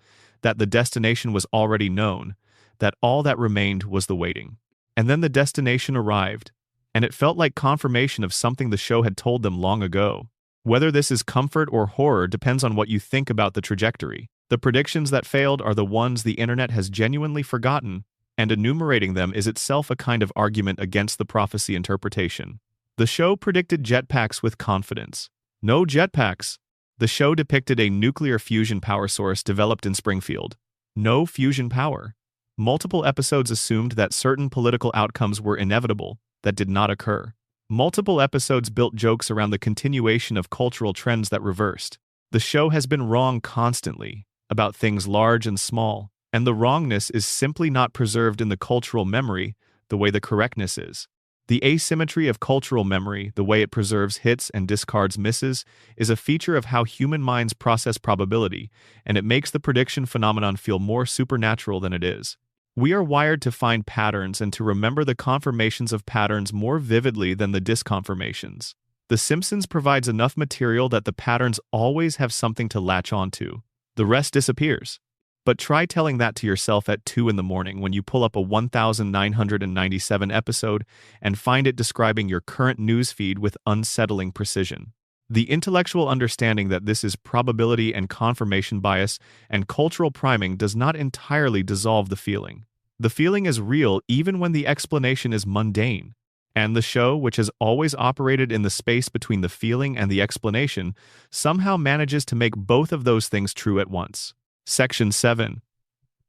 that the destination was already known, that all that remained was the waiting. And then the destination arrived, and it felt like confirmation of something the show had told them long ago. Whether this is comfort or horror depends on what you think about the trajectory. The predictions that failed are the ones the internet has genuinely forgotten, and enumerating them is itself a kind of argument against the prophecy interpretation. The show predicted jetpacks with confidence. No jetpacks. The show depicted a nuclear fusion power source developed in Springfield. No fusion power. Multiple episodes assumed that certain political outcomes were inevitable, that did not occur. Multiple episodes built jokes around the continuation of cultural trends that reversed. The show has been wrong constantly, about things large and small, and the wrongness is simply not preserved in the cultural memory the way the correctness is. The asymmetry of cultural memory, the way it preserves hits and discards misses, is a feature of how human minds process probability, and it makes the prediction phenomenon feel more supernatural than it is. We are wired to find patterns and to remember the confirmations of patterns more vividly than the disconfirmations. The Simpsons provides enough material that the patterns always have something to latch onto. The rest disappears. But try telling that to yourself at 2 in the morning when you pull up a 1997 episode and find it describing your current newsfeed with unsettling precision. The intellectual understanding that this is probability and confirmation bias and cultural priming does not entirely dissolve the feeling. The feeling is real even when the explanation is mundane. And the show, which has always operated in the space between the feeling and the explanation, somehow manages to make both of those things true at once. Section 7.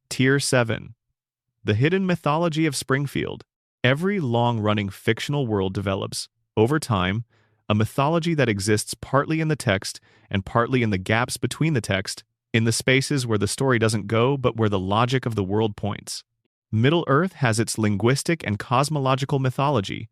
Tier 7. The hidden mythology of Springfield. Every long-running fictional world develops, over time, a mythology that exists partly in the text and partly in the gaps between the text, in the spaces where the story doesn't go but where the logic of the world points. Middle-earth has its linguistic and cosmological mythology,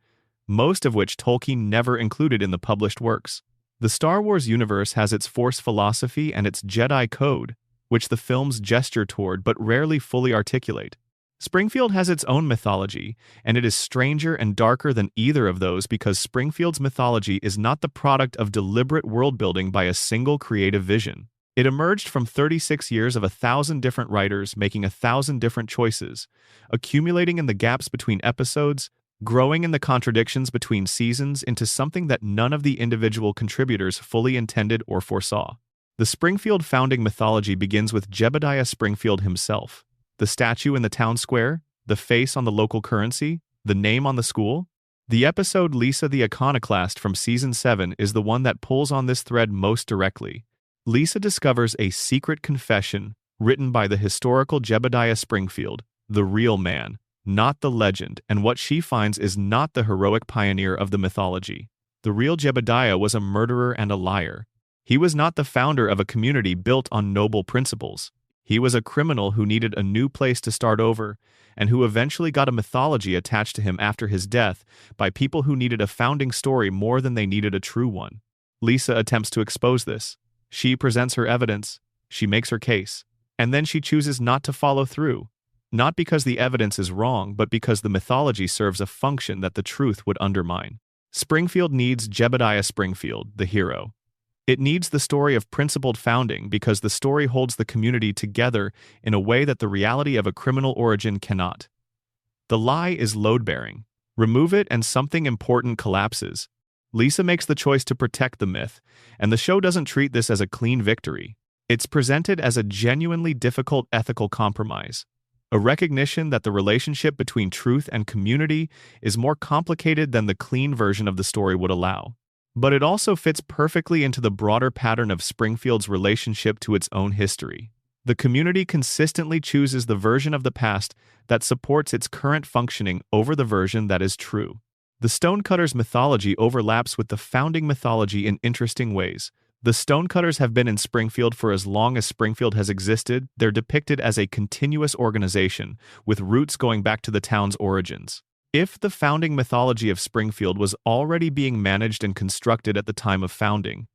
most of which Tolkien never included in the published works. The Star Wars universe has its Force philosophy and its Jedi code, which the films gesture toward but rarely fully articulate. Springfield has its own mythology, and it is stranger and darker than either of those because Springfield's mythology is not the product of deliberate world-building by a single creative vision. It emerged from 36 years of 1,000 different writers making 1,000 different choices, accumulating in the gaps between episodes, growing in the contradictions between seasons into something that none of the individual contributors fully intended or foresaw. The Springfield founding mythology begins with Jebediah Springfield himself. The statue in the town square, the face on the local currency, the name on the school. The episode Lisa the Iconoclast from Season 7 is the one that pulls on this thread most directly. Lisa discovers a secret confession written by the historical Jebediah Springfield, the real man, not the legend, and what she finds is not the heroic pioneer of the mythology. The real Jebediah was a murderer and a liar. He was not the founder of a community built on noble principles. He was a criminal who needed a new place to start over, and who eventually got a mythology attached to him after his death by people who needed a founding story more than they needed a true one. Lisa attempts to expose this. She presents her evidence, she makes her case, and then she chooses not to follow through. Not because the evidence is wrong, but because the mythology serves a function that the truth would undermine. Springfield needs Jebediah Springfield, the hero. It needs the story of principled founding because the story holds the community together in a way that the reality of a criminal origin cannot. The lie is load-bearing. Remove it and something important collapses. Lisa makes the choice to protect the myth, and the show doesn't treat this as a clean victory. It's presented as a genuinely difficult ethical compromise, a recognition that the relationship between truth and community is more complicated than the clean version of the story would allow. But it also fits perfectly into the broader pattern of Springfield's relationship to its own history. The community consistently chooses the version of the past that supports its current functioning over the version that is true. The Stonecutters' mythology overlaps with the founding mythology in interesting ways. The Stonecutters have been in Springfield for as long as Springfield has existed. They're depicted as a continuous organization, with roots going back to the town's origins. If the founding mythology of Springfield was already being managed and constructed at the time of founding,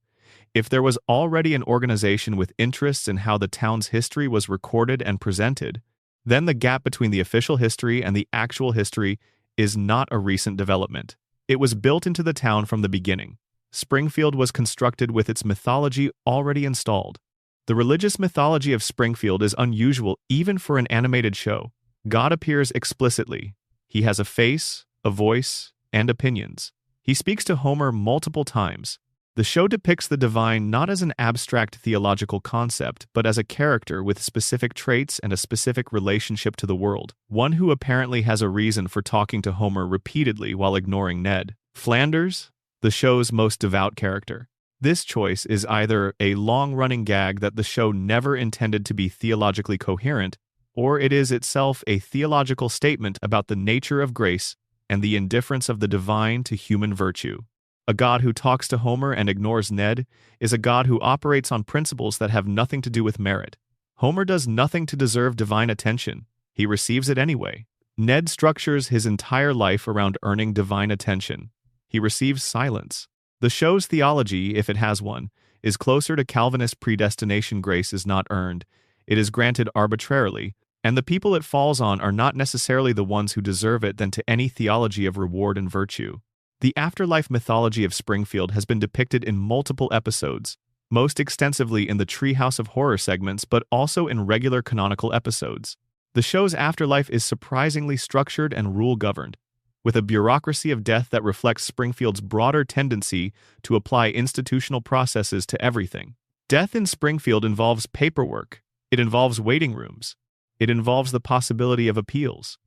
if there was already an organization with interests in how the town's history was recorded and presented, then the gap between the official history and the actual history is not a recent development. It was built into the town from the beginning. Springfield was constructed with its mythology already installed. The religious mythology of Springfield is unusual even for an animated show. God appears explicitly. He has a face, a voice, and opinions. He speaks to Homer multiple times. The show depicts the divine not as an abstract theological concept, but as a character with specific traits and a specific relationship to the world, one who apparently has a reason for talking to Homer repeatedly while ignoring Ned Flanders, the show's most devout character. This choice is either a long-running gag that the show never intended to be theologically coherent, or it is itself a theological statement about the nature of grace and the indifference of the divine to human virtue. A God who talks to Homer and ignores Ned is a God who operates on principles that have nothing to do with merit. Homer does nothing to deserve divine attention. He receives it anyway. Ned structures his entire life around earning divine attention. He receives silence. The show's theology, if it has one, is closer to Calvinist predestination. Grace is not earned. It is granted arbitrarily, and the people it falls on are not necessarily the ones who deserve it than to any theology of reward and virtue. The afterlife mythology of Springfield has been depicted in multiple episodes, most extensively in the Treehouse of Horror segments but also in regular canonical episodes. The show's afterlife is surprisingly structured and rule-governed, with a bureaucracy of death that reflects Springfield's broader tendency to apply institutional processes to everything. Death in Springfield involves paperwork. It involves waiting rooms. It involves the possibility of appeals.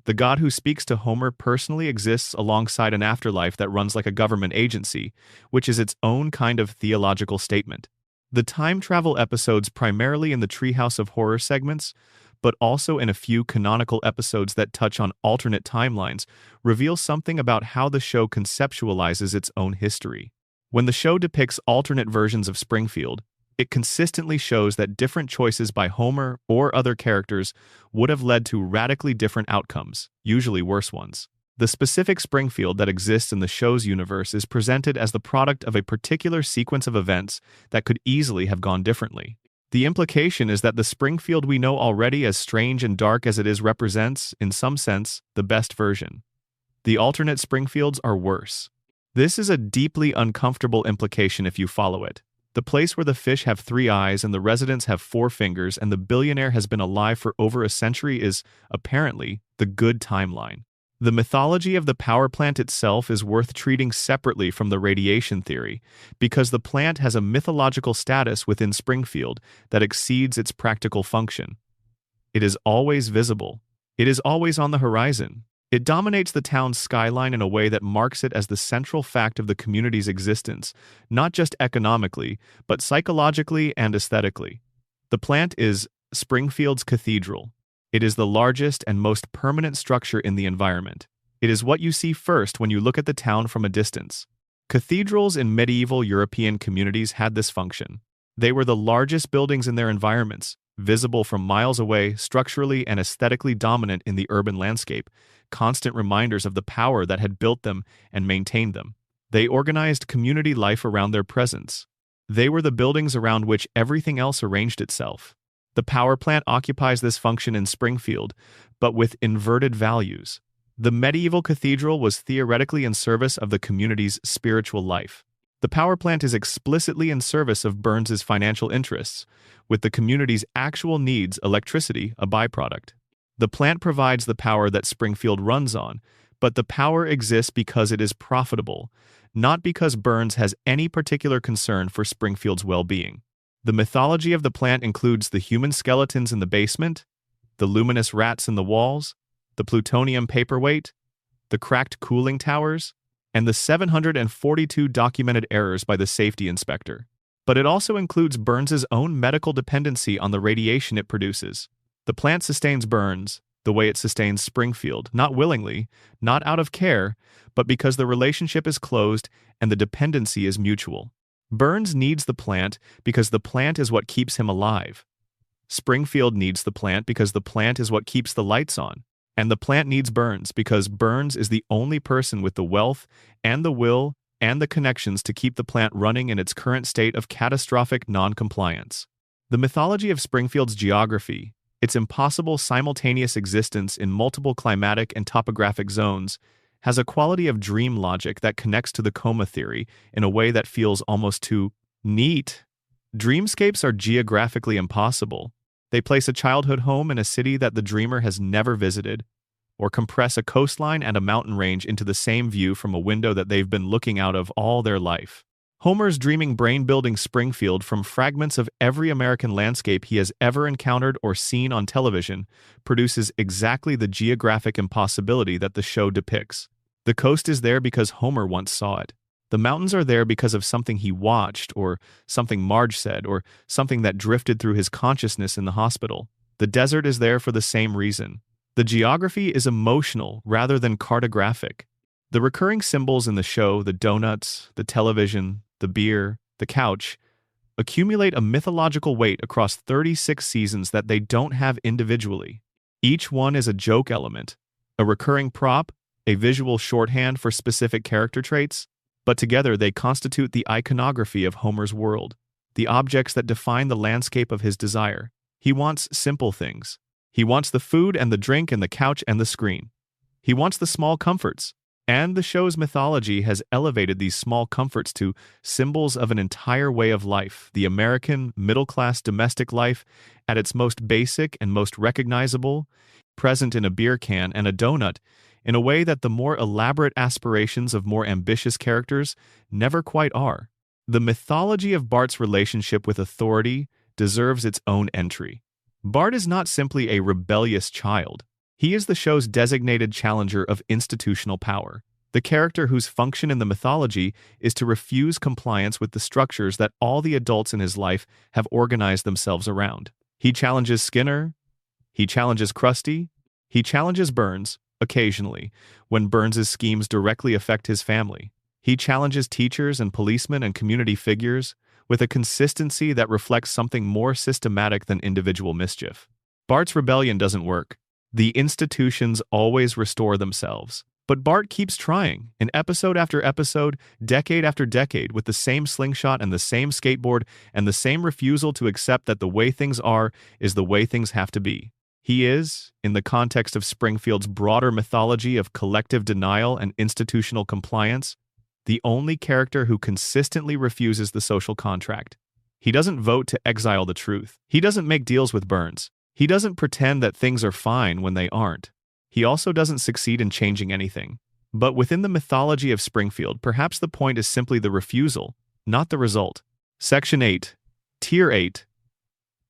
The God who speaks to Homer personally exists alongside an afterlife that runs like a government agency, which is its own kind of theological statement. The time travel episodes, primarily in the Treehouse of Horror segments, but also in a few canonical episodes that touch on alternate timelines, reveal something about how the show conceptualizes its own history. When the show depicts alternate versions of Springfield, it consistently shows that different choices by Homer or other characters would have led to radically different outcomes, usually worse ones. The specific Springfield that exists in the show's universe is presented as the product of a particular sequence of events that could easily have gone differently. The implication is that the Springfield we know already, as strange and dark as it is, represents, in some sense, the best version. The alternate Springfields are worse. This is a deeply uncomfortable implication if you follow it. The place where the fish have 3 eyes and the residents have 4 fingers and the billionaire has been alive for over a century is, apparently, the good timeline. The mythology of the power plant itself is worth treating separately from the radiation theory, because the plant has a mythological status within Springfield that exceeds its practical function. It is always visible. It is always on the horizon. It dominates the town's skyline in a way that marks it as the central fact of the community's existence, not just economically, but psychologically and aesthetically. The plant is Springfield's cathedral. It is the largest and most permanent structure in the environment. It is what you see first when you look at the town from a distance. Cathedrals in medieval European communities had this function. They were the largest buildings in their environments, visible from miles away, structurally and aesthetically dominant in the urban landscape, constant reminders of the power that had built them and maintained them. They organized community life around their presence. They were the buildings around which everything else arranged itself. The power plant occupies this function in Springfield, but with inverted values. The medieval cathedral was theoretically in service of the community's spiritual life. The power plant is explicitly in service of Burns's financial interests, with the community's actual needs, electricity, a byproduct. The plant provides the power that Springfield runs on, but the power exists because it is profitable, not because Burns has any particular concern for Springfield's well-being. The mythology of the plant includes the human skeletons in the basement, the luminous rats in the walls, the plutonium paperweight, the cracked cooling towers, and the 742 documented errors by the safety inspector. But it also includes Burns's own medical dependency on the radiation it produces. The plant sustains Burns the way it sustains Springfield, not willingly, not out of care, but because the relationship is closed and the dependency is mutual. Burns needs the plant because the plant is what keeps him alive. Springfield needs the plant because the plant is what keeps the lights on. And the plant needs Burns because Burns is the only person with the wealth and the will and the connections to keep the plant running in its current state of catastrophic non-compliance. The mythology of Springfield's geography, its impossible simultaneous existence in multiple climatic and topographic zones, has a quality of dream logic that connects to the coma theory in a way that feels almost too neat. Dreamscapes are geographically impossible. They place a childhood home in a city that the dreamer has never visited, or compress a coastline and a mountain range into the same view from a window that they've been looking out of all their life. Homer's dreaming brain building Springfield from fragments of every American landscape he has ever encountered or seen on television produces exactly the geographic impossibility that the show depicts. The coast is there because Homer once saw it. The mountains are there because of something he watched, or something Marge said, or something that drifted through his consciousness in the hospital. The desert is there for the same reason. The geography is emotional rather than cartographic. The recurring symbols in the show, the donuts, the television, the beer, the couch, accumulate a mythological weight across 36 seasons that they don't have individually. Each one is a joke element, a recurring prop, a visual shorthand for specific character traits, but together they constitute the iconography of Homer's world, the objects that define the landscape of his desire. He wants simple things. He wants the food and the drink and the couch and the screen. He wants the small comforts. And the show's mythology has elevated these small comforts to symbols of an entire way of life, the American middle-class domestic life at its most basic and most recognizable, present in a beer can and a donut, in a way that the more elaborate aspirations of more ambitious characters never quite are. The mythology of Bart's relationship with authority deserves its own entry. Bart is not simply a rebellious child. He is the show's designated challenger of institutional power, the character whose function in the mythology is to refuse compliance with the structures that all the adults in his life have organized themselves around. He challenges Skinner, he challenges Krusty, he challenges Burns, occasionally, when Burns's schemes directly affect his family. He challenges teachers and policemen and community figures with a consistency that reflects something more systematic than individual mischief. Bart's rebellion doesn't work. The institutions always restore themselves. But Bart keeps trying, in episode after episode, decade after decade, with the same slingshot and the same skateboard and the same refusal to accept that the way things are is the way things have to be. He is, in the context of Springfield's broader mythology of collective denial and institutional compliance, the only character who consistently refuses the social contract. He doesn't vote to exile the truth. He doesn't make deals with Burns. He doesn't pretend that things are fine when they aren't. He also doesn't succeed in changing anything. But within the mythology of Springfield, perhaps the point is simply the refusal, not the result. Section 8. Tier 8.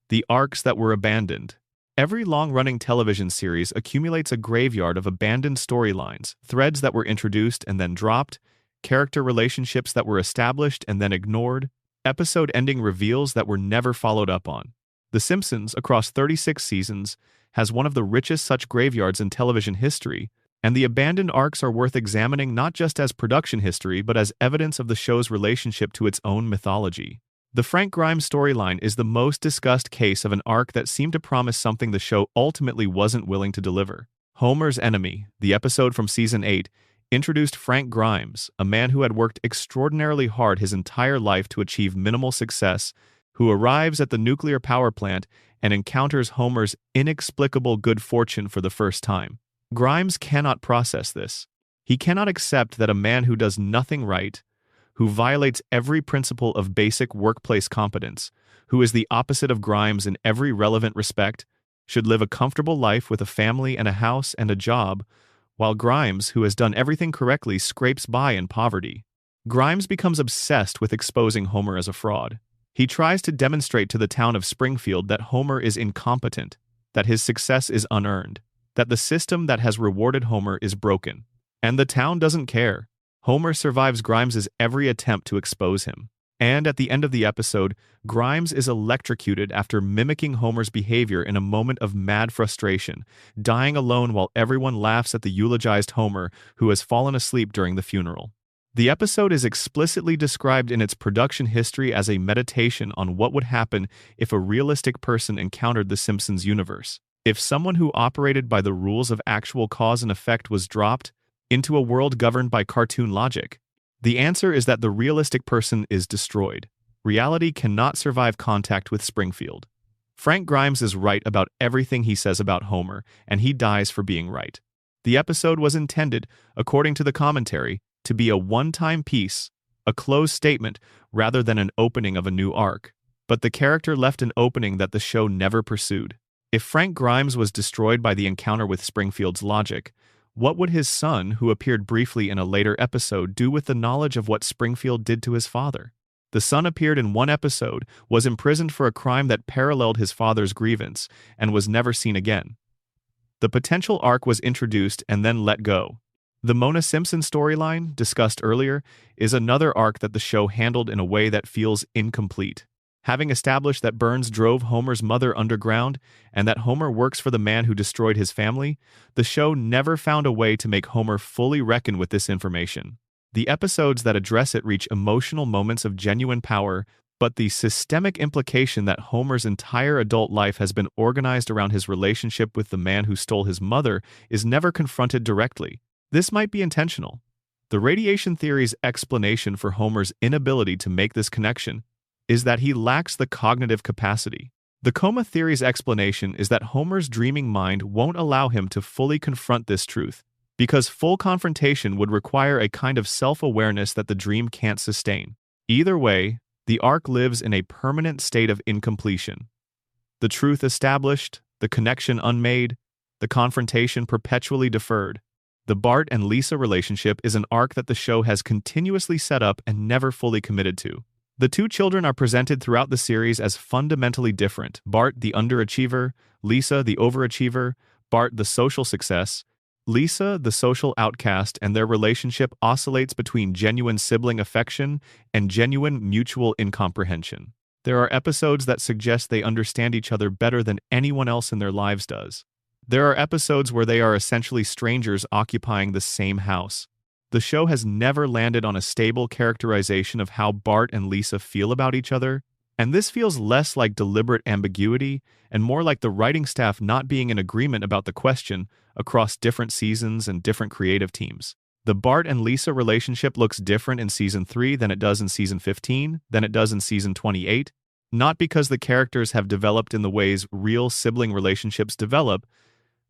The arcs that were abandoned. Every long-running television series accumulates a graveyard of abandoned storylines, threads that were introduced and then dropped, character relationships that were established and then ignored, episode-ending reveals that were never followed up on. The Simpsons, across 36 seasons, has one of the richest such graveyards in television history, and the abandoned arcs are worth examining not just as production history but as evidence of the show's relationship to its own mythology. The Frank Grimes storyline is the most discussed case of an arc that seemed to promise something the show ultimately wasn't willing to deliver. Homer's Enemy, the episode from Season 8, introduced Frank Grimes, a man who had worked extraordinarily hard his entire life to achieve minimal success, who arrives at the nuclear power plant and encounters Homer's inexplicable good fortune for the first time. Grimes cannot process this. He cannot accept that a man who does nothing right, who violates every principle of basic workplace competence, who is the opposite of Grimes in every relevant respect, should live a comfortable life with a family and a house and a job, while Grimes, who has done everything correctly, scrapes by in poverty. Grimes becomes obsessed with exposing Homer as a fraud. He tries to demonstrate to the town of Springfield that Homer is incompetent, that his success is unearned, that the system that has rewarded Homer is broken. And the town doesn't care. Homer survives Grimes's every attempt to expose him. And at the end of the episode, Grimes is electrocuted after mimicking Homer's behavior in a moment of mad frustration, dying alone while everyone laughs at the eulogized Homer who has fallen asleep during the funeral. The episode is explicitly described in its production history as a meditation on what would happen if a realistic person encountered the Simpsons universe. If someone who operated by the rules of actual cause and effect was dropped into a world governed by cartoon logic, the answer is that the realistic person is destroyed. Reality cannot survive contact with Springfield. Frank Grimes is right about everything he says about Homer, and he dies for being right. The episode was intended, according to the commentary, to be a one-time piece, a closed statement, rather than an opening of a new arc. But the character left an opening that the show never pursued. If Frank Grimes was destroyed by the encounter with Springfield's logic, what would his son, who appeared briefly in a later episode, do with the knowledge of what Springfield did to his father? The son appeared in one episode, was imprisoned for a crime that paralleled his father's grievance, and was never seen again. The potential arc was introduced and then let go. The Mona Simpson storyline, discussed earlier, is another arc that the show handled in a way that feels incomplete. Having established that Burns drove Homer's mother underground and that Homer works for the man who destroyed his family, the show never found a way to make Homer fully reckon with this information. The episodes that address it reach emotional moments of genuine power, but the systemic implication that Homer's entire adult life has been organized around his relationship with the man who stole his mother is never confronted directly. This might be intentional. The radiation theory's explanation for Homer's inability to make this connection is that he lacks the cognitive capacity. The coma theory's explanation is that Homer's dreaming mind won't allow him to fully confront this truth, because full confrontation would require a kind of self-awareness that the dream can't sustain. Either way, the arc lives in a permanent state of incompletion. The truth established, the connection unmade, the confrontation perpetually deferred. The Bart and Lisa relationship is an arc that the show has continuously set up and never fully committed to. The two children are presented throughout the series as fundamentally different: Bart, the underachiever; Lisa, the overachiever; Bart, the social success; Lisa, the social outcast, and their relationship oscillates between genuine sibling affection and genuine mutual incomprehension. There are episodes that suggest they understand each other better than anyone else in their lives does. There are episodes where they are essentially strangers occupying the same house. The show has never landed on a stable characterization of how Bart and Lisa feel about each other, and this feels less like deliberate ambiguity and more like the writing staff not being in agreement about the question across different seasons and different creative teams. The Bart and Lisa relationship looks different in Season 3 than it does in Season 15, than it does in Season 28, not because the characters have developed in the ways real sibling relationships develop,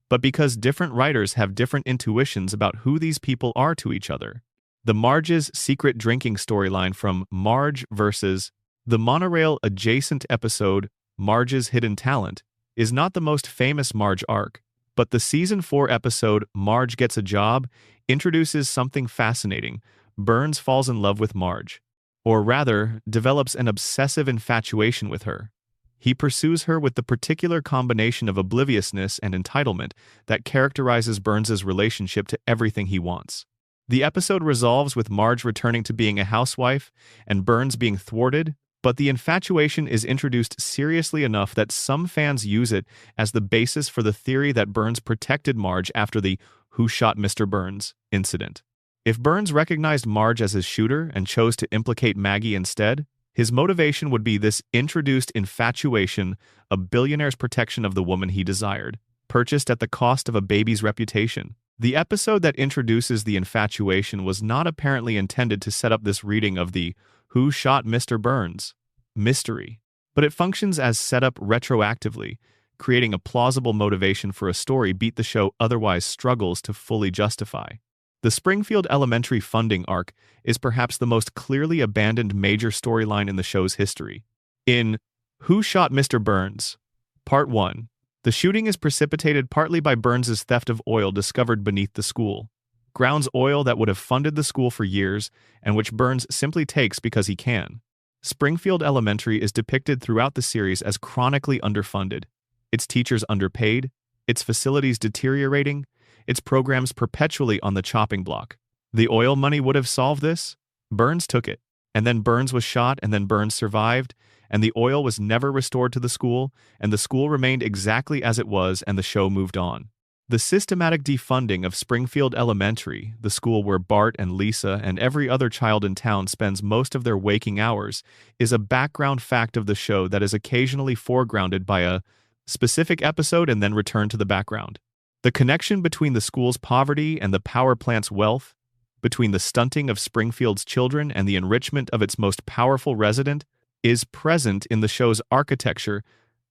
but because different writers have different intuitions about who these people are to each other. The Marge's secret drinking storyline from Marge versus the monorail adjacent episode Marge's Hidden Talent is not the most famous Marge arc, but the Season 4 episode Marge Gets a Job introduces something fascinating. Burns falls in love with Marge, or rather, develops an obsessive infatuation with her. He pursues her with the particular combination of obliviousness and entitlement that characterizes Burns's relationship to everything he wants. The episode resolves with Marge returning to being a housewife and Burns being thwarted, but the infatuation is introduced seriously enough that some fans use it as the basis for the theory that Burns protected Marge after the "Who Shot Mr. Burns" incident. If Burns recognized Marge as his shooter and chose to implicate Maggie instead, his motivation would be this introduced infatuation, a billionaire's protection of the woman he desired, purchased at the cost of a baby's reputation. The episode that introduces the infatuation was not apparently intended to set up this reading of the "Who Shot Mr. Burns" mystery, but it functions as setup retroactively, creating a plausible motivation for a story beat the show otherwise struggles to fully justify. The Springfield Elementary funding arc is perhaps the most clearly abandoned major storyline in the show's history. In Who Shot Mr. Burns? Part 1, the shooting is precipitated partly by Burns's theft of oil discovered beneath the school. Grounds oil that would have funded the school for years and which Burns simply takes because he can. Springfield Elementary is depicted throughout the series as chronically underfunded, its teachers underpaid, its facilities deteriorating, its programs perpetually on the chopping block. The oil money would have solved this? Burns took it, and then Burns was shot, and then Burns survived, and the oil was never restored to the school, and the school remained exactly as it was, and the show moved on. The systematic defunding of Springfield Elementary, the school where Bart and Lisa and every other child in town spends most of their waking hours, is a background fact of the show that is occasionally foregrounded by a specific episode and then returned to the background. The connection between the school's poverty and the power plant's wealth, between the stunting of Springfield's children and the enrichment of its most powerful resident, is present in the show's architecture,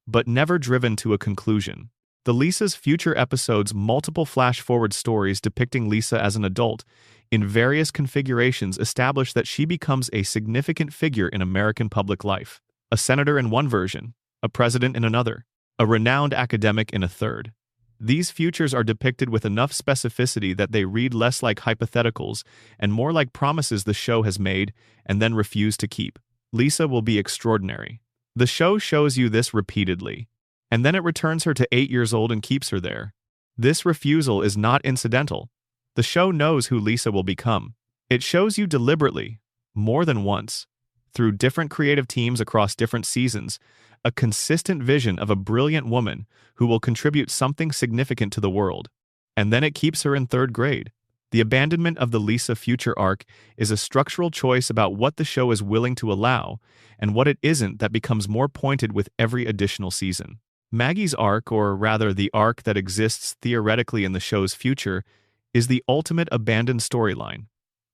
but never driven to a conclusion. The Lisa's future episodes' multiple flash-forward stories depicting Lisa as an adult in various configurations establish that she becomes a significant figure in American public life. A senator in one version, a president in another, a renowned academic in a third. These futures are depicted with enough specificity that they read less like hypotheticals and more like promises the show has made and then refused to keep. Lisa will be extraordinary. The show shows you this repeatedly, and then it returns her to 8 years old and keeps her there. This refusal is not incidental. The show knows who Lisa will become. It shows you deliberately, more than once, through different creative teams across different seasons, a consistent vision of a brilliant woman who will contribute something significant to the world. And then it keeps her in third grade. The abandonment of the Lisa Future arc is a structural choice about what the show is willing to allow and what it isn't that becomes more pointed with every additional season. Maggie's arc, or rather the arc that exists theoretically in the show's future, is the ultimate abandoned storyline,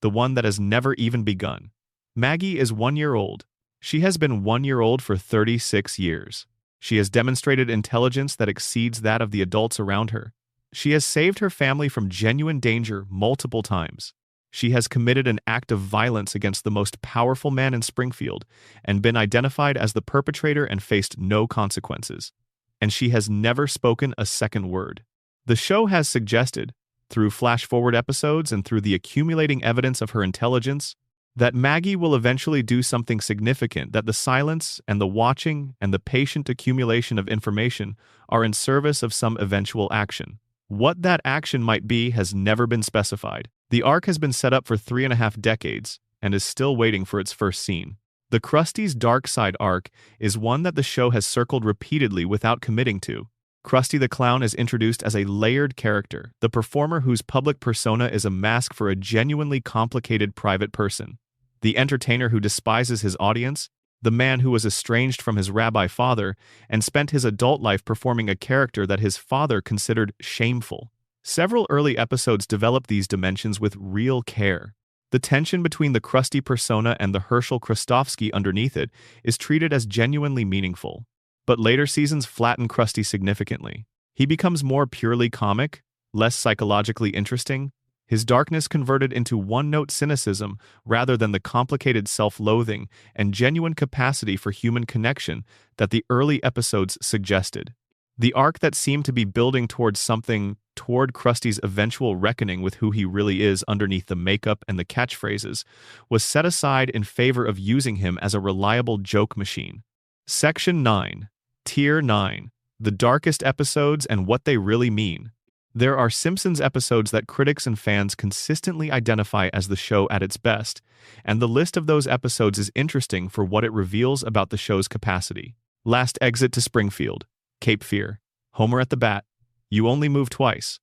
the one that has never even begun. Maggie is 1 year old. She has been 1 year old for 36 years. She has demonstrated intelligence that exceeds that of the adults around her. She has saved her family from genuine danger multiple times. She has committed an act of violence against the most powerful man in Springfield and been identified as the perpetrator and faced no consequences. And she has never spoken a second word. The show has suggested, through flash-forward episodes and through the accumulating evidence of her intelligence, that Maggie will eventually do something significant, that the silence and the watching and the patient accumulation of information are in service of some eventual action. What that action might be has never been specified. The arc has been set up for 3.5 decades and is still waiting for its first scene. The Krusty's Dark Side arc is one that the show has circled repeatedly without committing to. Krusty the Clown is introduced as a layered character, the performer whose public persona is a mask for a genuinely complicated private person. The entertainer who despises his audience, the man who was estranged from his rabbi father and spent his adult life performing a character that his father considered shameful. Several early episodes develop these dimensions with real care. The tension between the Krusty persona and the Herschel Krustofsky underneath it is treated as genuinely meaningful. But later seasons flatten Krusty significantly. He becomes more purely comic, less psychologically interesting, his darkness converted into one-note cynicism rather than the complicated self-loathing and genuine capacity for human connection that the early episodes suggested. The arc that seemed to be building towards Krusty's eventual reckoning with who he really is underneath the makeup and the catchphrases, was set aside in favor of using him as a reliable joke machine. Section 9. Tier 9. The darkest episodes and what they really mean. There are Simpsons episodes that critics and fans consistently identify as the show at its best, and the list of those episodes is interesting for what it reveals about the show's capacity. Last Exit to Springfield, Cape Fear, Homer at the Bat, You Only Move Twice,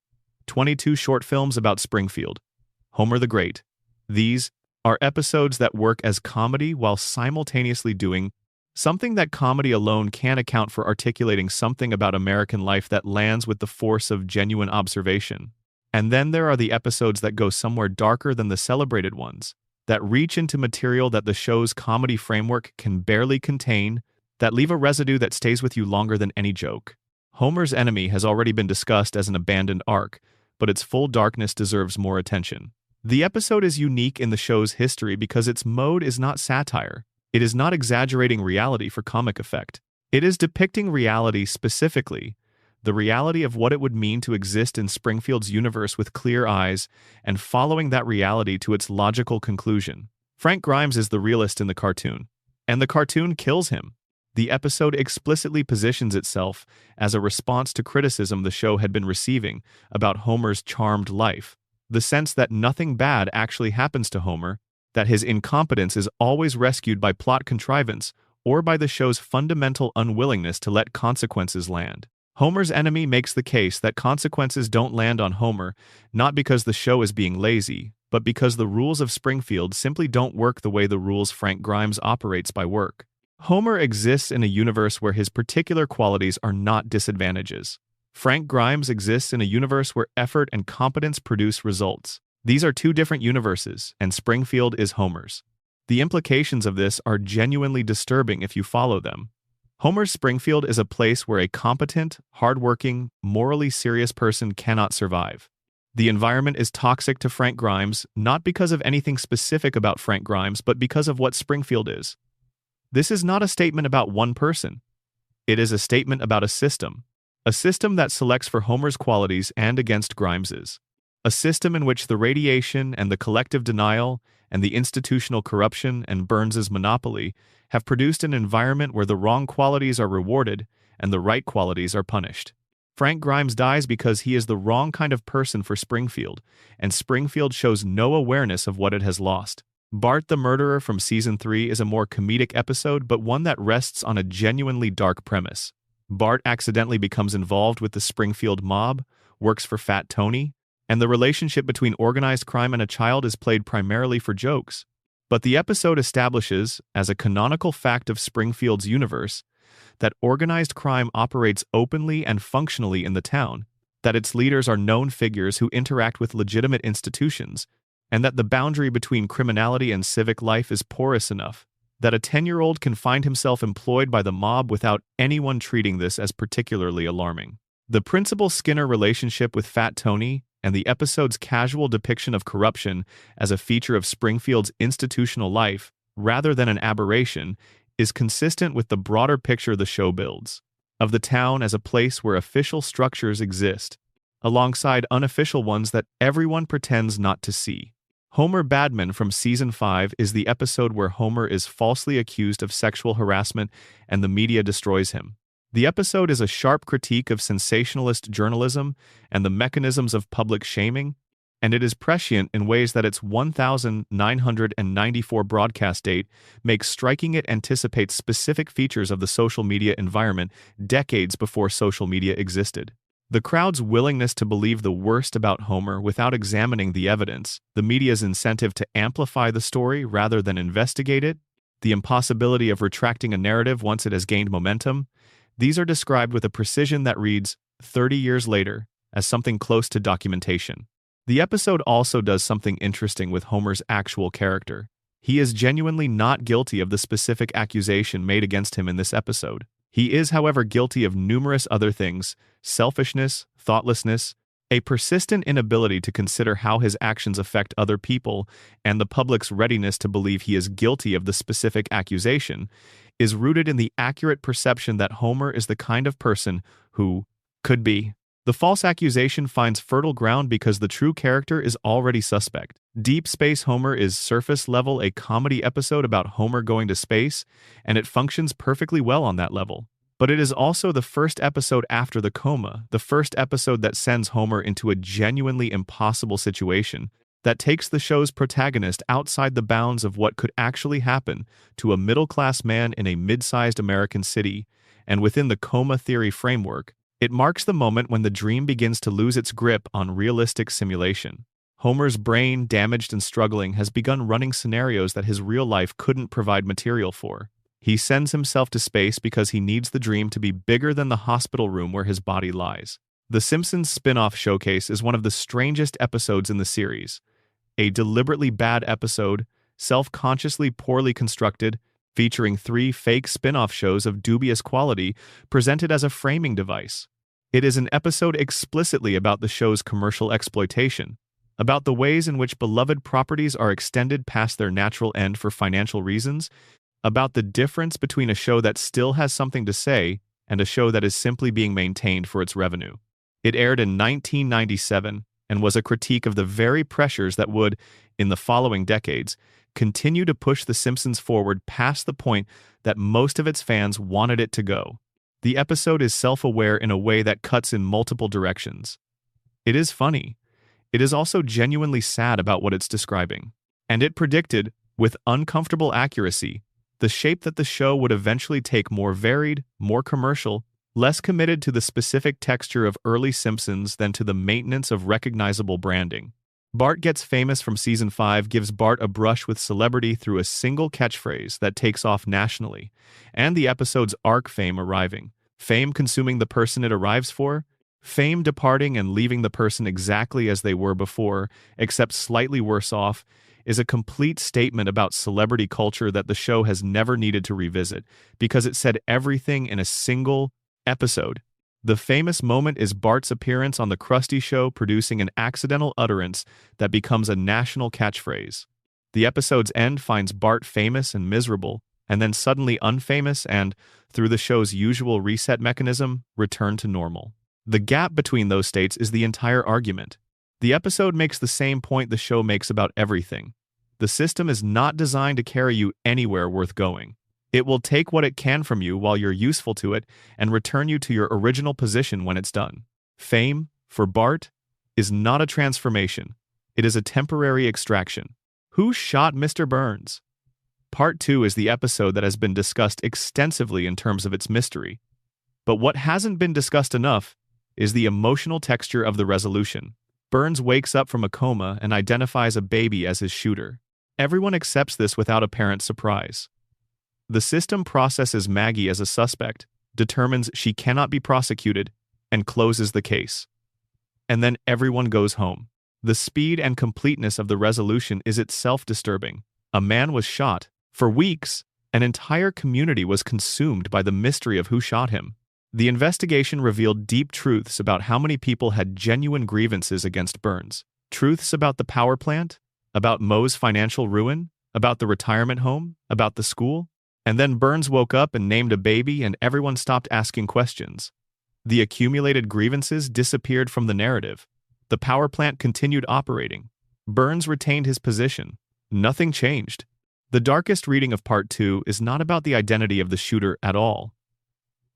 22 short films about Springfield, Homer the Great. These are episodes that work as comedy while simultaneously doing something that comedy alone can't account for, articulating something about American life that lands with the force of genuine observation. And then there are the episodes that go somewhere darker than the celebrated ones, that reach into material that the show's comedy framework can barely contain, that leave a residue that stays with you longer than any joke. Homer's Enemy has already been discussed as an abandoned arc, but its full darkness deserves more attention. The episode is unique in the show's history because its mode is not satire. It is not exaggerating reality for comic effect. It is depicting reality specifically, the reality of what it would mean to exist in Springfield's universe with clear eyes, and following that reality to its logical conclusion. Frank Grimes is the realist in the cartoon, and the cartoon kills him. The episode explicitly positions itself as a response to criticism the show had been receiving about Homer's charmed life, the sense that nothing bad actually happens to Homer, that his incompetence is always rescued by plot contrivance or by the show's fundamental unwillingness to let consequences land. Homer's Enemy makes the case that consequences don't land on Homer, not because the show is being lazy, but because the rules of Springfield simply don't work the way the rules Frank Grimes operates by work. Homer exists in a universe where his particular qualities are not disadvantages. Frank Grimes exists in a universe where effort and competence produce results. These are two different universes, and Springfield is Homer's. The implications of this are genuinely disturbing if you follow them. Homer's Springfield is a place where a competent, hardworking, morally serious person cannot survive. The environment is toxic to Frank Grimes, not because of anything specific about Frank Grimes, but because of what Springfield is. This is not a statement about one person. It is a statement about a system that selects for Homer's qualities and against Grimes's. A system in which the radiation and the collective denial and the institutional corruption and Burns's monopoly have produced an environment where the wrong qualities are rewarded and the right qualities are punished. Frank Grimes dies because he is the wrong kind of person for Springfield, and Springfield shows no awareness of what it has lost. Bart the Murderer from Season 3 is a more comedic episode, but one that rests on a genuinely dark premise. Bart accidentally becomes involved with the Springfield mob, works for Fat Tony, and the relationship between organized crime and a child is played primarily for jokes. But the episode establishes, as a canonical fact of Springfield's universe, that organized crime operates openly and functionally in the town, that its leaders are known figures who interact with legitimate institutions, and that the boundary between criminality and civic life is porous enough that a 10-year-old can find himself employed by the mob without anyone treating this as particularly alarming. The Principal Skinner relationship with Fat Tony and the episode's casual depiction of corruption as a feature of Springfield's institutional life, rather than an aberration, is consistent with the broader picture the show builds, of the town as a place where official structures exist, alongside unofficial ones that everyone pretends not to see. Homer Badman from Season 5 is the episode where Homer is falsely accused of sexual harassment and the media destroys him. The episode is a sharp critique of sensationalist journalism and the mechanisms of public shaming, and it is prescient in ways that its 1994 broadcast date makes striking. It anticipates specific features of the social media environment decades before social media existed. The crowd's willingness to believe the worst about Homer without examining the evidence, the media's incentive to amplify the story rather than investigate it, the impossibility of retracting a narrative once it has gained momentum, these are described with a precision that reads, 30 years later, as something close to documentation. The episode also does something interesting with Homer's actual character. He is genuinely not guilty of the specific accusation made against him in this episode. He is, however, guilty of numerous other things: selfishness, thoughtlessness, a persistent inability to consider how his actions affect other people, and the public's readiness to believe he is guilty of the specific accusation, is rooted in the accurate perception that Homer is the kind of person who could be. The false accusation finds fertile ground because the true character is already suspect. Deep Space Homer is surface level a comedy episode about Homer going to space, and it functions perfectly well on that level. But it is also the first episode after the coma, the first episode that sends Homer into a genuinely impossible situation, that takes the show's protagonist outside the bounds of what could actually happen to a middle-class man in a mid-sized American city, and within the coma theory framework, it marks the moment when the dream begins to lose its grip on realistic simulation. Homer's brain, damaged and struggling, has begun running scenarios that his real life couldn't provide material for. He sends himself to space because he needs the dream to be bigger than the hospital room where his body lies. The Simpsons spin-off Showcase is one of the strangest episodes in the series. A deliberately bad episode, self-consciously poorly constructed, featuring 3 fake spin-off shows of dubious quality presented as a framing device. It is an episode explicitly about the show's commercial exploitation, about the ways in which beloved properties are extended past their natural end for financial reasons, about the difference between a show that still has something to say and a show that is simply being maintained for its revenue. It aired in 1997 and was a critique of the very pressures that would, in the following decades, continue to push The Simpsons forward past the point that most of its fans wanted it to go. The episode is self-aware in a way that cuts in multiple directions. It is funny. It is also genuinely sad about what it's describing. And it predicted, with uncomfortable accuracy, the shape that the show would eventually take: more varied, more commercial, less committed to the specific texture of early Simpsons than to the maintenance of recognizable branding. Bart Gets Famous from Season 5 gives Bart a brush with celebrity through a single catchphrase that takes off nationally, and the episode's arc: fame arriving, fame consuming the person it arrives for, fame departing and leaving the person exactly as they were before, except slightly worse off, is a complete statement about celebrity culture that the show has never needed to revisit, because it said everything in a single episode. The famous moment is Bart's appearance on The Krusty Show producing an accidental utterance that becomes a national catchphrase. The episode's end finds Bart famous and miserable, and then suddenly unfamous and, through the show's usual reset mechanism, return to normal. The gap between those states is the entire argument. The episode makes the same point the show makes about everything. The system is not designed to carry you anywhere worth going. It will take what it can from you while you're useful to it and return you to your original position when it's done. Fame, for Bart, is not a transformation. It is a temporary extraction. Who shot Mr. Burns? Part 2 is the episode that has been discussed extensively in terms of its mystery. But what hasn't been discussed enough is the emotional texture of the resolution. Burns wakes up from a coma and identifies a baby as his shooter. Everyone accepts this without apparent surprise. The system processes Maggie as a suspect, determines she cannot be prosecuted, and closes the case. And then everyone goes home. The speed and completeness of the resolution is itself disturbing. A man was shot. For weeks, an entire community was consumed by the mystery of who shot him. The investigation revealed deep truths about how many people had genuine grievances against Burns. Truths about the power plant, about Moe's financial ruin, about the retirement home, about the school. And then Burns woke up and named a baby, and everyone stopped asking questions. The accumulated grievances disappeared from the narrative. The power plant continued operating. Burns retained his position. Nothing changed. The darkest reading of Part 2 is not about the identity of the shooter at all.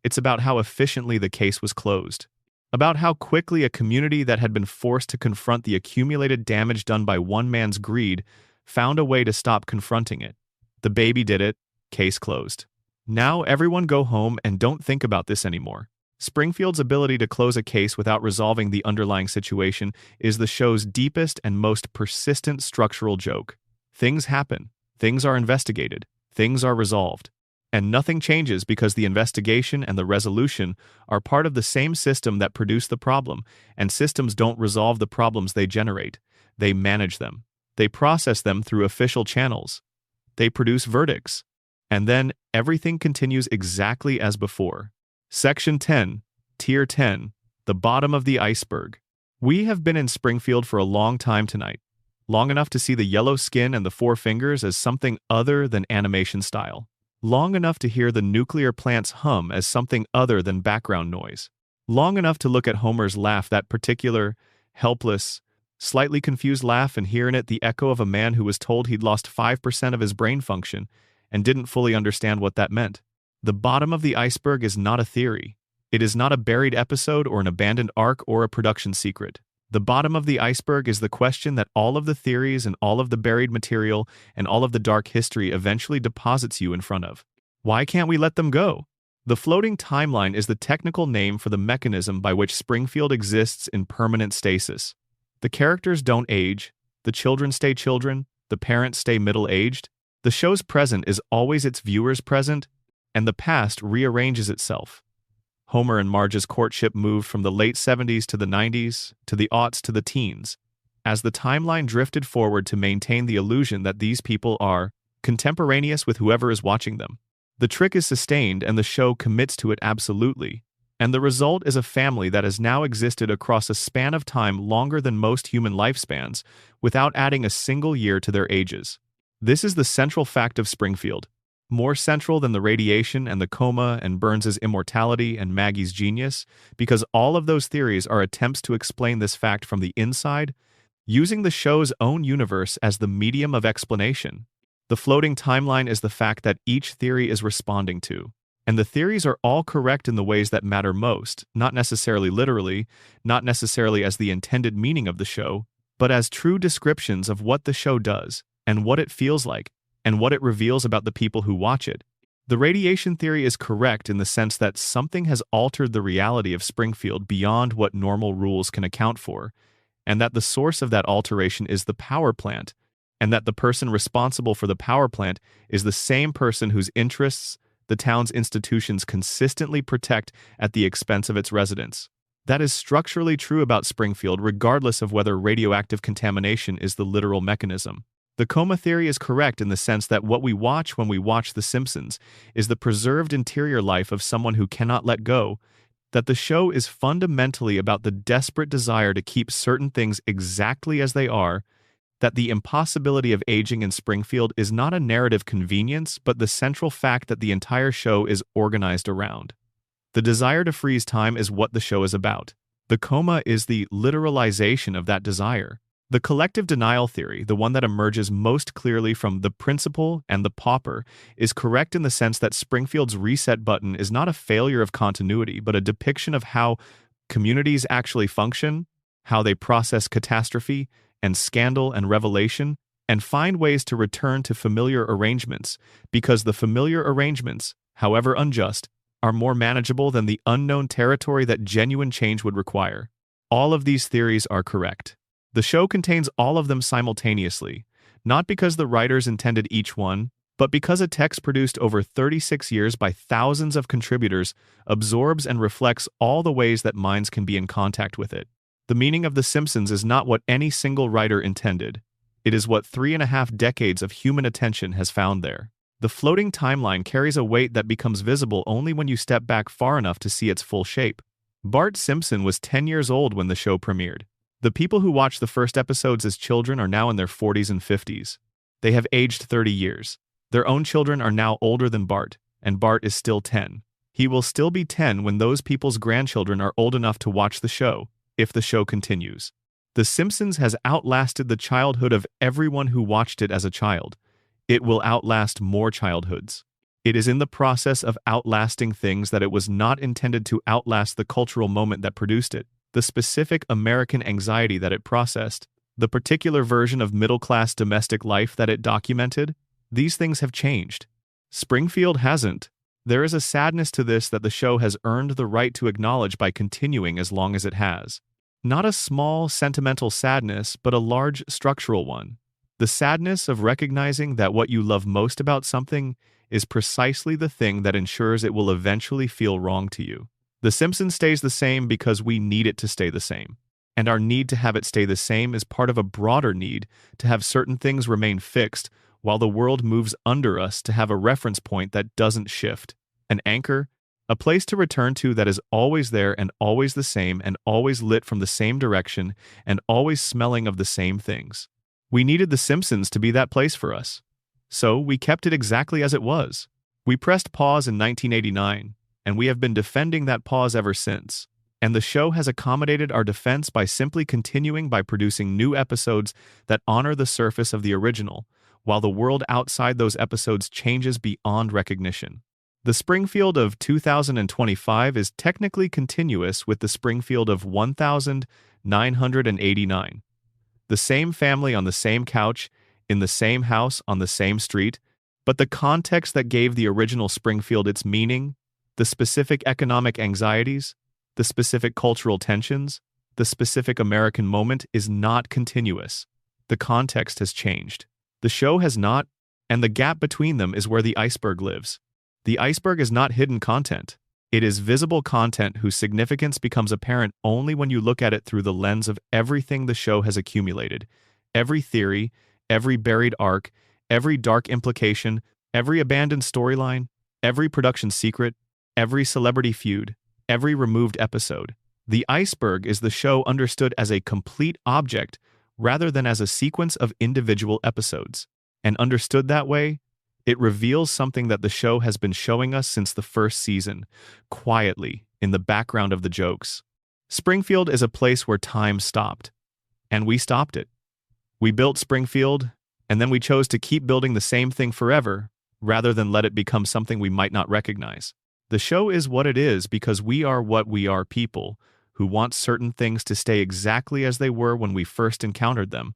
It's about how efficiently the case was closed. About how quickly a community that had been forced to confront the accumulated damage done by one man's greed found a way to stop confronting it. The baby did it. Case closed. Now everyone go home and don't think about this anymore. Springfield's ability to close a case without resolving the underlying situation is the show's deepest and most persistent structural joke. Things happen. Things are investigated. Things are resolved. And nothing changes because the investigation and the resolution are part of the same system that produced the problem, and systems don't resolve the problems they generate. They manage them. They process them through official channels. They produce verdicts. And then everything continues exactly as before. Section 10, Tier 10, the bottom of the iceberg. We have been in Springfield for a long time tonight. Long enough to see the yellow skin and the four fingers as something other than animation style. Long enough to hear the nuclear plant's hum as something other than background noise. Long enough to look at Homer's laugh, that particular, helpless, slightly confused laugh, and hear in it the echo of a man who was told he'd lost 5% of his brain function and didn't fully understand what that meant. The bottom of the iceberg is not a theory. It is not a buried episode or an abandoned arc or a production secret. The bottom of the iceberg is the question that all of the theories and all of the buried material and all of the dark history eventually deposits you in front of. Why can't we let them go? The floating timeline is the technical name for the mechanism by which Springfield exists in permanent stasis. The characters don't age, the children stay children, the parents stay middle-aged. The show's present is always its viewer's present, and the past rearranges itself. Homer and Marge's courtship moved from the late 70s to the 90s, to the aughts to the teens, as the timeline drifted forward to maintain the illusion that these people are contemporaneous with whoever is watching them. The trick is sustained and the show commits to it absolutely, and the result is a family that has now existed across a span of time longer than most human lifespans, without adding a single year to their ages. This is the central fact of Springfield. More central than the radiation and the coma and Burns's immortality and Maggie's genius, because all of those theories are attempts to explain this fact from the inside, using the show's own universe as the medium of explanation. The floating timeline is the fact that each theory is responding to, and the theories are all correct in the ways that matter most, not necessarily literally, not necessarily as the intended meaning of the show, but as true descriptions of what the show does, and what it feels like, and what it reveals about the people who watch it. The radiation theory is correct in the sense that something has altered the reality of Springfield beyond what normal rules can account for, and that the source of that alteration is the power plant, and that the person responsible for the power plant is the same person whose interests the town's institutions consistently protect at the expense of its residents. That is structurally true about Springfield regardless of whether radioactive contamination is the literal mechanism. The coma theory is correct in the sense that what we watch when we watch The Simpsons is the preserved interior life of someone who cannot let go, that the show is fundamentally about the desperate desire to keep certain things exactly as they are, that the impossibility of aging in Springfield is not a narrative convenience but the central fact that the entire show is organized around. The desire to freeze time is what the show is about. The coma is the literalization of that desire. The collective denial theory, the one that emerges most clearly from The Principal and The Pauper, is correct in the sense that Springfield's reset button is not a failure of continuity, but a depiction of how communities actually function, how they process catastrophe and scandal and revelation, and find ways to return to familiar arrangements, because the familiar arrangements, however unjust, are more manageable than the unknown territory that genuine change would require. All of these theories are correct. The show contains all of them simultaneously, not because the writers intended each one, but because a text produced over 36 years by thousands of contributors absorbs and reflects all the ways that minds can be in contact with it. The meaning of The Simpsons is not what any single writer intended. It is what 3.5 decades of human attention has found there. The floating timeline carries a weight that becomes visible only when you step back far enough to see its full shape. Bart Simpson was 10 years old when the show premiered. The people who watched the first episodes as children are now in their 40s and 50s. They have aged 30 years. Their own children are now older than Bart, and Bart is still 10. He will still be 10 when those people's grandchildren are old enough to watch the show, if the show continues. The Simpsons has outlasted the childhood of everyone who watched it as a child. It will outlast more childhoods. It is in the process of outlasting things that it was not intended to outlast: the cultural moment that produced it, the specific American anxiety that it processed, the particular version of middle-class domestic life that it documented. These things have changed. Springfield hasn't. There is a sadness to this that the show has earned the right to acknowledge by continuing as long as it has. Not a small, sentimental sadness, but a large, structural one. The sadness of recognizing that what you love most about something is precisely the thing that ensures it will eventually feel wrong to you. The Simpsons stays the same because we need it to stay the same. And our need to have it stay the same is part of a broader need to have certain things remain fixed while the world moves under us, to have a reference point that doesn't shift. An anchor, a place to return to that is always there and always the same and always lit from the same direction and always smelling of the same things. We needed The Simpsons to be that place for us. So we kept it exactly as it was. We pressed pause in 1989, and we have been defending that pause ever since. And the show has accommodated our defense by simply continuing by producing new episodes that honor the surface of the original, while the world outside those episodes changes beyond recognition. The Springfield of 2025 is technically continuous with the Springfield of 1989. The same family on the same couch, in the same house on the same street, but the context that gave the original Springfield its meaning, the specific economic anxieties, the specific cultural tensions, the specific American moment is not continuous. The context has changed. The show has not, and the gap between them is where the iceberg lives. The iceberg is not hidden content. It is visible content whose significance becomes apparent only when you look at it through the lens of everything the show has accumulated. Every theory, every buried arc, every dark implication, every abandoned storyline, every production secret, every celebrity feud, every removed episode. The iceberg is the show understood as a complete object rather than as a sequence of individual episodes. And understood that way, it reveals something that the show has been showing us since the first season, quietly, in the background of the jokes. Springfield is a place where time stopped. And we stopped it. We built Springfield, and then we chose to keep building the same thing forever, rather than let it become something we might not recognize. The show is what it is because we are what we are, people who want certain things to stay exactly as they were when we first encountered them,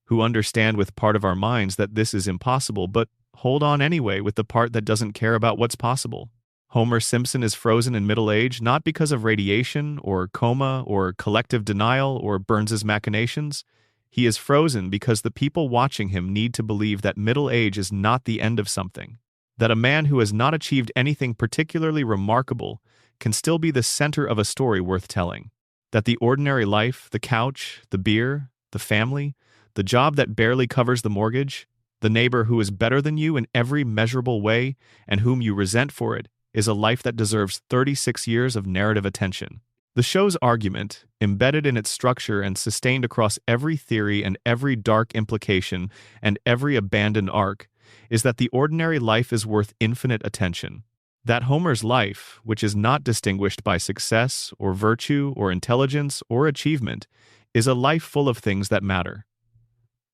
who understand with part of our minds that this is impossible, but hold on anyway with the part that doesn't care about what's possible. Homer Simpson is frozen in middle age not because of radiation or coma or collective denial or Burns's machinations. He is frozen because the people watching him need to believe that middle age is not the end of something, that a man who has not achieved anything particularly remarkable can still be the center of a story worth telling, that the ordinary life, the couch, the beer, the family, the job that barely covers the mortgage, the neighbor who is better than you in every measurable way and whom you resent for it, is a life that deserves 36 years of narrative attention. The show's argument, embedded in its structure and sustained across every theory and every dark implication and every abandoned arc, is that the ordinary life is worth infinite attention. That Homer's life, which is not distinguished by success or virtue or intelligence or achievement, is a life full of things that matter.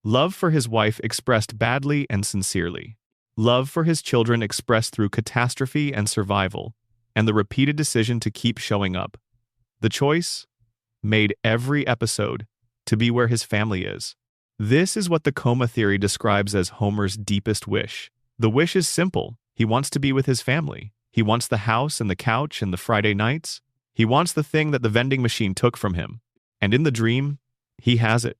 Love for his wife expressed badly and sincerely. Love for his children expressed through catastrophe and survival, and the repeated decision to keep showing up. The choice made every episode to be where his family is. This is what the coma theory describes as Homer's deepest wish. The wish is simple. He wants to be with his family. He wants the house and the couch and the Friday nights. He wants the thing that the vending machine took from him. And in the dream, he has it.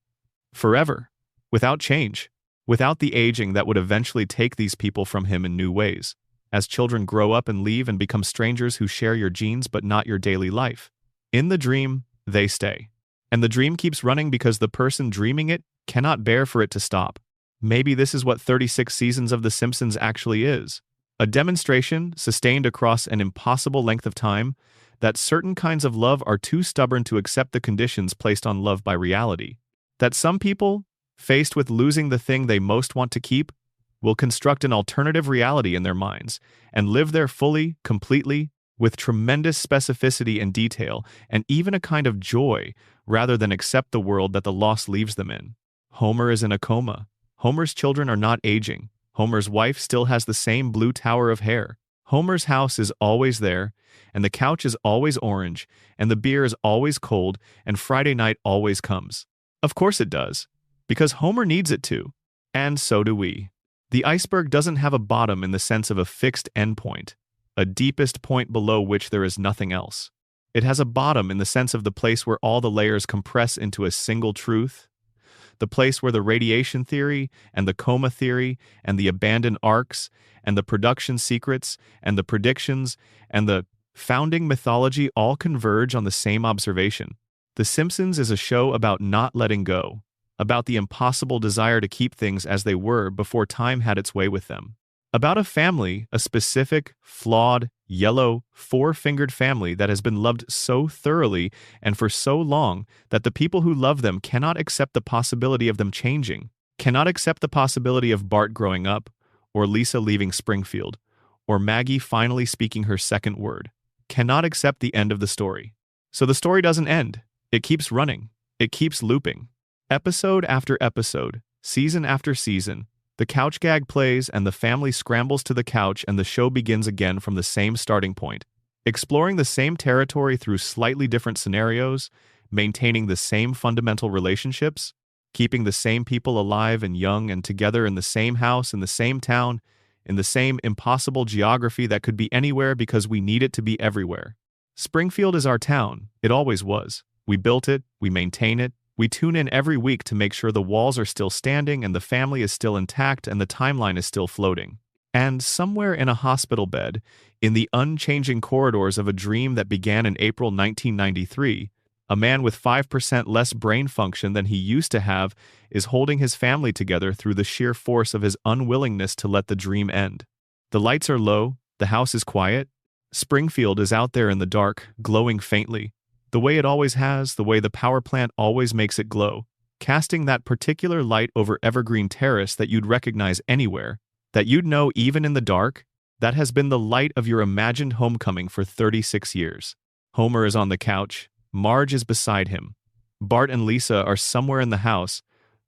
Forever. Without change. Without the aging that would eventually take these people from him in new ways. As children grow up and leave and become strangers who share your genes but not your daily life. In the dream, they stay. And the dream keeps running because the person dreaming it cannot bear for it to stop. Maybe this is what 36 seasons of The Simpsons actually is. A demonstration, sustained across an impossible length of time, that certain kinds of love are too stubborn to accept the conditions placed on love by reality. That some people, faced with losing the thing they most want to keep, will construct an alternative reality in their minds and live there fully, completely, with tremendous specificity and detail, and even a kind of joy, rather than accept the world that the loss leaves them in. Homer is in a coma. Homer's children are not aging. Homer's wife still has the same blue tower of hair. Homer's house is always there, and the couch is always orange, and the beer is always cold, and Friday night always comes. Of course it does, because Homer needs it to, and so do we. The iceberg doesn't have a bottom in the sense of a fixed endpoint, a deepest point below which there is nothing else. It has a bottom in the sense of the place where all the layers compress into a single truth, the place where the radiation theory and the coma theory and the abandoned arcs and the production secrets and the predictions and the founding mythology all converge on the same observation. The Simpsons is a show about not letting go, about the impossible desire to keep things as they were before time had its way with them. About a family, a specific, flawed, yellow, four-fingered family that has been loved so thoroughly and for so long that the people who love them cannot accept the possibility of them changing, cannot accept the possibility of Bart growing up, or Lisa leaving Springfield, or Maggie finally speaking her second word, cannot accept the end of the story. So the story doesn't end. It keeps running. It keeps looping. Episode after episode, season after season, the couch gag plays and the family scrambles to the couch and the show begins again from the same starting point, exploring the same territory through slightly different scenarios, maintaining the same fundamental relationships, keeping the same people alive and young and together in the same house, in the same town, in the same impossible geography that could be anywhere because we need it to be everywhere. Springfield is our town. It always was. We built it, we maintain it, we tune in every week to make sure the walls are still standing and the family is still intact and the timeline is still floating. And somewhere in a hospital bed, in the unchanging corridors of a dream that began in April 1993, a man with 5% less brain function than he used to have is holding his family together through the sheer force of his unwillingness to let the dream end. The lights are low, the house is quiet. Springfield is out there in the dark, glowing faintly. The way it always has, the way the power plant always makes it glow, casting that particular light over Evergreen Terrace that you'd recognize anywhere, that you'd know even in the dark, that has been the light of your imagined homecoming for 36 years. Homer is on the couch, Marge is beside him. Bart and Lisa are somewhere in the house,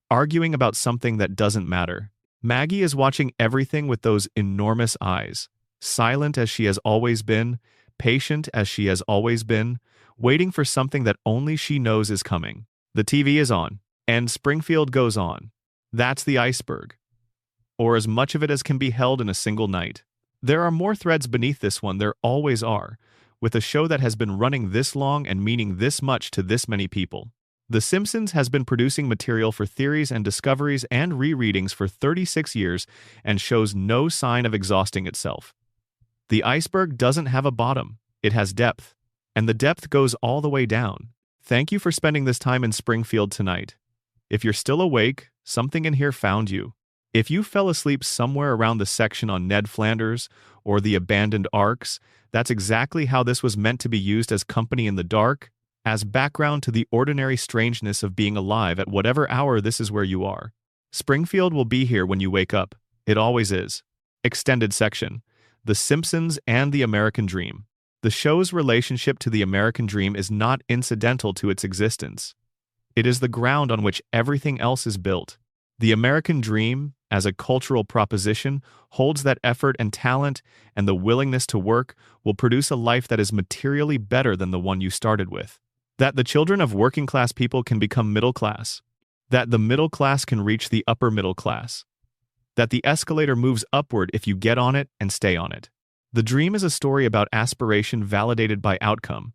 arguing about something that doesn't matter. Maggie is watching everything with those enormous eyes, silent as she has always been, patient as she has always been, waiting for something that only she knows is coming. The TV is on, and Springfield goes on. That's the iceberg, or as much of it as can be held in a single night. There are more threads beneath this one, there always are, with a show that has been running this long and meaning this much to this many people. The Simpsons has been producing material for theories and discoveries and rereadings for 36 years and shows no sign of exhausting itself. The iceberg doesn't have a bottom, it has depth. And the depth goes all the way down. Thank you for spending this time in Springfield tonight. If you're still awake, something in here found you. If you fell asleep somewhere around the section on Ned Flanders or the abandoned arcs, that's exactly how this was meant to be used as company in the dark, as background to the ordinary strangeness of being alive at whatever hour this is where you are. Springfield will be here when you wake up. It always is. Extended section. The Simpsons and the American Dream. The show's relationship to the American dream is not incidental to its existence. It is the ground on which everything else is built. The American dream, as a cultural proposition, holds that effort and talent and the willingness to work will produce a life that is materially better than the one you started with. That the children of working-class people can become middle-class. that the middle class can reach the upper middle class, that the escalator moves upward if you get on it and stay on it. The dream is a story about aspiration validated by outcome,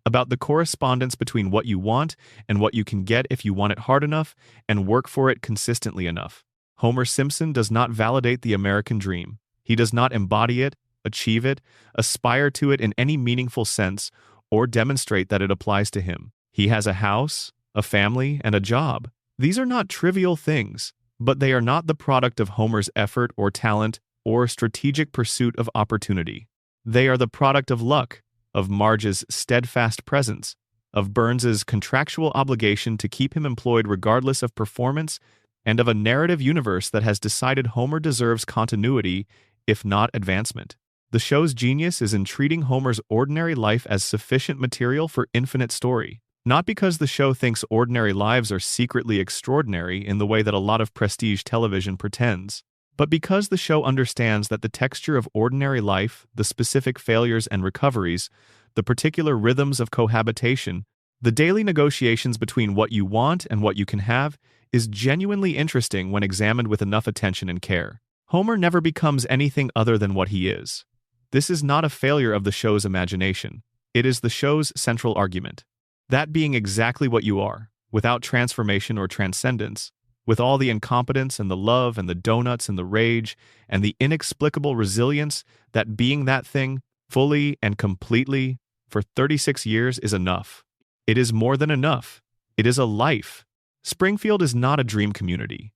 about the correspondence between what you want and what you can get if you want it hard enough and work for it consistently enough. Homer Simpson does not validate the American dream. He does not embody it, achieve it, aspire to it in any meaningful sense, or demonstrate that it applies to him. He has a house, a family, and a job. These are not trivial things, but they are not the product of Homer's effort or talent or strategic pursuit of opportunity. They are the product of luck, of Marge's steadfast presence, of Burns's contractual obligation to keep him employed regardless of performance, and of a narrative universe that has decided Homer deserves continuity, if not advancement. The show's genius is in treating Homer's ordinary life as sufficient material for infinite story. Not because the show thinks ordinary lives are secretly extraordinary in the way that a lot of prestige television pretends, but because the show understands that the texture of ordinary life, the specific failures and recoveries, the particular rhythms of cohabitation, the daily negotiations between what you want and what you can have, is genuinely interesting when examined with enough attention and care. Homer never becomes anything other than what he is. This is not a failure of the show's imagination. It is the show's central argument. That being exactly what you are, without transformation or transcendence, with all the incompetence and the love and the donuts and the rage and the inexplicable resilience, that being that thing, fully and completely, for 36 years is enough. It is more than enough. It is a life. Springfield is not a dream community.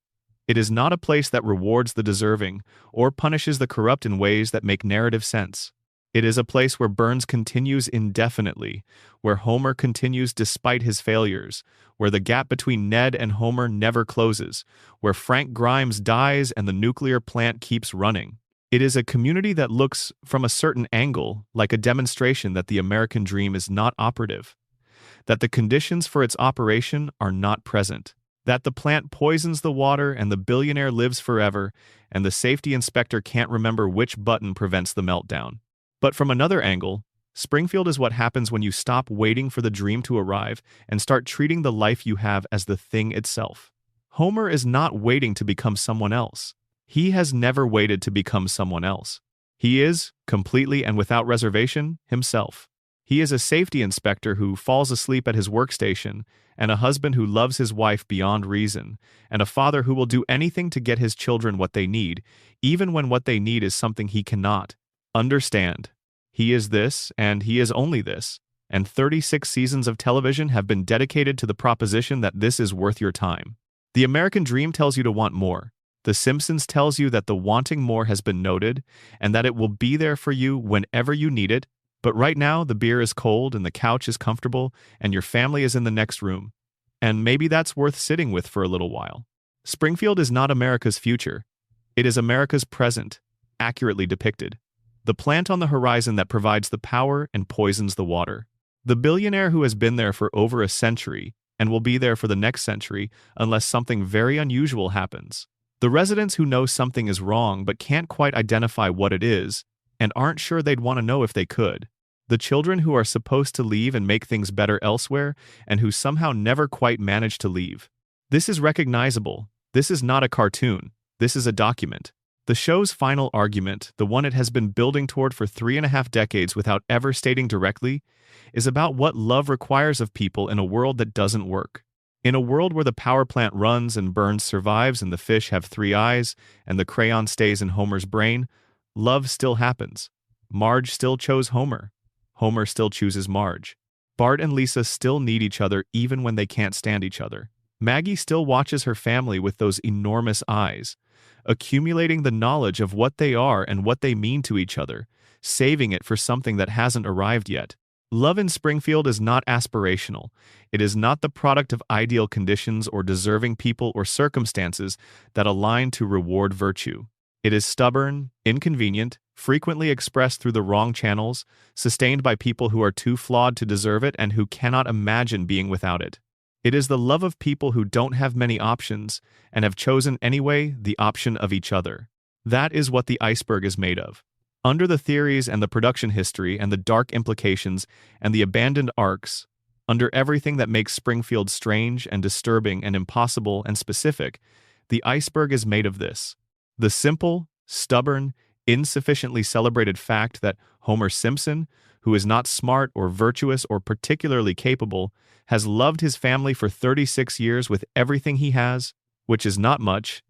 It is not a place that rewards the deserving or punishes the corrupt in ways that make narrative sense. It is a place where Burns continues indefinitely, where Homer continues despite his failures, where the gap between Ned and Homer never closes, where Frank Grimes dies and the nuclear plant keeps running. It is a community that looks, from a certain angle, like a demonstration that the American dream is not operative, that the conditions for its operation are not present, that the plant poisons the water and the billionaire lives forever, and the safety inspector can't remember which button prevents the meltdown. But from another angle, Springfield is what happens when you stop waiting for the dream to arrive and start treating the life you have as the thing itself. Homer is not waiting to become someone else. He has never waited to become someone else. He is, completely and without reservation, himself. He is a safety inspector who falls asleep at his workstation, and a husband who loves his wife beyond reason, and a father who will do anything to get his children what they need, even when what they need is something he cannot understand. He is this, and he is only this, and 36 seasons of television have been dedicated to the proposition that this is worth your time. The American dream tells you to want more. The Simpsons tells you that the wanting more has been noted, and that it will be there for you whenever you need it, but right now the beer is cold and the couch is comfortable and your family is in the next room, and maybe that's worth sitting with for a little while. Springfield is not America's future. It is America's present, accurately depicted. The plant on the horizon that provides the power and poisons the water. The billionaire who has been there for over a century and will be there for the next century unless something very unusual happens. The residents who know something is wrong but can't quite identify what it is and aren't sure they'd want to know if they could. The children who are supposed to leave and make things better elsewhere and who somehow never quite manage to leave. This is recognizable. This is not a cartoon. This is a document. The show's final argument, the one it has been building toward for 3.5 decades without ever stating directly, is about what love requires of people in a world that doesn't work. In a world where the power plant runs and Burns survives and the fish have 3 eyes and the crayon stays in Homer's brain, love still happens. Marge still chose Homer. Homer still chooses Marge. Bart and Lisa still need each other even when they can't stand each other. Maggie still watches her family with those enormous eyes, accumulating the knowledge of what they are and what they mean to each other, saving it for something that hasn't arrived yet. Love in Springfield is not aspirational. It is not the product of ideal conditions or deserving people or circumstances that align to reward virtue. It is stubborn, inconvenient, frequently expressed through the wrong channels, sustained by people who are too flawed to deserve it and who cannot imagine being without it. It is the love of people who don't have many options and have chosen anyway the option of each other. That is what the iceberg is made of. Under the theories and the production history and the dark implications and the abandoned arcs, Under everything that makes Springfield strange and disturbing and impossible and specific, the iceberg is made of this. The simple, stubborn, insufficiently celebrated fact that Homer Simpson, who is not smart or virtuous or particularly capable, has loved his family for 36 years with everything he has, which is not much,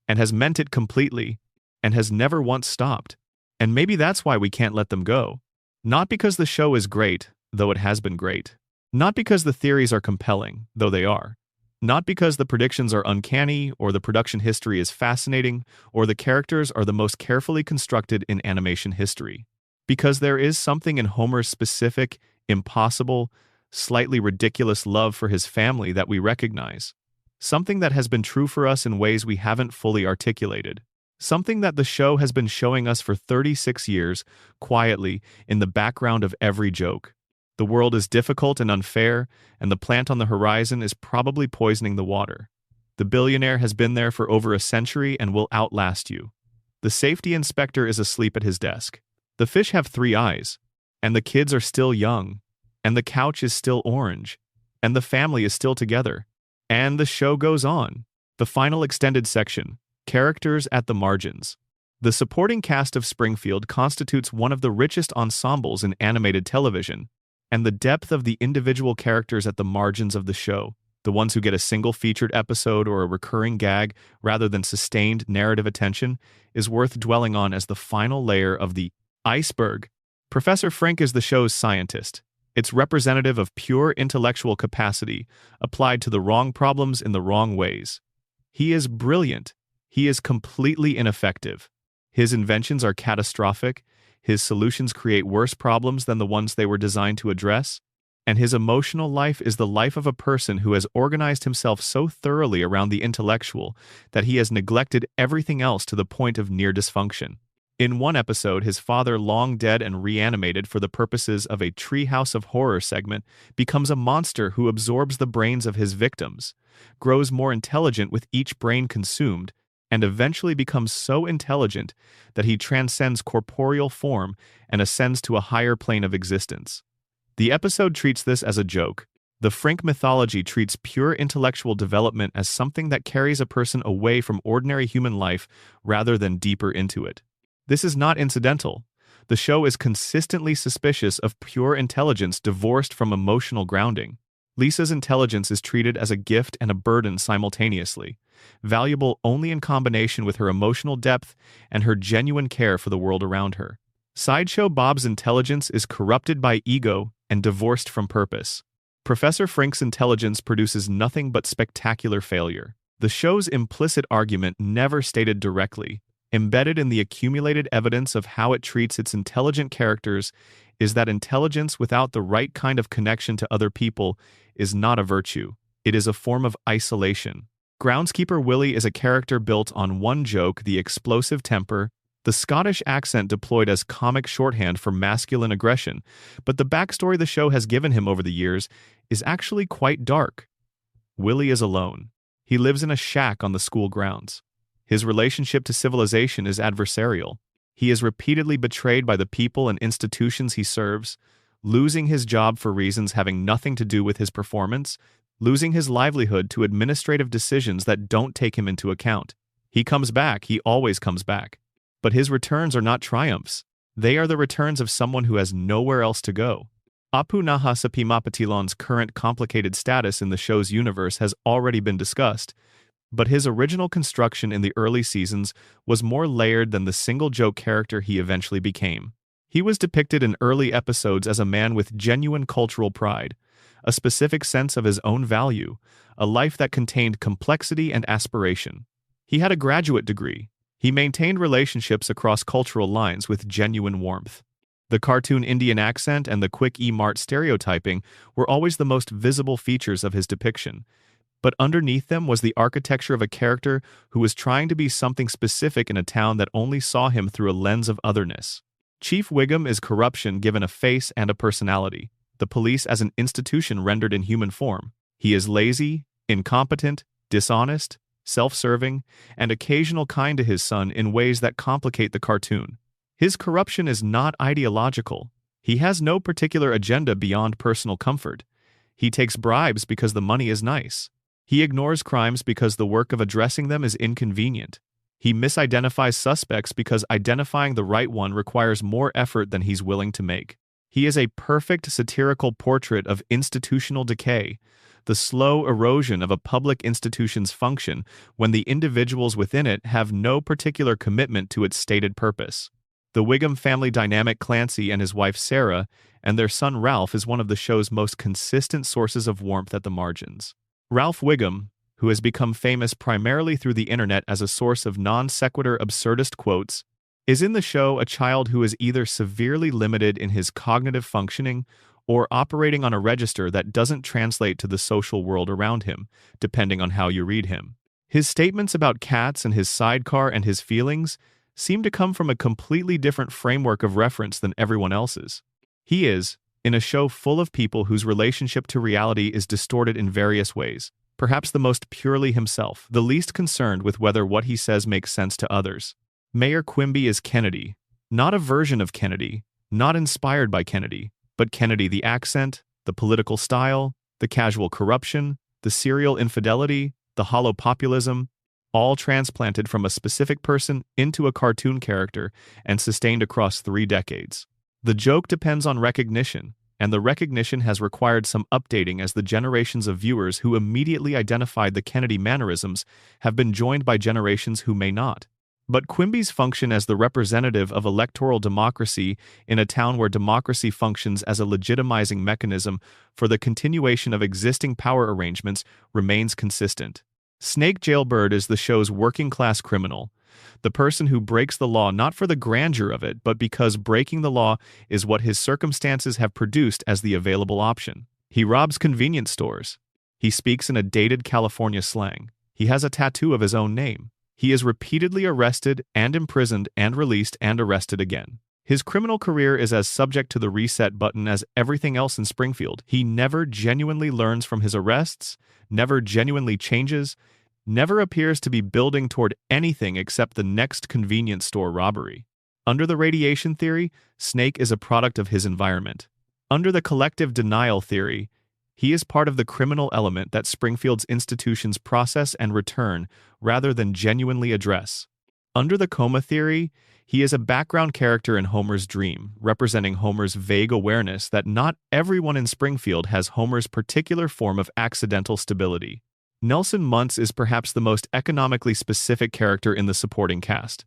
and has meant it completely, and has never once stopped. And maybe that's why we can't let them go. Not because the show is great, though it has been great. Not because the theories are compelling, though they are. Not because the predictions are uncanny, or the production history is fascinating, or the characters are the most carefully constructed in animation history. Because there is something in Homer's specific, impossible, slightly ridiculous love for his family that we recognize. Something that has been true for us in ways we haven't fully articulated. Something that the show has been showing us for 36 years, quietly, in the background of every joke. The world is difficult and unfair, and the plant on the horizon is probably poisoning the water. The billionaire has been there for over a century and will outlast you. The safety inspector is asleep at his desk. The fish have 3 eyes, and the kids are still young, and the couch is still orange, and the family is still together. And the show goes on. The final extended section, characters at the margins. The supporting cast of Springfield constitutes one of the richest ensembles in animated television, and the depth of the individual characters at the margins of the show, the ones who get a single featured episode or a recurring gag rather than sustained narrative attention, is worth dwelling on as the final layer of the iceberg. Professor Frink is the show's scientist. It's representative of pure intellectual capacity applied to the wrong problems in the wrong ways. He is brilliant. He is completely ineffective. His inventions are catastrophic. His solutions create worse problems than the ones they were designed to address. And his emotional life is the life of a person who has organized himself so thoroughly around the intellectual that he has neglected everything else to the point of near dysfunction. In one episode, his father, long dead and reanimated for the purposes of a Treehouse of Horror segment, becomes a monster who absorbs the brains of his victims, grows more intelligent with each brain consumed, and eventually becomes so intelligent that he transcends corporeal form and ascends to a higher plane of existence. The episode treats this as a joke. The Frink mythology treats pure intellectual development as something that carries a person away from ordinary human life rather than deeper into it. This is not incidental. The show is consistently suspicious of pure intelligence divorced from emotional grounding. Lisa's intelligence is treated as a gift and a burden simultaneously, valuable only in combination with her emotional depth and her genuine care for the world around her. Sideshow Bob's intelligence is corrupted by ego and divorced from purpose. Professor Frink's intelligence produces nothing but spectacular failure. The show's implicit argument, never stated directly, embedded in the accumulated evidence of how it treats its intelligent characters, is that intelligence without the right kind of connection to other people is not a virtue. It is a form of isolation. Groundskeeper Willie is a character built on one joke, the explosive temper, the Scottish accent deployed as comic shorthand for masculine aggression, but the backstory the show has given him over the years is actually quite dark. Willie is alone. He lives in a shack on the school grounds. His relationship to civilization is adversarial. He is repeatedly betrayed by the people and institutions he serves, losing his job for reasons having nothing to do with his performance, losing his livelihood to administrative decisions that don't take him into account. He comes back, he always comes back. But his returns are not triumphs. They are the returns of someone who has nowhere else to go. Apu Nahasa Mapatilon's current complicated status in the show's universe has already been discussed, but his original construction in the early seasons was more layered than the single-joke character he eventually became. He was depicted in early episodes as a man with genuine cultural pride, a specific sense of his own value, a life that contained complexity and aspiration. He had a graduate degree. He maintained relationships across cultural lines with genuine warmth. The cartoon Indian accent and the quick E-Mart stereotyping were always the most visible features of his depiction, but underneath them was the architecture of a character who was trying to be something specific in a town that only saw him through a lens of otherness. Chief Wiggum is corruption given a face and a personality, the police as an institution rendered in human form. He is lazy, incompetent, dishonest, self-serving, and occasional kind to his son in ways that complicate the cartoon. His corruption is not ideological. He has no particular agenda beyond personal comfort. He takes bribes because the money is nice. He ignores crimes because the work of addressing them is inconvenient. He misidentifies suspects because identifying the right one requires more effort than he's willing to make. He is a perfect satirical portrait of institutional decay, the slow erosion of a public institution's function when the individuals within it have no particular commitment to its stated purpose. The Wiggum family dynamic, Clancy and his wife Sarah, and their son Ralph, is one of the show's most consistent sources of warmth at the margins. Ralph Wiggum, who has become famous primarily through the internet as a source of non-sequitur absurdist quotes, is in the show a child who is either severely limited in his cognitive functioning or operating on a register that doesn't translate to the social world around him, depending on how you read him. His statements about cats and his sidecar and his feelings seem to come from a completely different framework of reference than everyone else's. He is, in a show full of people whose relationship to reality is distorted in various ways, perhaps the most purely himself, the least concerned with whether what he says makes sense to others. Mayor Quimby is Kennedy, not a version of Kennedy, not inspired by Kennedy, but Kennedy, the accent, the political style, the casual corruption, the serial infidelity, the hollow populism, all transplanted from a specific person into a cartoon character and sustained across 3 decades. The joke depends on recognition, and the recognition has required some updating as the generations of viewers who immediately identified the Kennedy mannerisms have been joined by generations who may not. But Quimby's function as the representative of electoral democracy in a town where democracy functions as a legitimizing mechanism for the continuation of existing power arrangements remains consistent. Snake Jailbird is the show's working-class criminal, the person who breaks the law not for the grandeur of it, but because breaking the law is what his circumstances have produced as the available option. He robs convenience stores. He speaks in a dated California slang. He has a tattoo of his own name. He is repeatedly arrested and imprisoned and released and arrested again. His criminal career is as subject to the reset button as everything else in Springfield. He never genuinely learns from his arrests, never genuinely changes, never appears to be building toward anything except the next convenience store robbery. Under the radiation theory, Snake is a product of his environment. Under the collective denial theory, he is part of the criminal element that Springfield's institutions process and return rather than genuinely address. Under the coma theory, he is a background character in Homer's dream, representing Homer's vague awareness that not everyone in Springfield has Homer's particular form of accidental stability. Nelson Muntz is perhaps the most economically specific character in the supporting cast.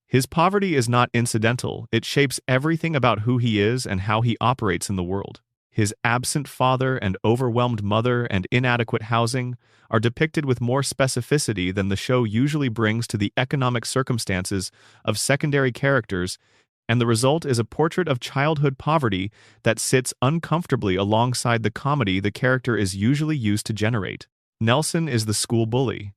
His poverty is not incidental, it shapes everything about who he is and how he operates in the world. His absent father and overwhelmed mother and inadequate housing are depicted with more specificity than the show usually brings to the economic circumstances of secondary characters, and the result is a portrait of childhood poverty that sits uncomfortably alongside the comedy the character is usually used to generate. Nelson is the school bully.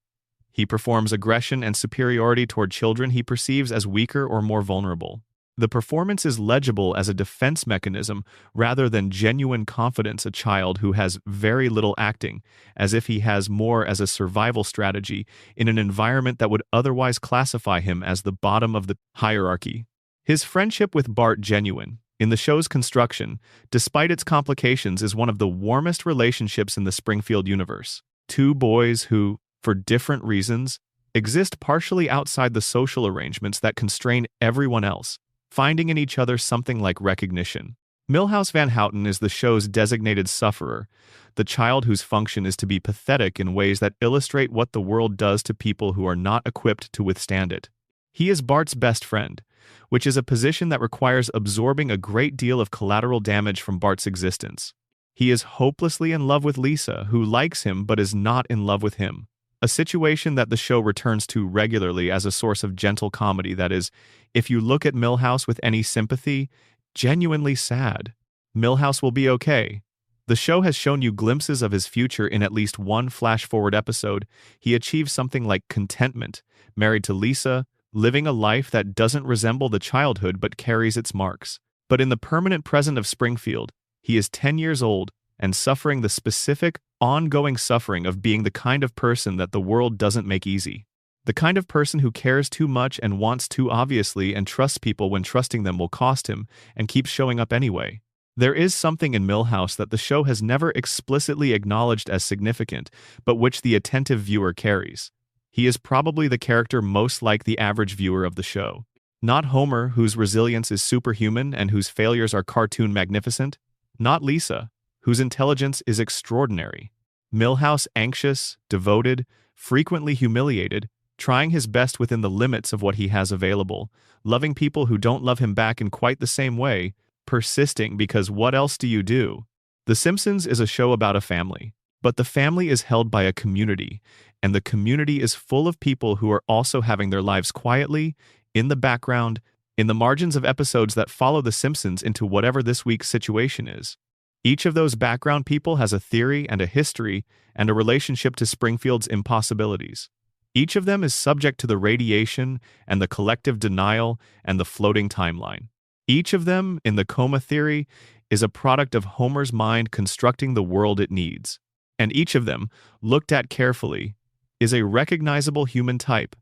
He performs aggression and superiority toward children he perceives as weaker or more vulnerable. The performance is legible as a defense mechanism rather than genuine confidence, a child who has very little acting, as if he has more as a survival strategy in an environment that would otherwise classify him as the bottom of the hierarchy. His friendship with Bart, genuine in the show's construction, despite its complications, is one of the warmest relationships in the Springfield universe. 2 boys who, for different reasons, exist partially outside the social arrangements that constrain everyone else, finding in each other something like recognition. Milhouse Van Houten is the show's designated sufferer, the child whose function is to be pathetic in ways that illustrate what the world does to people who are not equipped to withstand it. He is Bart's best friend, which is a position that requires absorbing a great deal of collateral damage from Bart's existence. He is hopelessly in love with Lisa, who likes him but is not in love with him. A situation that the show returns to regularly as a source of gentle comedy that is, if you look at Milhouse with any sympathy, genuinely sad. Milhouse will be okay. The show has shown you glimpses of his future in at least one flash-forward episode. He achieves something like contentment, married to Lisa, living a life that doesn't resemble the childhood but carries its marks. But in the permanent present of Springfield, he is 10 years old and suffering the specific, ongoing suffering of being the kind of person that the world doesn't make easy. The kind of person who cares too much and wants too obviously and trusts people when trusting them will cost him and keeps showing up anyway. There is something in Milhouse that the show has never explicitly acknowledged as significant, but which the attentive viewer carries. He is probably the character most like the average viewer of the show. Not Homer, whose resilience is superhuman and whose failures are cartoon magnificent. Not Lisa, whose intelligence is extraordinary. Milhouse, anxious, devoted, frequently humiliated, trying his best within the limits of what he has available, loving people who don't love him back in quite the same way, persisting because what else do you do? The Simpsons is a show about a family, but the family is held by a community, and the community is full of people who are also having their lives quietly, in the background, in the margins of episodes that follow The Simpsons into whatever this week's situation is. Each of those background people has a theory and a history and a relationship to Springfield's impossibilities. Each of them is subject to the radiation and the collective denial and the floating timeline. Each of them, in the coma theory, is a product of Homer's mind constructing the world it needs. And each of them, looked at carefully, is a recognizable human type: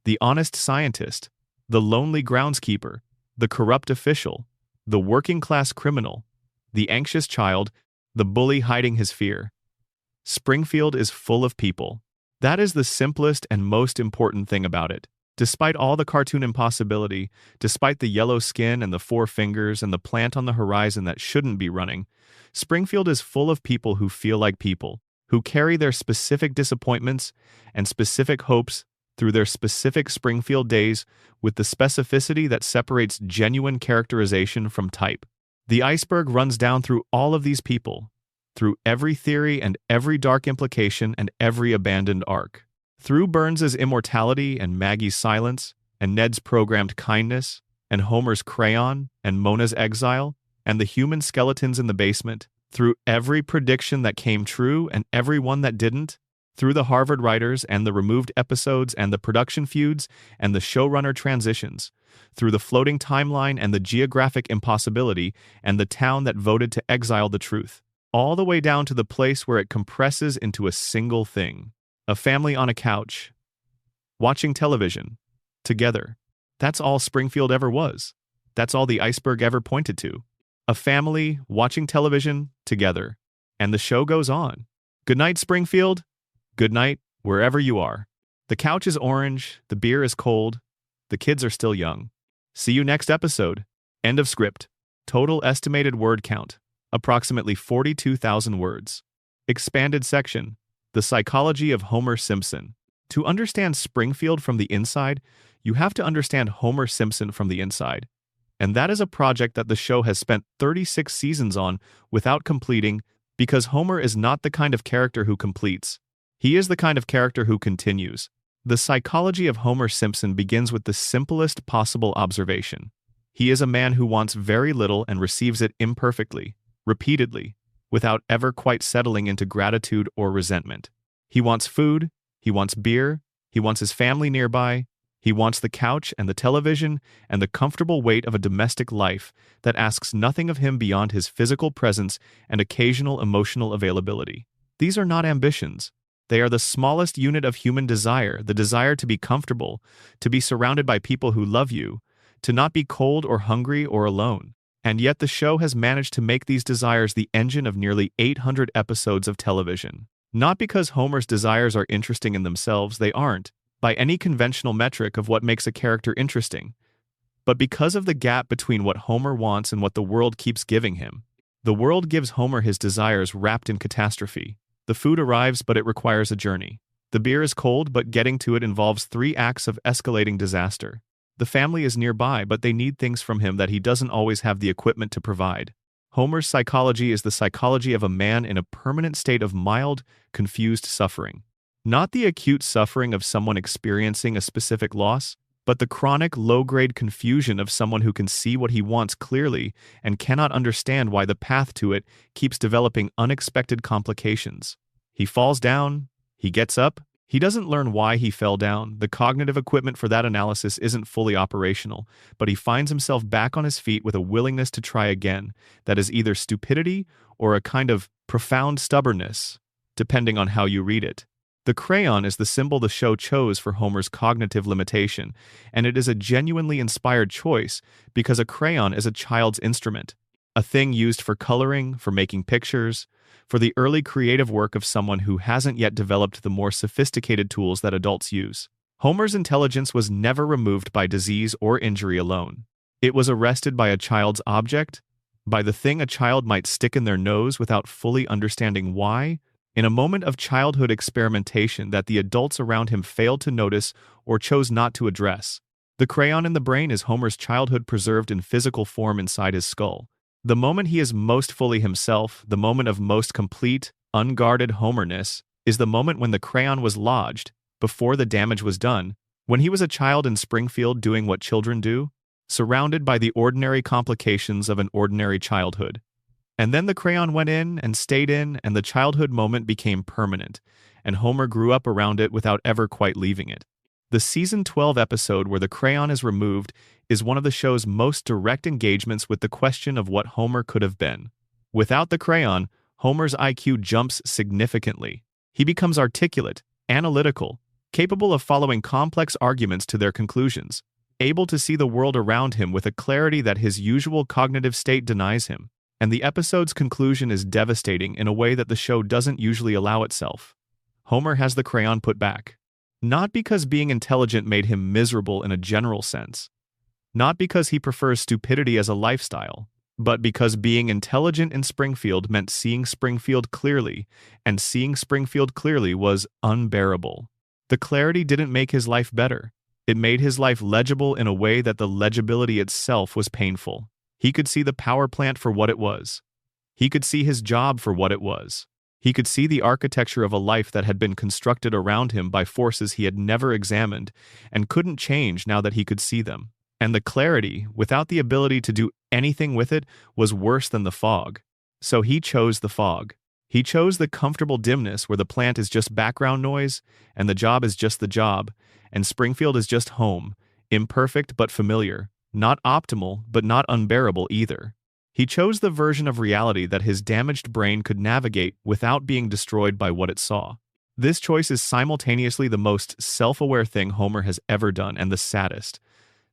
the honest scientist, the lonely groundskeeper, the corrupt official, the working-class criminal, the anxious child, the bully hiding his fear. Springfield is full of people. That is the simplest and most important thing about it. Despite all the cartoon impossibility, despite the yellow skin and the four fingers and the plant on the horizon that shouldn't be running, Springfield is full of people who feel like people, who carry their specific disappointments and specific hopes through their specific Springfield days with the specificity that separates genuine characterization from type. The iceberg runs down through all of these people, through every theory and every dark implication and every abandoned arc. Through Burns's immortality and Maggie's silence, and Ned's programmed kindness, and Homer's crayon, and Mona's exile, and the human skeletons in the basement, through every prediction that came true and every one that didn't, through the Harvard writers and the removed episodes and the production feuds and the showrunner transitions, through the floating timeline and the geographic impossibility and the town that voted to exile the truth, all the way down to the place where it compresses into a single thing. A family on a couch, watching television, together. That's all Springfield ever was. That's all the iceberg ever pointed to. A family watching television, together. And the show goes on. Good night, Springfield. Good night, wherever you are. The couch is orange, the beer is cold, the kids are still young. See you next episode. End of script. Total estimated word count, approximately 42,000 words. Expanded section. The psychology of Homer Simpson. To understand Springfield from the inside, you have to understand Homer Simpson from the inside. And that is a project that the show has spent 36 seasons on without completing, because Homer is not the kind of character who completes. He is the kind of character who continues. The psychology of Homer Simpson begins with the simplest possible observation. He is a man who wants very little and receives it imperfectly, repeatedly, without ever quite settling into gratitude or resentment. He wants food, he wants beer, he wants his family nearby, he wants the couch and the television and the comfortable weight of a domestic life that asks nothing of him beyond his physical presence and occasional emotional availability. These are not ambitions. They are the smallest unit of human desire, the desire to be comfortable, to be surrounded by people who love you, to not be cold or hungry or alone. And yet the show has managed to make these desires the engine of nearly 800 episodes of television. Not because Homer's desires are interesting in themselves, they aren't, by any conventional metric of what makes a character interesting, but because of the gap between what Homer wants and what the world keeps giving him. The world gives Homer his desires wrapped in catastrophe. The food arrives, but it requires a journey. The beer is cold, but getting to it involves 3 acts of escalating disaster. The family is nearby, but they need things from him that he doesn't always have the equipment to provide. Homer's psychology is the psychology of a man in a permanent state of mild, confused suffering. Not the acute suffering of someone experiencing a specific loss, but the chronic, low-grade confusion of someone who can see what he wants clearly and cannot understand why the path to it keeps developing unexpected complications. He falls down, he gets up. He doesn't learn why he fell down. The cognitive equipment for that analysis isn't fully operational, but he finds himself back on his feet with a willingness to try again that is either stupidity or a kind of profound stubbornness, depending on how you read it. The crayon is the symbol the show chose for Homer's cognitive limitation, and it is a genuinely inspired choice because a crayon is a child's instrument. a thing used for coloring, for making pictures, for the early creative work of someone who hasn't yet developed the more sophisticated tools that adults use. Homer's intelligence was never removed by disease or injury alone. It was arrested by a child's object, by the thing a child might stick in their nose without fully understanding why, in a moment of childhood experimentation that the adults around him failed to notice or chose not to address. The crayon in the brain is Homer's childhood preserved in physical form inside his skull. The moment he is most fully himself, the moment of most complete, unguarded Homerness, is the moment when the crayon was lodged, before the damage was done, when he was a child in Springfield doing what children do, surrounded by the ordinary complications of an ordinary childhood. And then the crayon went in and stayed in, and the childhood moment became permanent, and Homer grew up around it without ever quite leaving it. The season 12 episode where the crayon is removed is one of the show's most direct engagements with the question of what Homer could have been. Without the crayon, Homer's IQ jumps significantly. He becomes articulate, analytical, capable of following complex arguments to their conclusions, able to see the world around him with a clarity that his usual cognitive state denies him. And the episode's conclusion is devastating in a way that the show doesn't usually allow itself. Homer has the crayon put back. Not because being intelligent made him miserable in a general sense. Not because he prefers stupidity as a lifestyle, but because being intelligent in Springfield meant seeing Springfield clearly, and seeing Springfield clearly was unbearable. The clarity didn't make his life better. It made his life legible in a way that the legibility itself was painful. He could see the power plant for what it was. He could see his job for what it was. He could see the architecture of a life that had been constructed around him by forces he had never examined and couldn't change now that he could see them. And the clarity, without the ability to do anything with it, was worse than the fog. So he chose the fog. He chose the comfortable dimness where the plant is just background noise, and the job is just the job, and Springfield is just home, imperfect but familiar, not optimal but not unbearable either. He chose the version of reality that his damaged brain could navigate without being destroyed by what it saw. This choice is simultaneously the most self-aware thing Homer has ever done and the saddest.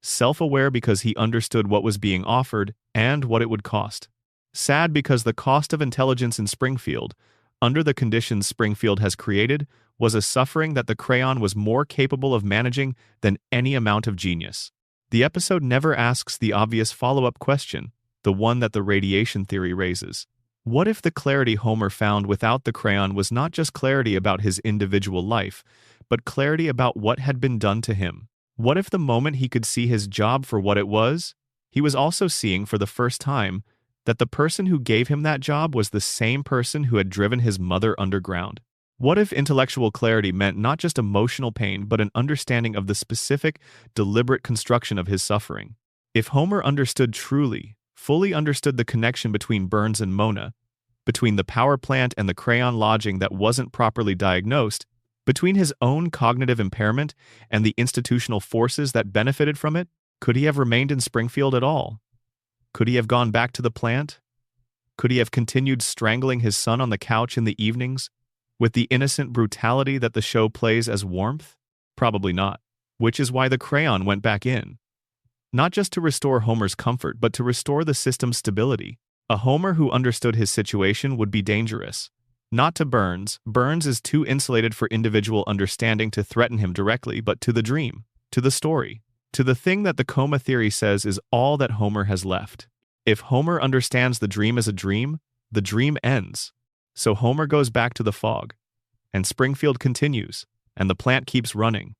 Self-aware because he understood what was being offered and what it would cost. Sad because the cost of intelligence in Springfield, under the conditions Springfield has created, was a suffering that the crayon was more capable of managing than any amount of genius. The episode never asks the obvious follow-up question, the one that the radiation theory raises. What if the clarity Homer found without the crayon was not just clarity about his individual life, but clarity about what had been done to him? What if the moment he could see his job for what it was, he was also seeing for the first time that the person who gave him that job was the same person who had driven his mother underground? What if intellectual clarity meant not just emotional pain but an understanding of the specific, deliberate construction of his suffering? If Homer understood truly, fully understood the connection between Burns and Mona, between the power plant and the crayon lodging that wasn't properly diagnosed, between his own cognitive impairment and the institutional forces that benefited from it, could he have remained in Springfield at all? Could he have gone back to the plant? Could he have continued strangling his son on the couch in the evenings, with the innocent brutality that the show plays as warmth? Probably not. Which is why the crayon went back in. Not just to restore Homer's comfort, but to restore the system's stability. A Homer who understood his situation would be dangerous. Not to Burns. Burns is too insulated for individual understanding to threaten him directly, but to the dream, to the story, to the thing that the coma theory says is all that Homer has left. If Homer understands the dream as a dream, the dream ends. So Homer goes back to the fog, and Springfield continues, and the plant keeps running.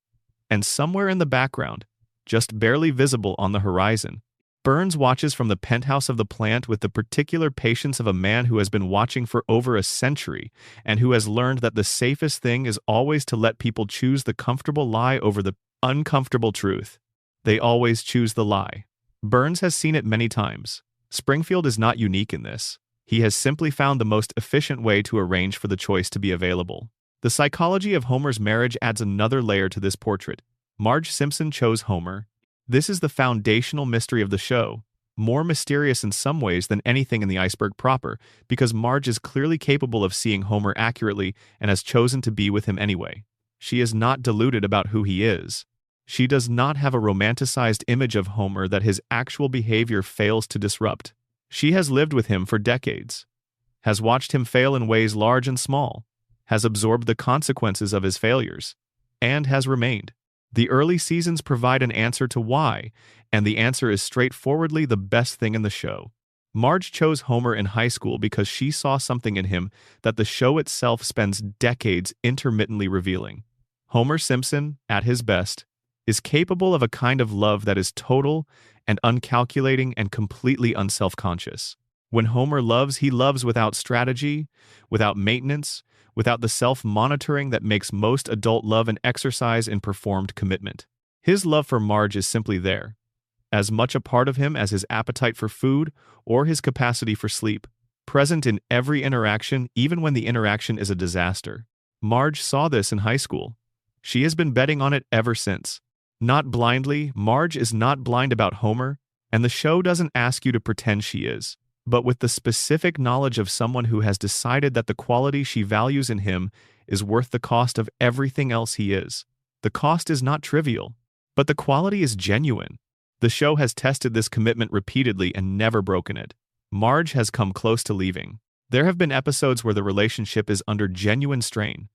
And somewhere in the background, just barely visible on the horizon, Burns watches from the penthouse of the plant with the particular patience of a man who has been watching for over a century and who has learned that the safest thing is always to let people choose the comfortable lie over the uncomfortable truth. They always choose the lie. Burns has seen it many times. Springfield is not unique in this. He has simply found the most efficient way to arrange for the choice to be available. The psychology of Homer's marriage adds another layer to this portrait. Marge Simpson chose Homer. This is the foundational mystery of the show, more mysterious in some ways than anything in the iceberg proper, because Marge is clearly capable of seeing Homer accurately and has chosen to be with him anyway. She is not deluded about who he is. She does not have a romanticized image of Homer that his actual behavior fails to disrupt. She has lived with him for decades, has watched him fail in ways large and small, has absorbed the consequences of his failures, and has remained. The early seasons provide an answer to why, and the answer is straightforwardly the best thing in the show. Marge chose Homer in high school because she saw something in him that the show itself spends decades intermittently revealing. Homer Simpson, at his best, is capable of a kind of love that is total and uncalculating and completely unself-conscious. When Homer loves, he loves without strategy, without maintenance, without the self-monitoring that makes most adult love an exercise in performed commitment. His love for Marge is simply there, as much a part of him as his appetite for food or his capacity for sleep, present in every interaction, even when the interaction is a disaster. Marge saw this in high school. She has been betting on it ever since. Not blindly, Marge is not blind about Homer, and the show doesn't ask you to pretend she is, but with the specific knowledge of someone who has decided that the quality she values in him is worth the cost of everything else he is. The cost is not trivial, but the quality is genuine. The show has tested this commitment repeatedly and never broken it. Marge has come close to leaving. There have been episodes where the relationship is under genuine strain,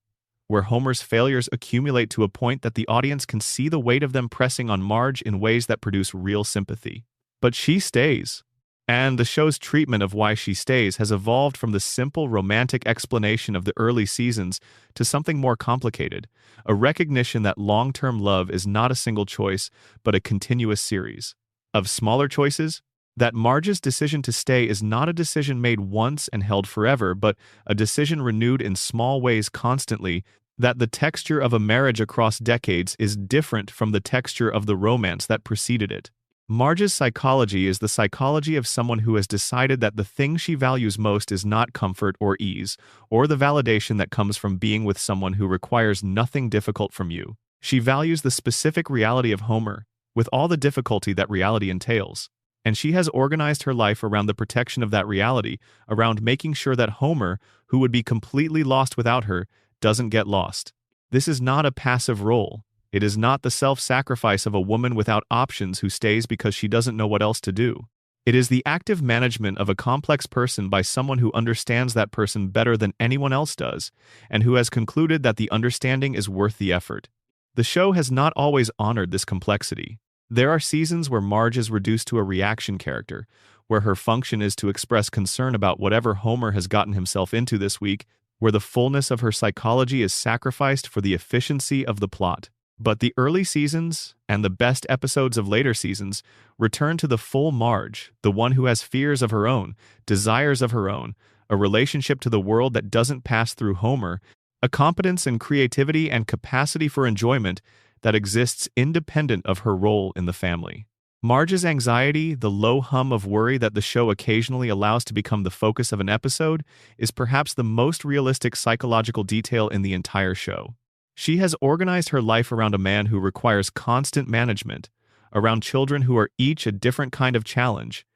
where Homer's failures accumulate to a point that the audience can see the weight of them pressing on Marge in ways that produce real sympathy. But she stays. And the show's treatment of why she stays has evolved from the simple romantic explanation of the early seasons to something more complicated, a recognition that long-term love is not a single choice, but a continuous series of smaller choices, that Marge's decision to stay is not a decision made once and held forever, but a decision renewed in small ways constantly, that the texture of a marriage across decades is different from the texture of the romance that preceded it. Marge's psychology is the psychology of someone who has decided that the thing she values most is not comfort or ease, or the validation that comes from being with someone who requires nothing difficult from you. She values the specific reality of Homer, with all the difficulty that reality entails. And she has organized her life around the protection of that reality, around making sure that Homer, who would be completely lost without her, doesn't get lost. This is not a passive role. It is not the self-sacrifice of a woman without options who stays because she doesn't know what else to do. It is the active management of a complex person by someone who understands that person better than anyone else does, and who has concluded that the understanding is worth the effort. The show has not always honored this complexity. There are seasons where Marge is reduced to a reaction character, where her function is to express concern about whatever Homer has gotten himself into this week, where the fullness of her psychology is sacrificed for the efficiency of the plot. But the early seasons, and the best episodes of later seasons, return to the full Marge, the one who has fears of her own, desires of her own, a relationship to the world that doesn't pass through Homer, a competence and creativity and capacity for enjoyment that exists independent of her role in the family. Marge's anxiety, the low hum of worry that the show occasionally allows to become the focus of an episode, is perhaps the most realistic psychological detail in the entire show. She has organized her life around a man who requires constant management, around children who are each a different kind of challenge,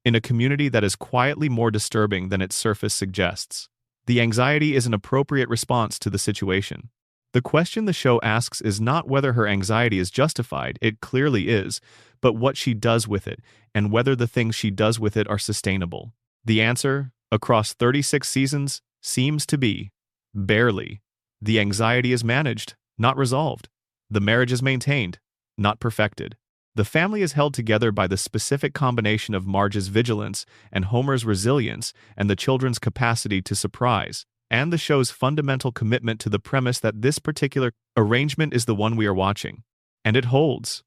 in a community that is quietly more disturbing than its surface suggests. The anxiety is an appropriate response to the situation. The question the show asks is not whether her anxiety is justified, it clearly is, but what she does with it, and whether the things she does with it are sustainable. The answer, across 36 seasons, seems to be barely. The anxiety is managed, not resolved. The marriage is maintained, not perfected. The family is held together by the specific combination of Marge's vigilance and Homer's resilience and the children's capacity to surprise, and the show's fundamental commitment to the premise that this particular arrangement is the one we are watching. And it holds.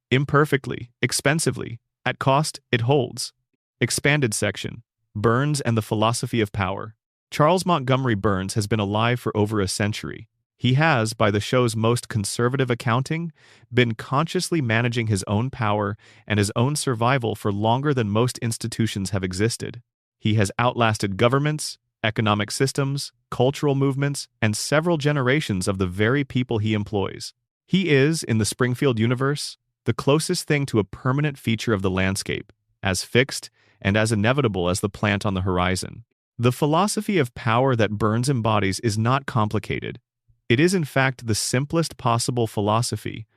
Imperfectly, expensively, at cost, it holds. Expanded section. Burns and the Philosophy of Power. Charles Montgomery Burns has been alive for over a century. He has, by the show's most conservative accounting, been consciously managing his own power and his own survival for longer than most institutions have existed. He has outlasted governments, economic systems, cultural movements, and several generations of the very people he employs. He is, in the Springfield universe, the closest thing to a permanent feature of the landscape, as fixed and as inevitable as the plant on the horizon. The philosophy of power that Burns embodies is not complicated. It is in fact the simplest possible philosophy.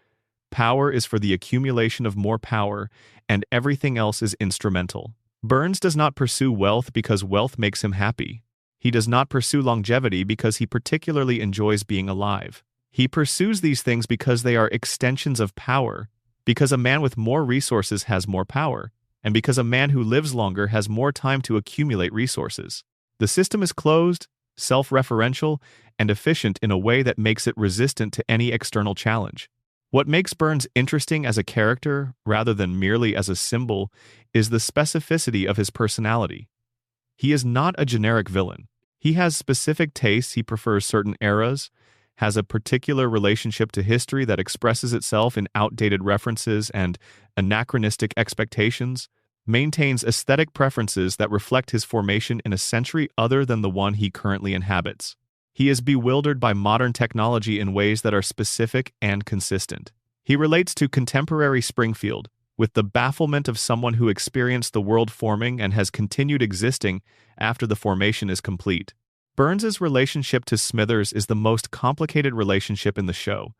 Power is for the accumulation of more power, and everything else is instrumental. Burns does not pursue wealth because wealth makes him happy. He does not pursue longevity because he particularly enjoys being alive. He pursues these things because they are extensions of power, because a man with more resources has more power, and because a man who lives longer has more time to accumulate resources. The system is closed, self-referential, and efficient in a way that makes it resistant to any external challenge. What makes Burns interesting as a character, rather than merely as a symbol, is the specificity of his personality. He is not a generic villain. He has specific tastes, he prefers certain eras, has a particular relationship to history that expresses itself in outdated references and anachronistic expectations, maintains aesthetic preferences that reflect his formation in a century other than the one he currently inhabits. He is bewildered by modern technology in ways that are specific and consistent. He relates to contemporary Springfield with the bafflement of someone who experienced the world forming and has continued existing after the formation is complete. Burns's relationship to Smithers is the most complicated relationship in the show,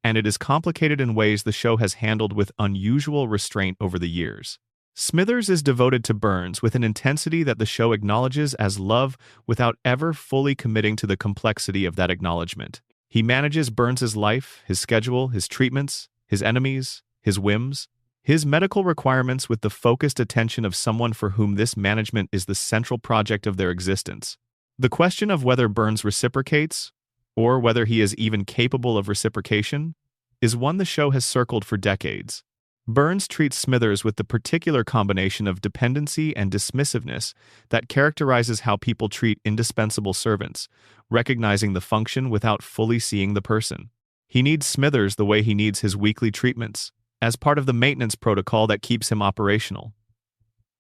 and it is complicated in ways the show has handled with unusual restraint over the years. Smithers is devoted to Burns with an intensity that the show acknowledges as love without ever fully committing to the complexity of that acknowledgement. He manages Burns's life, his schedule, his treatments, his enemies, his whims, his medical requirements with the focused attention of someone for whom this management is the central project of their existence. The question of whether Burns reciprocates, or whether he is even capable of reciprocation, is one the show has circled for decades. Burns treats Smithers with the particular combination of dependency and dismissiveness that characterizes how people treat indispensable servants, recognizing the function without fully seeing the person. He needs Smithers the way he needs his weekly treatments, as part of the maintenance protocol that keeps him operational.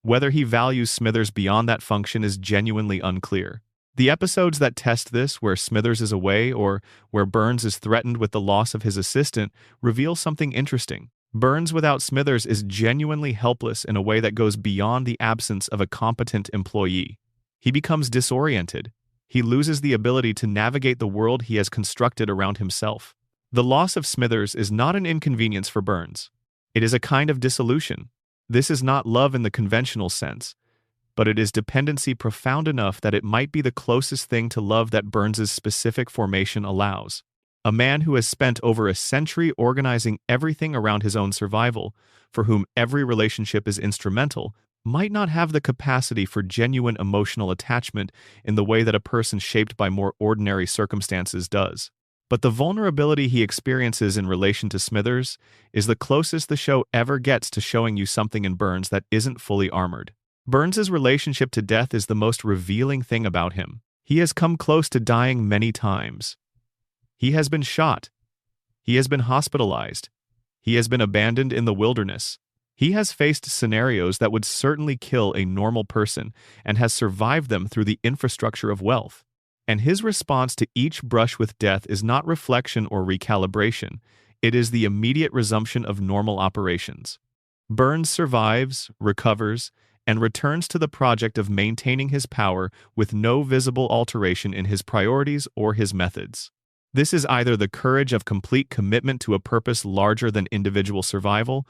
Whether he values Smithers beyond that function is genuinely unclear. The episodes that test this, where Smithers is away or where Burns is threatened with the loss of his assistant, reveal something interesting. Burns without Smithers is genuinely helpless in a way that goes beyond the absence of a competent employee. He becomes disoriented. He loses the ability to navigate the world he has constructed around himself. The loss of Smithers is not an inconvenience for Burns. It is a kind of dissolution. This is not love in the conventional sense, but it is dependency profound enough that it might be the closest thing to love that Burns's specific formation allows. A man who has spent over a century organizing everything around his own survival, for whom every relationship is instrumental, might not have the capacity for genuine emotional attachment in the way that a person shaped by more ordinary circumstances does. But the vulnerability he experiences in relation to Smithers is the closest the show ever gets to showing you something in Burns that isn't fully armored. Burns's relationship to death is the most revealing thing about him. He has come close to dying many times. He has been shot. He has been hospitalized. He has been abandoned in the wilderness. He has faced scenarios that would certainly kill a normal person and has survived them through the infrastructure of wealth. And his response to each brush with death is not reflection or recalibration. It is the immediate resumption of normal operations. Burns survives, recovers, and returns to the project of maintaining his power with no visible alteration in his priorities or his methods. This is either the courage of complete commitment to a purpose larger than individual survival,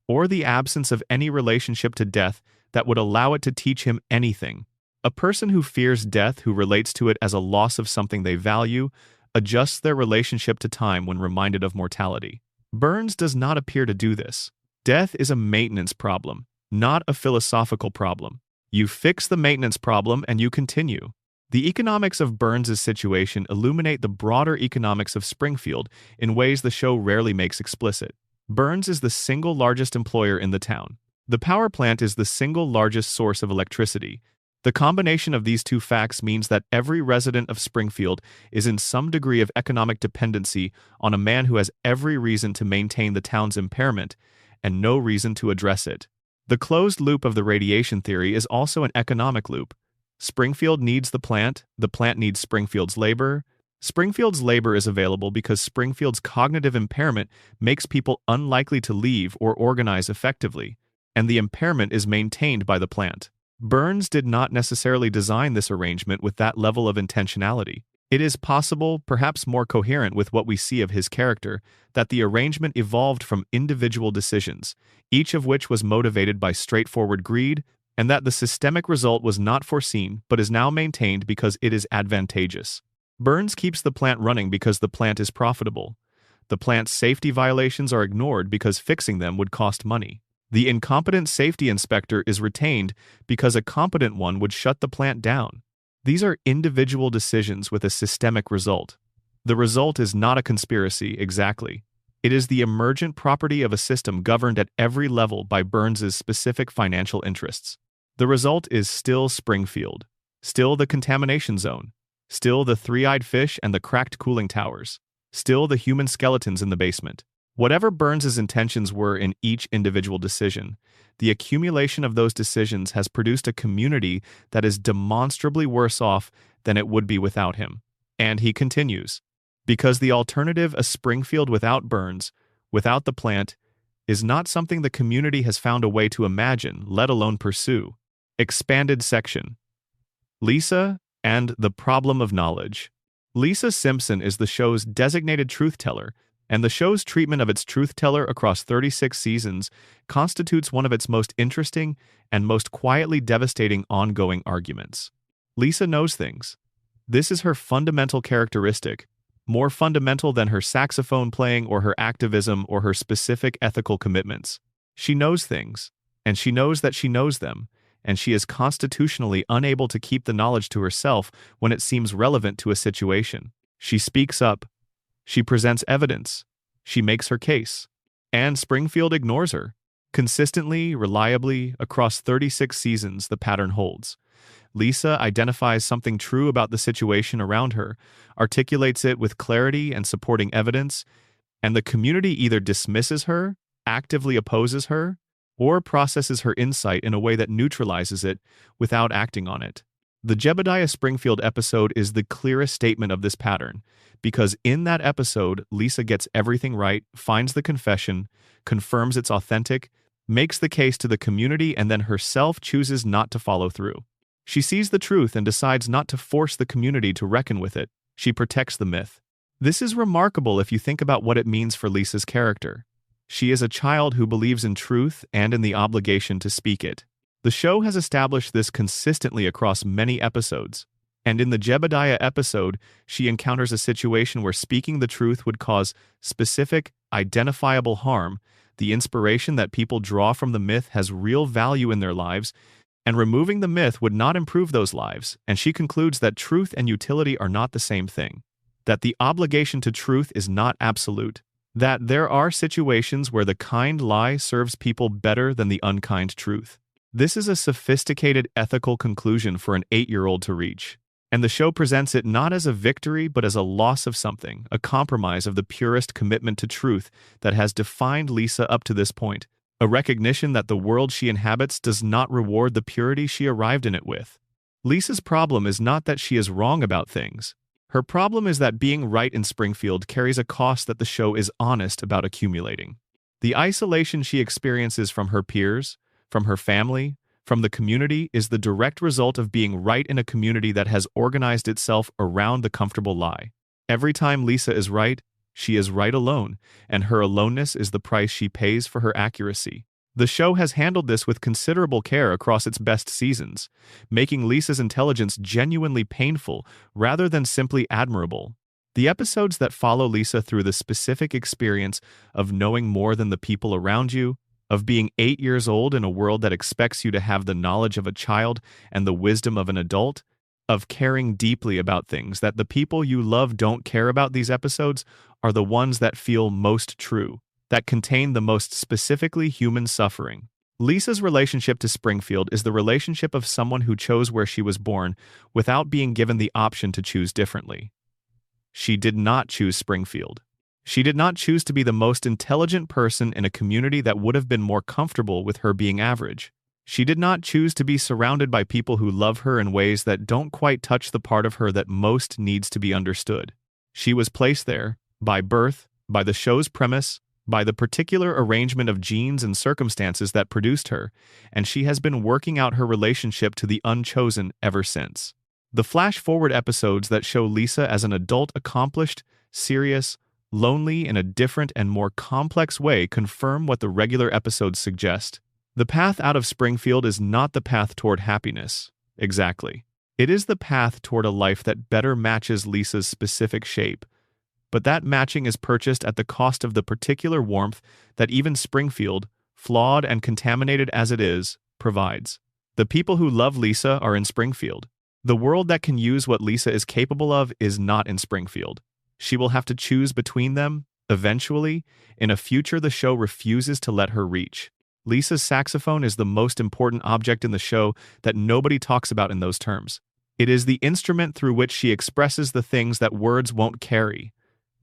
or the absence of any relationship to death that would allow it to teach him anything. A person who fears death, who relates to it as a loss of something they value, adjusts their relationship to time when reminded of mortality. Burns does not appear to do this. Death is a maintenance problem, not a philosophical problem. You fix the maintenance problem and you continue. The economics of Burns's situation illuminate the broader economics of Springfield in ways the show rarely makes explicit. Burns is the single largest employer in the town. The power plant is the single largest source of electricity. The combination of these two facts means that every resident of Springfield is in some degree of economic dependency on a man who has every reason to maintain the town's impairment and no reason to address it. The closed loop of the radiation theory is also an economic loop. Springfield needs the plant needs Springfield's labor. Springfield's labor is available because Springfield's cognitive impairment makes people unlikely to leave or organize effectively, and the impairment is maintained by the plant. Burns did not necessarily design this arrangement with that level of intentionality. It is possible, perhaps more coherent with what we see of his character, that the arrangement evolved from individual decisions, each of which was motivated by straightforward greed, and that the systemic result was not foreseen but is now maintained because it is advantageous. Burns keeps the plant running because the plant is profitable. The plant's safety violations are ignored because fixing them would cost money. The incompetent safety inspector is retained because a competent one would shut the plant down. These are individual decisions with a systemic result. The result is not a conspiracy, exactly. It is the emergent property of a system governed at every level by Burns's specific financial interests. The result is still Springfield, still the contamination zone, still the three-eyed fish and the cracked cooling towers, still the human skeletons in the basement. Whatever Burns's intentions were in each individual decision, the accumulation of those decisions has produced a community that is demonstrably worse off than it would be without him. And he continues, because the alternative, a Springfield without Burns, without the plant, is not something the community has found a way to imagine, let alone pursue. Expanded section. Lisa and the problem of knowledge. Lisa Simpson is the show's designated truth-teller, and the show's treatment of its truth-teller across 36 seasons constitutes one of its most interesting and most quietly devastating ongoing arguments. Lisa knows things. This is her fundamental characteristic, more fundamental than her saxophone playing or her activism or her specific ethical commitments. She knows things, and she knows that she knows them, and she is constitutionally unable to keep the knowledge to herself when it seems relevant to a situation. She speaks up. She presents evidence. She makes her case. And Springfield ignores her. Consistently, reliably, across 36 seasons, the pattern holds. Lisa identifies something true about the situation around her, articulates it with clarity and supporting evidence, and the community either dismisses her, actively opposes her, or processes her insight in a way that neutralizes it without acting on it. The Jebediah Springfield episode is the clearest statement of this pattern, because in that episode, Lisa gets everything right, finds the confession, confirms it's authentic, makes the case to the community, and then herself chooses not to follow through. She sees the truth and decides not to force the community to reckon with it. She protects the myth. This is remarkable if you think about what it means for Lisa's character. She is a child who believes in truth and in the obligation to speak it. The show has established this consistently across many episodes, and in the Jebediah episode, she encounters a situation where speaking the truth would cause specific, identifiable harm. The inspiration that people draw from the myth has real value in their lives, and removing the myth would not improve those lives, and she concludes that truth and utility are not the same thing, that the obligation to truth is not absolute, that there are situations where the kind lie serves people better than the unkind truth. This is a sophisticated ethical conclusion for an 8-year-old to reach, and the show presents it not as a victory but as a loss of something, a compromise of the purest commitment to truth that has defined Lisa up to this point, a recognition that the world she inhabits does not reward the purity she arrived in it with. Lisa's problem is not that she is wrong about things. Her problem is that being right in Springfield carries a cost that the show is honest about accumulating. The isolation she experiences from her peers, from her family, from the community is the direct result of being right in a community that has organized itself around the comfortable lie. Every time Lisa is right, she is right alone, and her aloneness is the price she pays for her accuracy. The show has handled this with considerable care across its best seasons, making Lisa's intelligence genuinely painful rather than simply admirable. The episodes that follow Lisa through the specific experience of knowing more than the people around you, of being 8 years old in a world that expects you to have the knowledge of a child and the wisdom of an adult, of caring deeply about things that the people you love don't care about. These episodes are the ones that feel most true, that contain the most specifically human suffering. Lisa's relationship to Springfield is the relationship of someone who chose where she was born without being given the option to choose differently. She did not choose Springfield. She did not choose to be the most intelligent person in a community that would have been more comfortable with her being average. She did not choose to be surrounded by people who love her in ways that don't quite touch the part of her that most needs to be understood. She was placed there, by birth, by the show's premise, by the particular arrangement of genes and circumstances that produced her, and she has been working out her relationship to the unchosen ever since. The flash-forward episodes that show Lisa as an adult accomplished, serious, lonely in a different and more complex way confirm what the regular episodes suggest. The path out of Springfield is not the path toward happiness. Exactly. It is the path toward a life that better matches Lisa's specific shape. But that matching is purchased at the cost of the particular warmth that even Springfield, flawed and contaminated as it is, provides. The people who love Lisa are in Springfield. The world that can use what Lisa is capable of is not in Springfield. She will have to choose between them, eventually, in a future the show refuses to let her reach. Lisa's saxophone is the most important object in the show that nobody talks about in those terms. It is the instrument through which she expresses the things that words won't carry,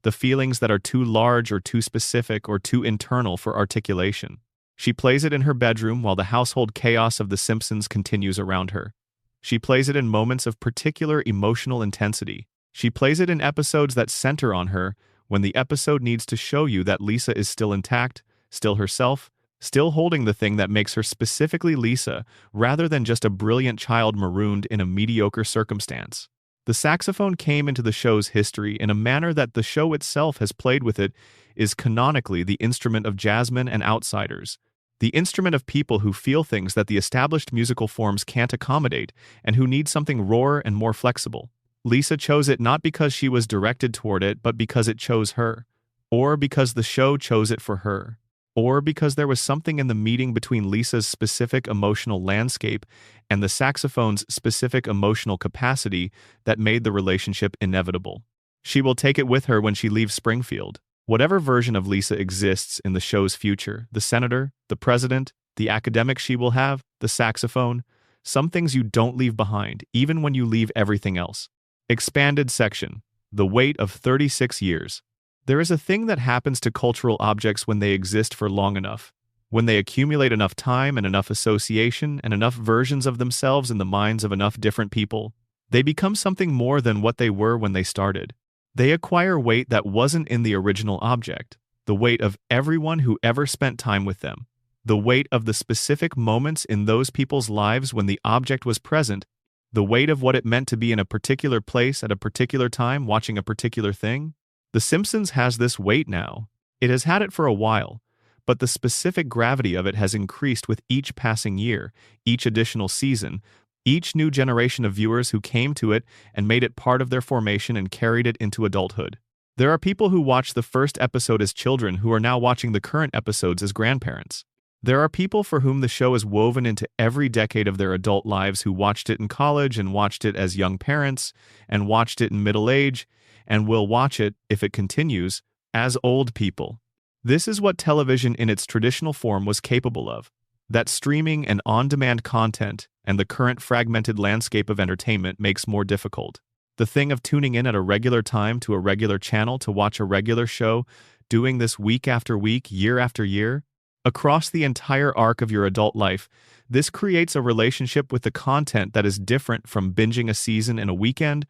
the feelings that are too large or too specific or too internal for articulation. She plays it in her bedroom while the household chaos of The Simpsons continues around her. She plays it in moments of particular emotional intensity. She plays it in episodes that center on her when the episode needs to show you that Lisa is still intact, still herself, still holding the thing that makes her specifically Lisa, rather than just a brilliant child marooned in a mediocre circumstance. The saxophone came into the show's history in a manner that the show itself has played with it is canonically the instrument of jazzmen and outsiders, the instrument of people who feel things that the established musical forms can't accommodate and who need something rawer and more flexible. Lisa chose it not because she was directed toward it, but because it chose her, or because the show chose it for her, or because there was something in the meeting between Lisa's specific emotional landscape and the saxophone's specific emotional capacity that made the relationship inevitable. She will take it with her when she leaves Springfield. Whatever version of Lisa exists in the show's future, the senator, the president, the academic she will have, the saxophone, some things you don't leave behind, even when you leave everything else. Expanded section. The weight of 36 years. There is a thing that happens to cultural objects when they exist for long enough, when they accumulate enough time and enough association and enough versions of themselves in the minds of enough different people. They become something more than what they were when they started. They acquire weight that wasn't in the original object, the weight of everyone who ever spent time with them, the weight of the specific moments in those people's lives when the object was present, the weight of what it meant to be in a particular place at a particular time watching a particular thing. The Simpsons has this weight now. It has had it for a while, but the specific gravity of it has increased with each passing year, each additional season, each new generation of viewers who came to it and made it part of their formation and carried it into adulthood. There are people who watched the first episode as children who are now watching the current episodes as grandparents. There are people for whom the show is woven into every decade of their adult lives who watched it in college and watched it as young parents and watched it in middle age and will watch it, if it continues, as old people. This is what television in its traditional form was capable of. That streaming and on-demand content and the current fragmented landscape of entertainment makes more difficult. The thing of tuning in at a regular time to a regular channel to watch a regular show, doing this week after week, year after year, across the entire arc of your adult life, this creates a relationship with the content that is different from binging a season in a weekend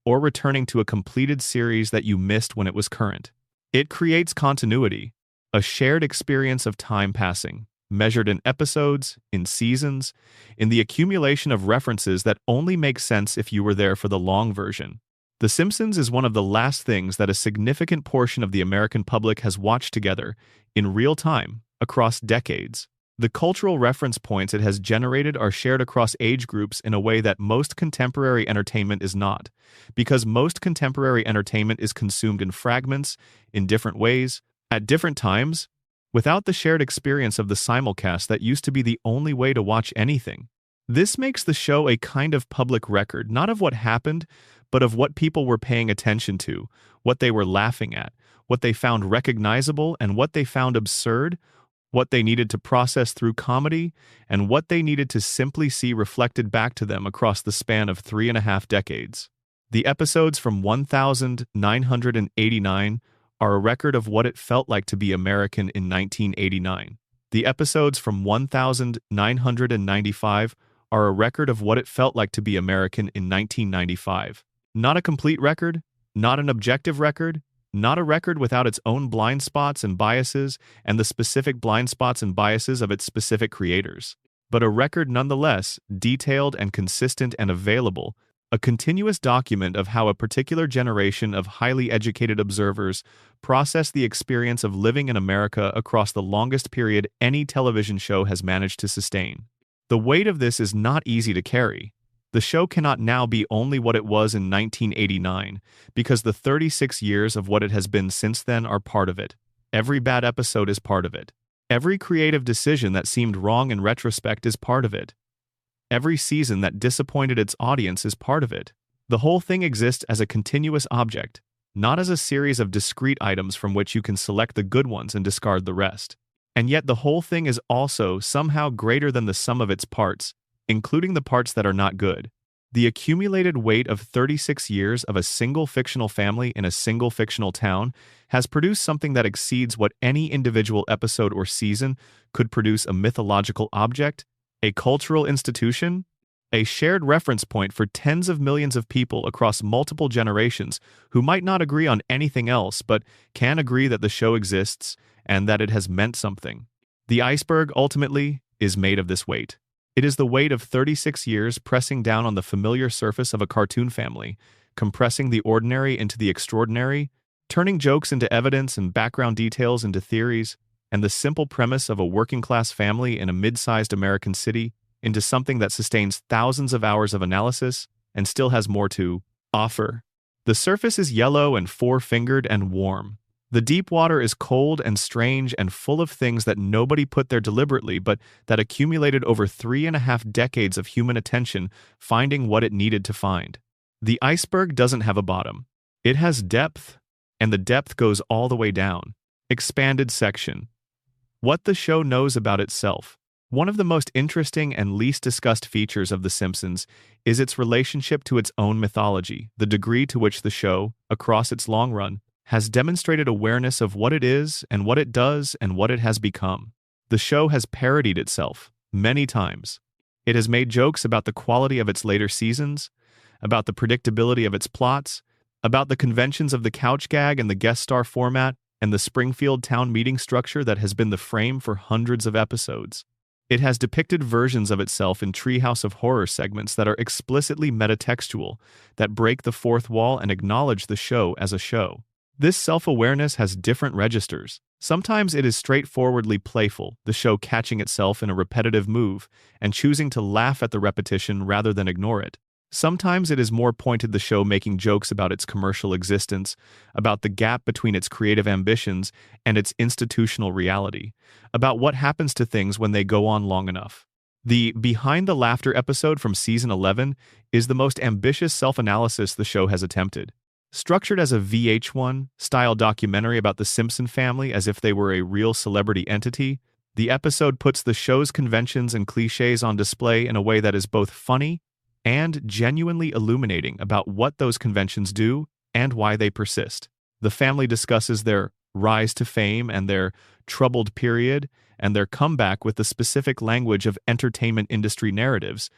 or returning to a completed series that you missed when it was current. It creates continuity, a shared experience of time passing, measured in episodes, in seasons, in the accumulation of references that only make sense if you were there for the long version. The Simpsons is one of the last things that a significant portion of the American public has watched together, in real time, across decades. The cultural reference points it has generated are shared across age groups in a way that most contemporary entertainment is not, because most contemporary entertainment is consumed in fragments, in different ways, at different times, without the shared experience of the simulcast that used to be the only way to watch anything. This makes the show a kind of public record, not of what happened, but of what people were paying attention to, what they were laughing at, what they found recognizable and what they found absurd, what they needed to process through comedy, and what they needed to simply see reflected back to them across the span of 3.5 decades. The episodes from 1989 are a record of what it felt like to be American in 1989. The episodes from 1995 are a record of what it felt like to be American in 1995. Not a complete record, not an objective record, not a record without its own blind spots and biases and the specific blind spots and biases of its specific creators, but a record nonetheless, detailed and consistent and available, a continuous document of how a particular generation of highly educated observers process the experience of living in America across the longest period any television show has managed to sustain. The weight of this is not easy to carry. The show cannot now be only what it was in 1989, because the 36 years of what it has been since then are part of it. Every bad episode is part of it. Every creative decision that seemed wrong in retrospect is part of it. Every season that disappointed its audience is part of it. The whole thing exists as a continuous object, not as a series of discrete items from which you can select the good ones and discard the rest. And yet the whole thing is also somehow greater than the sum of its parts, including the parts that are not good. The accumulated weight of 36 years of a single fictional family in a single fictional town has produced something that exceeds what any individual episode or season could produce: a mythological object, a cultural institution, a shared reference point for tens of millions of people across multiple generations who might not agree on anything else but can agree that the show exists and that it has meant something. The iceberg, ultimately, is made of this weight. It is the weight of 36 years pressing down on the familiar surface of a cartoon family, compressing the ordinary into the extraordinary, turning jokes into evidence and background details into theories, and the simple premise of a working-class family in a mid-sized American city into something that sustains thousands of hours of analysis and still has more to offer. The surface is yellow and four-fingered and warm. The deep water is cold and strange and full of things that nobody put there deliberately, but that accumulated over 3.5 decades of human attention finding what it needed to find. The iceberg doesn't have a bottom. It has depth, and the depth goes all the way down. Expanded section. What the show knows about itself. One of the most interesting and least discussed features of The Simpsons is its relationship to its own mythology, the degree to which the show, across its long run, has demonstrated awareness of what it is and what it does and what it has become. The show has parodied itself many times. It has made jokes about the quality of its later seasons, about the predictability of its plots, about the conventions of the couch gag and the guest star format, and the Springfield town meeting structure that has been the frame for hundreds of episodes. It has depicted versions of itself in Treehouse of Horror segments that are explicitly metatextual, that break the fourth wall and acknowledge the show as a show. This self-awareness has different registers. Sometimes it is straightforwardly playful, the show catching itself in a repetitive move and choosing to laugh at the repetition rather than ignore it. Sometimes it is more pointed, the show making jokes about its commercial existence, about the gap between its creative ambitions and its institutional reality, about what happens to things when they go on long enough. The Behind the Laughter episode from season 11 is the most ambitious self-analysis the show has attempted. Structured as a VH1-style documentary about the Simpson family as if they were a real celebrity entity, the episode puts the show's conventions and cliches on display in a way that is both funny and genuinely illuminating about what those conventions do and why they persist. The family discusses their rise to fame and their troubled period and their comeback with the specific language of entertainment industry narratives,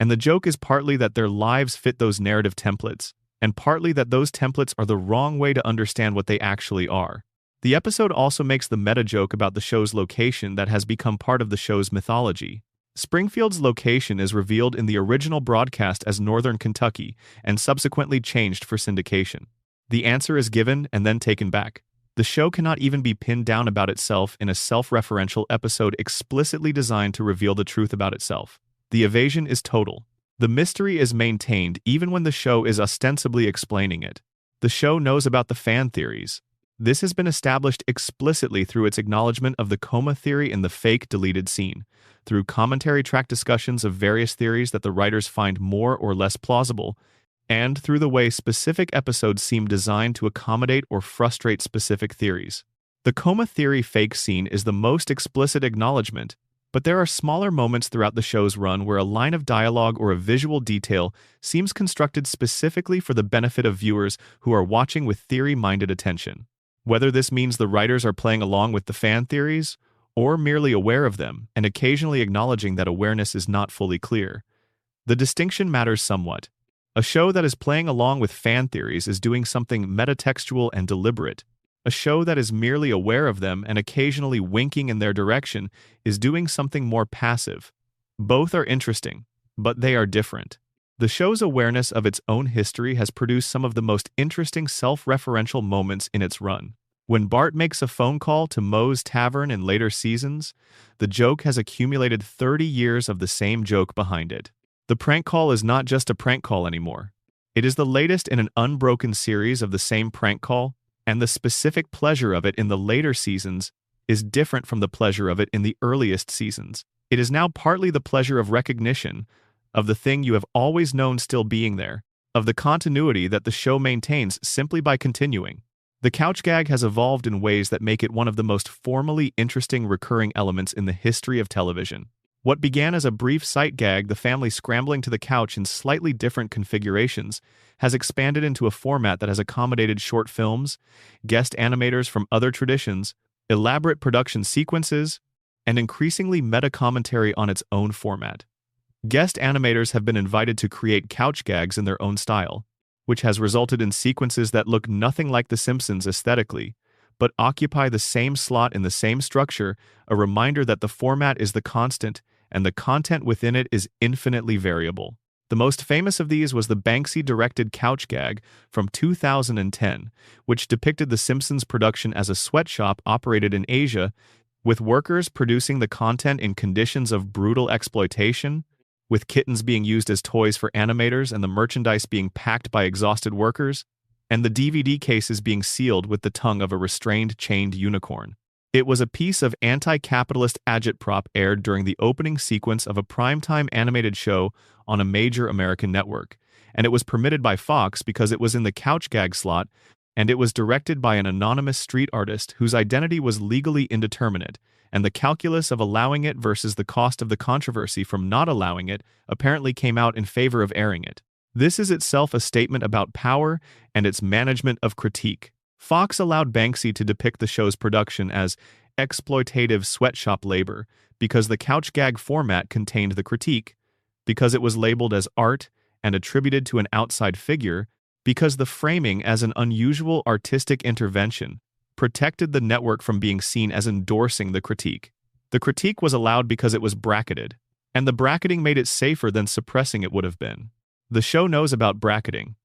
and the joke is partly that their lives fit those narrative templates, and partly that those templates are the wrong way to understand what they actually are. The episode also makes the meta-joke about the show's location that has become part of the show's mythology. Springfield's location is revealed in the original broadcast as Northern Kentucky and subsequently changed for syndication. The answer is given and then taken back. The show cannot even be pinned down about itself in a self-referential episode explicitly designed to reveal the truth about itself. The evasion is total. The mystery is maintained even when the show is ostensibly explaining it. The show knows about the fan theories. This has been established explicitly through its acknowledgement of the coma theory in the fake deleted scene, through commentary track discussions of various theories that the writers find more or less plausible, and through the way specific episodes seem designed to accommodate or frustrate specific theories. The coma theory fake scene is the most explicit acknowledgement, but there are smaller moments throughout the show's run where a line of dialogue or a visual detail seems constructed specifically for the benefit of viewers who are watching with theory-minded attention. Whether this means the writers are playing along with the fan theories, or merely aware of them and occasionally acknowledging that awareness is not fully clear, the distinction matters somewhat. A show that is playing along with fan theories is doing something metatextual and deliberate. A show that is merely aware of them and occasionally winking in their direction is doing something more passive. Both are interesting, but they are different. The show's awareness of its own history has produced some of the most interesting self-referential moments in its run. When Bart makes a phone call to Moe's Tavern in later seasons, the joke has accumulated 30 years of the same joke behind it. The prank call is not just a prank call anymore. It is the latest in an unbroken series of the same prank call, and the specific pleasure of it in the later seasons is different from the pleasure of it in the earliest seasons. It is now partly the pleasure of recognition, of the thing you have always known still being there, of the continuity that the show maintains simply by continuing. The couch gag has evolved in ways that make it one of the most formally interesting recurring elements in the history of television. What began as a brief sight gag, the family scrambling to the couch in slightly different configurations, has expanded into a format that has accommodated short films, guest animators from other traditions, elaborate production sequences, and increasingly meta-commentary on its own format. Guest animators have been invited to create couch gags in their own style, which has resulted in sequences that look nothing like The Simpsons aesthetically, but occupy the same slot in the same structure, a reminder that the format is the constant and the content within it is infinitely variable. The most famous of these was the Banksy-directed couch gag from 2010, which depicted The Simpsons production as a sweatshop operated in Asia, with workers producing the content in conditions of brutal exploitation, with kittens being used as toys for animators and the merchandise being packed by exhausted workers, and the DVD cases being sealed with the tongue of a restrained chained unicorn. It was a piece of anti-capitalist agitprop aired during the opening sequence of a primetime animated show on a major American network, and it was permitted by Fox because it was in the couch gag slot, and it was directed by an anonymous street artist whose identity was legally indeterminate, and the calculus of allowing it versus the cost of the controversy from not allowing it apparently came out in favor of airing it. This is itself a statement about power and its management of critique. Fox allowed Banksy to depict the show's production as exploitative sweatshop labor because the couch gag format contained the critique, because it was labeled as art and attributed to an outside figure, because the framing as an unusual artistic intervention protected the network from being seen as endorsing the critique. The critique was allowed because it was bracketed, and the bracketing made it safer than suppressing it would have been. The show knows about bracketing.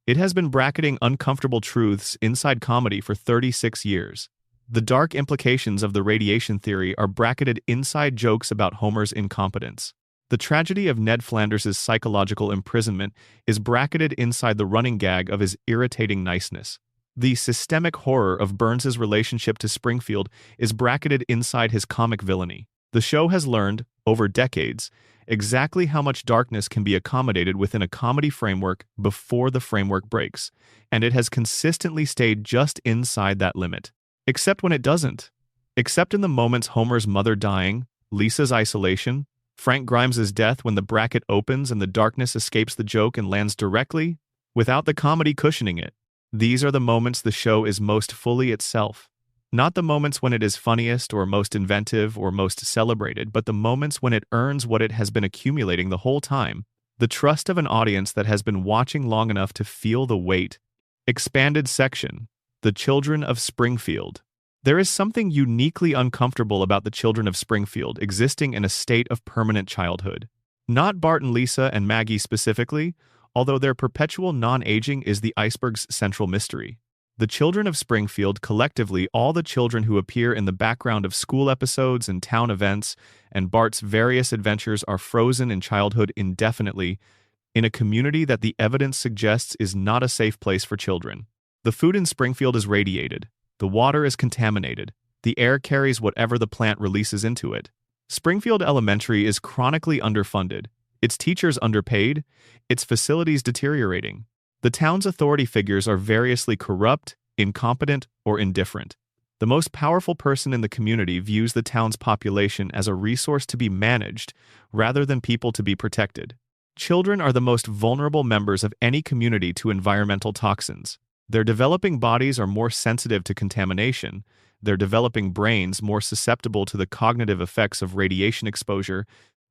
It has been bracketing uncomfortable truths inside comedy for 36 years. The dark implications of the radiation theory are bracketed inside jokes about Homer's incompetence. The tragedy of Ned Flanders' psychological imprisonment is bracketed inside the running gag of his irritating niceness. The systemic horror of Burns' relationship to Springfield is bracketed inside his comic villainy. The show has learned, over decades, exactly how much darkness can be accommodated within a comedy framework before the framework breaks, and it has consistently stayed just inside that limit. Except when it doesn't. Except in the moments Homer's mother dying, Lisa's isolation, Frank Grimes' death when the bracket opens and the darkness escapes the joke and lands directly, without the comedy cushioning it. These are the moments the show is most fully itself. Not the moments when it is funniest or most inventive or most celebrated, but the moments when it earns what it has been accumulating the whole time, the trust of an audience that has been watching long enough to feel the weight. Expanded section. The Children of Springfield. There is something uniquely uncomfortable about the children of Springfield existing in a state of permanent childhood. Not Bart and Lisa and Maggie specifically, although their perpetual non-aging is the iceberg's central mystery. The children of Springfield, collectively all the children who appear in the background of school episodes and town events, and Bart's various adventures are frozen in childhood indefinitely, in a community that the evidence suggests is not a safe place for children. The food in Springfield is radiated. The water is contaminated. The air carries whatever the plant releases into it. Springfield Elementary is chronically underfunded, its teachers underpaid, its facilities deteriorating. The town's authority figures are variously corrupt, incompetent, or indifferent. The most powerful person in the community views the town's population as a resource to be managed rather than people to be protected. Children are the most vulnerable members of any community to environmental toxins. Their developing bodies are more sensitive to contamination, their developing brains more susceptible to the cognitive effects of radiation exposure,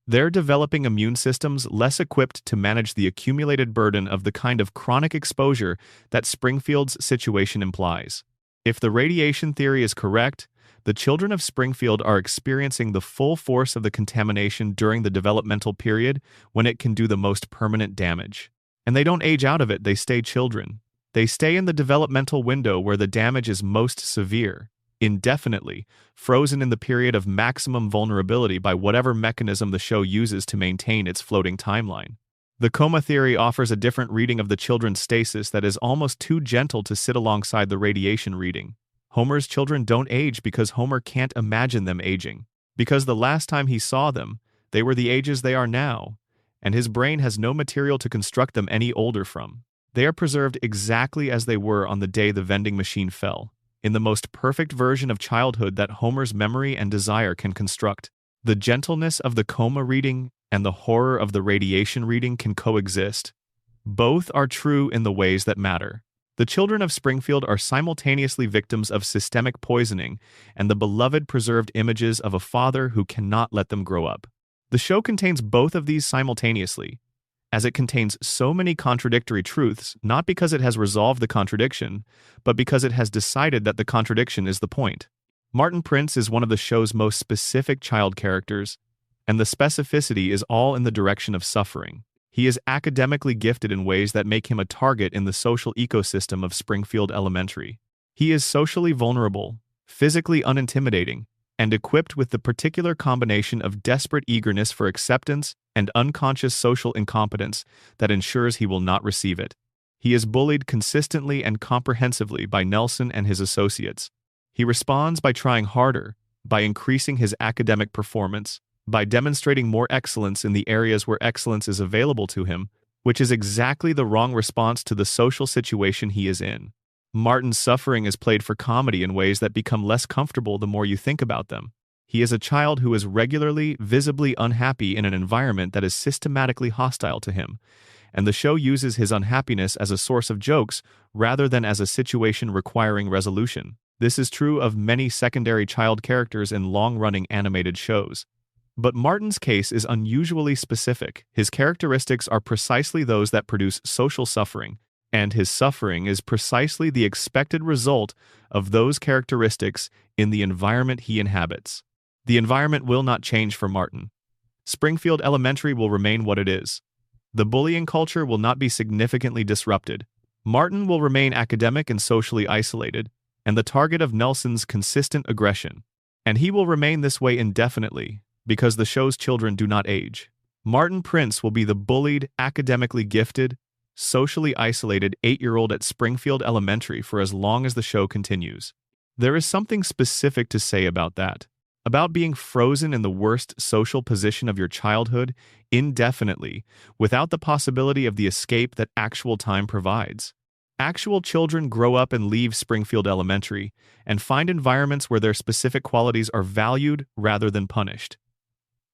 their developing immune systems less equipped to manage the accumulated burden of the kind of chronic exposure that Springfield's situation implies. If the radiation theory is correct, The children of Springfield are experiencing the full force of the contamination during the developmental period when it can do the most permanent damage. And they don't age out of it, they stay children. They stay in the developmental window where the damage is most severe, indefinitely, frozen in the period of maximum vulnerability by whatever mechanism the show uses to maintain its floating timeline. The coma theory offers a different reading of the children's stasis that is almost too gentle to sit alongside the radiation reading. Homer's children don't age because Homer can't imagine them aging, because the last time he saw them, they were the ages they are now, and his brain has no material to construct them any older from. They are preserved exactly as they were on the day the vending machine fell, in the most perfect version of childhood that Homer's memory and desire can construct. The gentleness of the coma reading and the horror of the radiation reading can coexist. Both are true in the ways that matter. The children of Springfield are simultaneously victims of systemic poisoning and the beloved preserved images of a father who cannot let them grow up. The show contains both of these simultaneously, as it contains so many contradictory truths, not because it has resolved the contradiction, but because it has decided that the contradiction is the point. Martin Prince is one of the show's most specific child characters, and the specificity is all in the direction of suffering. He is academically gifted in ways that make him a target in the social ecosystem of Springfield Elementary. He is socially vulnerable, physically unintimidating, and equipped with the particular combination of desperate eagerness for acceptance and unconscious social incompetence that ensures he will not receive it. He is bullied consistently and comprehensively by Nelson and his associates. He responds by trying harder, by increasing his academic performance, by demonstrating more excellence in the areas where excellence is available to him, which is exactly the wrong response to the social situation he is in. Martin's suffering is played for comedy in ways that become less comfortable the more you think about them. He is a child who is regularly, visibly unhappy in an environment that is systematically hostile to him, and the show uses his unhappiness as a source of jokes rather than as a situation requiring resolution. This is true of many secondary child characters in long-running animated shows. But Martin's case is unusually specific. His characteristics are precisely those that produce social suffering, and his suffering is precisely the expected result of those characteristics in the environment he inhabits. The environment will not change for Martin. Springfield Elementary will remain what it is. The bullying culture will not be significantly disrupted. Martin will remain academic and socially isolated, and the target of Nelson's consistent aggression. And he will remain this way indefinitely, because the show's children do not age. Martin Prince will be the bullied, academically gifted, socially isolated 8-year-old at Springfield Elementary for as long as the show continues. There is something specific to say about that, about being frozen in the worst social position of your childhood indefinitely, without the possibility of the escape that actual time provides. Actual children grow up and leave Springfield Elementary and find environments where their specific qualities are valued rather than punished.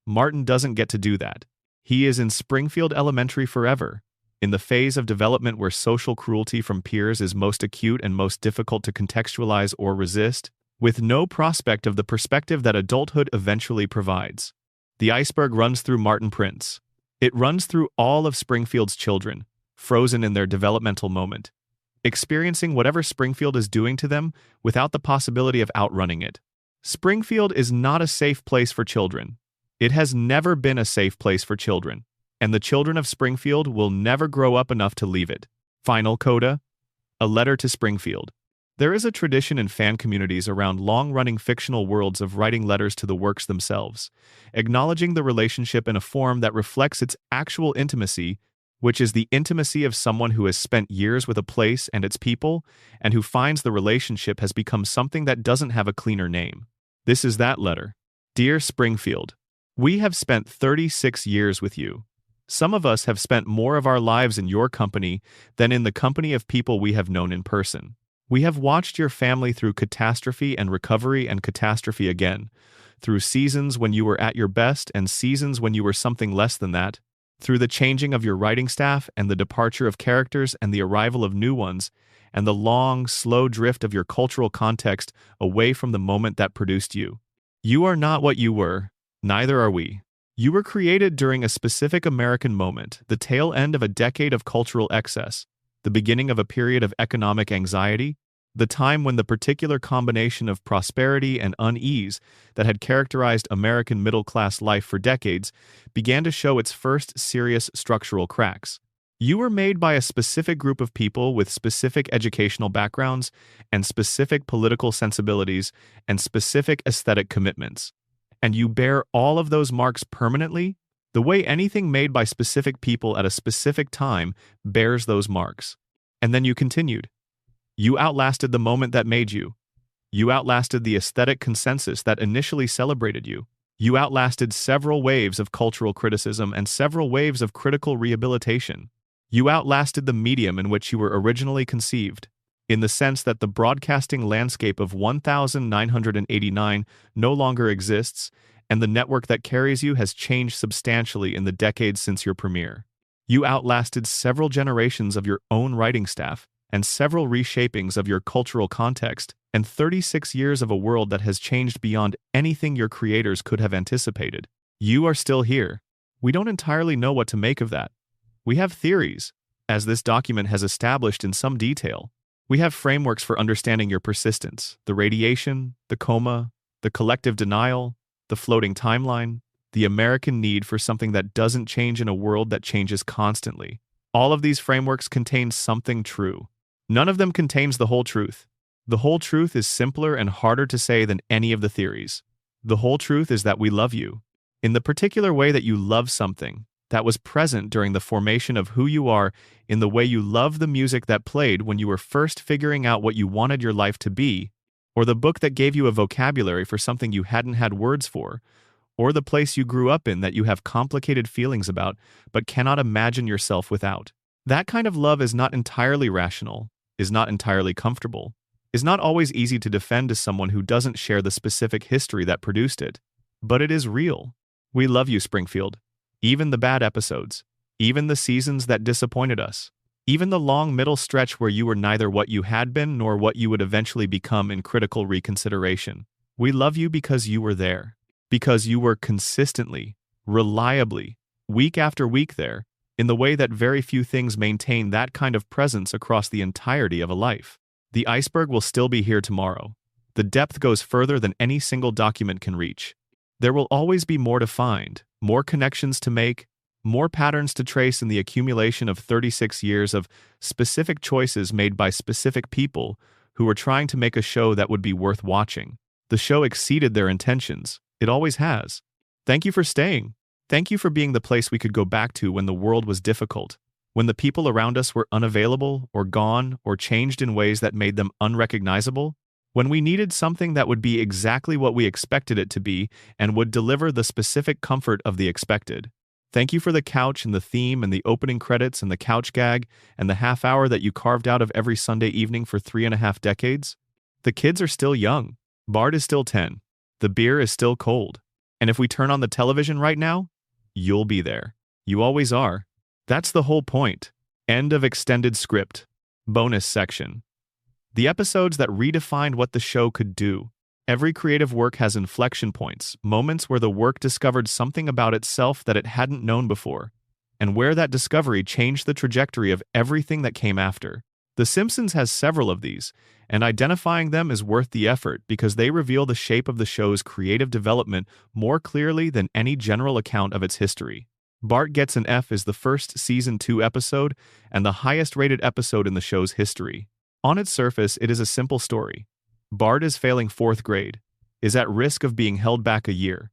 Martin doesn't get to do that. He is in Springfield Elementary forever, in the phase of development where social cruelty from peers is most acute and most difficult to contextualize or resist, with no prospect of the perspective that adulthood eventually provides. The iceberg runs through Martin Prince. It runs through all of Springfield's children, frozen in their developmental moment, experiencing whatever Springfield is doing to them without the possibility of outrunning it. Springfield is not a safe place for children. It has never been a safe place for children, and the children of Springfield will never grow up enough to leave it. Final coda: a letter to Springfield. There is a tradition in fan communities around long-running fictional worlds of writing letters to the works themselves, acknowledging the relationship in a form that reflects its actual intimacy, which is the intimacy of someone who has spent years with a place and its people, and who finds the relationship has become something that doesn't have a cleaner name. This is that letter. Dear Springfield, we have spent 36 years with you. Some of us have spent more of our lives in your company than in the company of people we have known in person. We have watched your family through catastrophe and recovery and catastrophe again, through seasons when you were at your best and seasons when you were something less than that, through the changing of your writing staff and the departure of characters and the arrival of new ones, and the long, slow drift of your cultural context away from the moment that produced you. You are not what you were. Neither are we. You were created during a specific American moment, the tail end of a decade of cultural excess, the beginning of a period of economic anxiety, The time when the particular combination of prosperity and unease that had characterized American middle-class life for decades began to show its first serious structural cracks. You were made by a specific group of people with specific educational backgrounds and specific political sensibilities and specific aesthetic commitments. And you bear all of those marks permanently, the way anything made by specific people at a specific time bears those marks. And then you continued. You outlasted the moment that made you. You outlasted the aesthetic consensus that initially celebrated you. You outlasted several waves of cultural criticism and several waves of critical rehabilitation. You outlasted the medium in which you were originally conceived, in the sense that the broadcasting landscape of 1989 no longer exists, and the network that carries you has changed substantially in the decades since your premiere. You outlasted several generations of your own writing staff, and several reshapings of your cultural context, and 36 years of a world that has changed beyond anything your creators could have anticipated. You are still here. We don't entirely know what to make of that. We have theories, as this document has established in some detail. We have frameworks for understanding your persistence, the radiation, the coma, the collective denial, the floating timeline, the American need for something that doesn't change in a world that changes constantly. All of these frameworks contain something true. None of them contains the whole truth. The whole truth is simpler and harder to say than any of the theories. The whole truth is that we love you. In the particular way that you love something, that was present during the formation of who you are, in the way you love the music that played when you were first figuring out what you wanted your life to be, or the book that gave you a vocabulary for something you hadn't had words for, or the place you grew up in that you have complicated feelings about but cannot imagine yourself without. That kind of love is not entirely rational, is not entirely comfortable, is not always easy to defend to someone who doesn't share the specific history that produced it. But it is real. We love you, Springfield. Even the bad episodes, even the seasons that disappointed us, even the long middle stretch where you were neither what you had been nor what you would eventually become in critical reconsideration. We love you because you were there, because you were consistently, reliably, week after week there, in the way that very few things maintain that kind of presence across the entirety of a life. The iceberg will still be here tomorrow. The depth goes further than any single document can reach. There will always be more to find, more connections to make, more patterns to trace in the accumulation of 36 years of specific choices made by specific people who were trying to make a show that would be worth watching. The show exceeded their intentions. It always has. Thank you for staying. Thank you for being the place we could go back to when the world was difficult, when the people around us were unavailable or gone or changed in ways that made them unrecognizable, when we needed something that would be exactly what we expected it to be and would deliver the specific comfort of the expected. Thank you for the couch and the theme and the opening credits and the couch gag and the half hour that you carved out of every Sunday evening for 3.5 decades. The kids are still young. Bart is still 10. The beer is still cold. And if we turn on the television right now, you'll be there. You always are. That's the whole point. End of extended script. Bonus section. The episodes that redefined what the show could do. Every creative work has inflection points, moments where the work discovered something about itself that it hadn't known before, and where that discovery changed the trajectory of everything that came after. The Simpsons has several of these, and identifying them is worth the effort because they reveal the shape of the show's creative development more clearly than any general account of its history. Bart Gets an F is the first Season 2 episode and the highest-rated episode in the show's history. On its surface, it is a simple story. Bart is failing 4th grade, is at risk of being held back a year,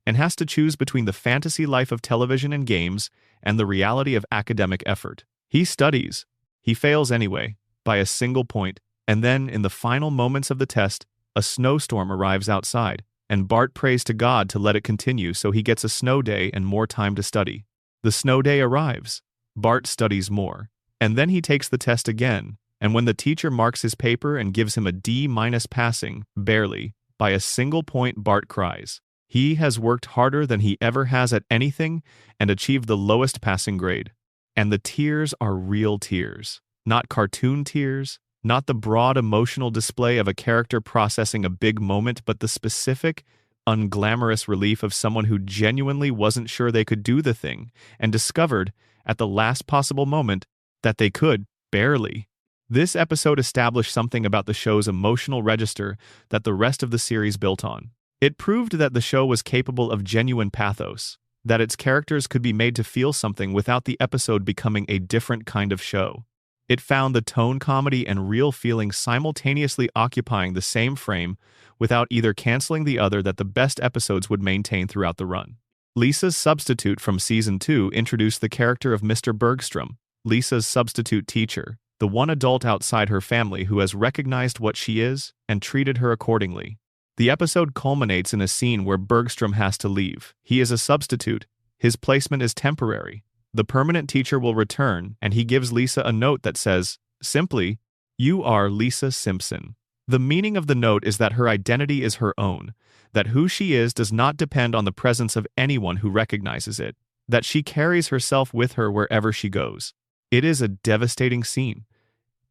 and has to choose between the fantasy life of television and games and the reality of academic effort. He studies. He fails anyway, by a single point, and then, in the final moments of the test, a snowstorm arrives outside, and Bart prays to God to let it continue so he gets a snow day and more time to study. The snow day arrives. Bart studies more, and then he takes the test again, and when the teacher marks his paper and gives him a D- passing, barely, by a single point, Bart cries. He has worked harder than he ever has at anything and achieved the lowest passing grade. And the tears are real tears, not cartoon tears, not the broad emotional display of a character processing a big moment, but the specific, unglamorous relief of someone who genuinely wasn't sure they could do the thing and discovered, at the last possible moment, that they could, barely. This episode established something about the show's emotional register that the rest of the series built on. It proved that the show was capable of genuine pathos, that its characters could be made to feel something without the episode becoming a different kind of show. It found the tone comedy and real feeling simultaneously occupying the same frame without either canceling the other that the best episodes would maintain throughout the run. Lisa's substitute from Season 2 introduced the character of Mr. Bergstrom, Lisa's substitute teacher, the one adult outside her family who has recognized what she is and treated her accordingly. The episode culminates in a scene where Bergstrom has to leave. He is a substitute. His placement is temporary. The permanent teacher will return, and he gives Lisa a note that says, simply, "You are Lisa Simpson." The meaning of the note is that her identity is her own, that who she is does not depend on the presence of anyone who recognizes it, that she carries herself with her wherever she goes. It is a devastating scene.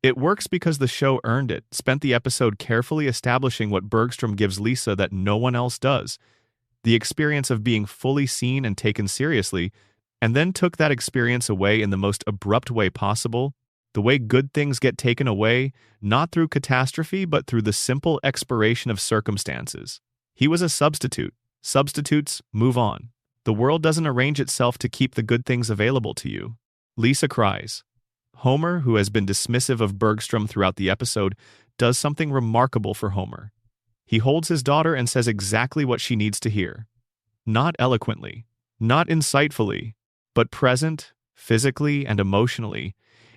It works because the show earned it, spent the episode carefully establishing what Bergstrom gives Lisa that no one else does, the experience of being fully seen and taken seriously, and then took that experience away in the most abrupt way possible, the way good things get taken away, not through catastrophe but through the simple expiration of circumstances. He was a substitute. Substitutes move on. The world doesn't arrange itself to keep the good things available to you. Lisa cries. Homer, who has been dismissive of Bergstrom throughout the episode, does something remarkable for Homer. He holds his daughter and says exactly what she needs to hear. Not eloquently, not insightfully, but present, physically and emotionally,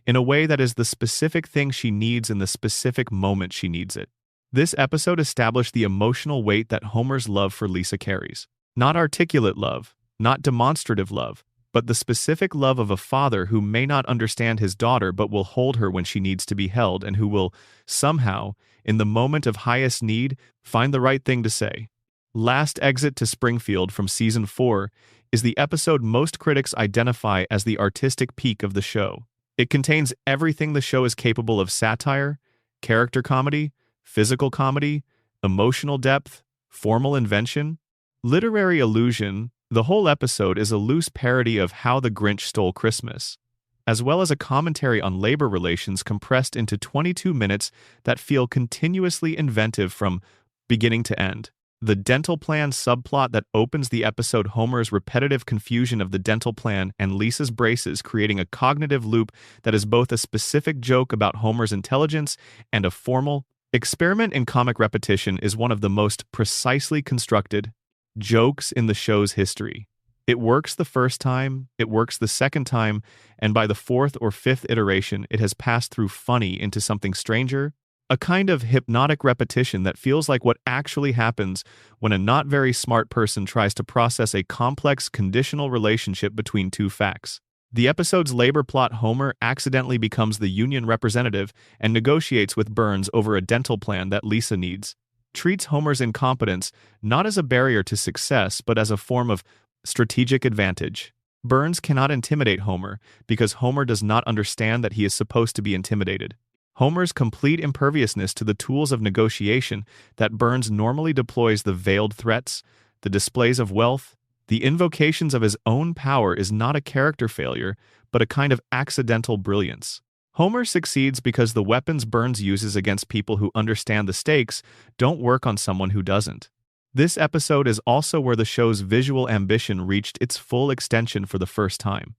in a way that is the specific thing she needs in the specific moment she needs it. This episode established the emotional weight that Homer's love for Lisa carries. Not articulate love, not demonstrative love, but the specific love of a father who may not understand his daughter but will hold her when she needs to be held and who will, somehow, in the moment of highest need, find the right thing to say. Last Exit to Springfield from Season 4 is the episode most critics identify as the artistic peak of the show. It contains everything the show is capable of: satire, character comedy, physical comedy, emotional depth, formal invention, literary allusion. The whole episode is a loose parody of How the Grinch Stole Christmas, as well as a commentary on labor relations compressed into 22 minutes that feel continuously inventive from beginning to end. The dental plan subplot that opens the episode, Homer's repetitive confusion of the dental plan and Lisa's braces, creating a cognitive loop that is both a specific joke about Homer's intelligence and a formal experiment in comic repetition, is one of the most precisely constructed jokes in the show's history. It works the first time, it works the second time, and by the fourth or fifth iteration, it has passed through funny into something stranger, a kind of hypnotic repetition that feels like what actually happens when a not very smart person tries to process a complex conditional relationship between two facts. The episode's labor plot, Homer accidentally becomes the union representative and negotiates with Burns over a dental plan that Lisa needs, treats Homer's incompetence not as a barrier to success but as a form of strategic advantage. Burns cannot intimidate Homer because Homer does not understand that he is supposed to be intimidated. Homer's complete imperviousness to the tools of negotiation that Burns normally deploys, the veiled threats, the displays of wealth, the invocations of his own power, is not a character failure, but a kind of accidental brilliance. Homer succeeds because the weapons Burns uses against people who understand the stakes don't work on someone who doesn't. This episode is also where the show's visual ambition reached its full extension for the first time.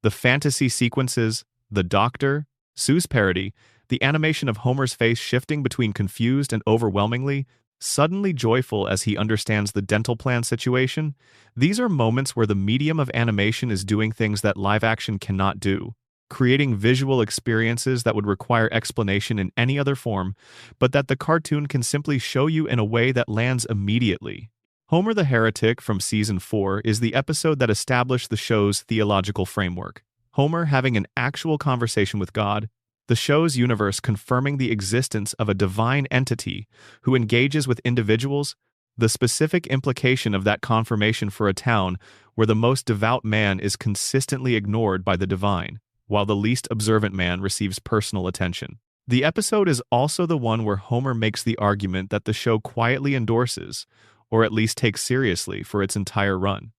The fantasy sequences, the Doctor, Sue's parody, the animation of Homer's face shifting between confused and overwhelmingly, suddenly joyful as he understands the dental plan situation, these are moments where the medium of animation is doing things that live action cannot do, creating visual experiences that would require explanation in any other form, but that the cartoon can simply show you in a way that lands immediately. Homer the Heretic from Season 4 is the episode that established the show's theological framework. Homer having an actual conversation with God, the show's universe confirming the existence of a divine entity who engages with individuals, the specific implication of that confirmation for a town where the most devout man is consistently ignored by the divine, while the least observant man receives personal attention. The episode is also the one where Homer makes the argument that the show quietly endorses, or at least takes seriously for its entire run.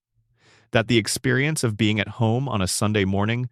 That the experience of being at home on a Sunday morning,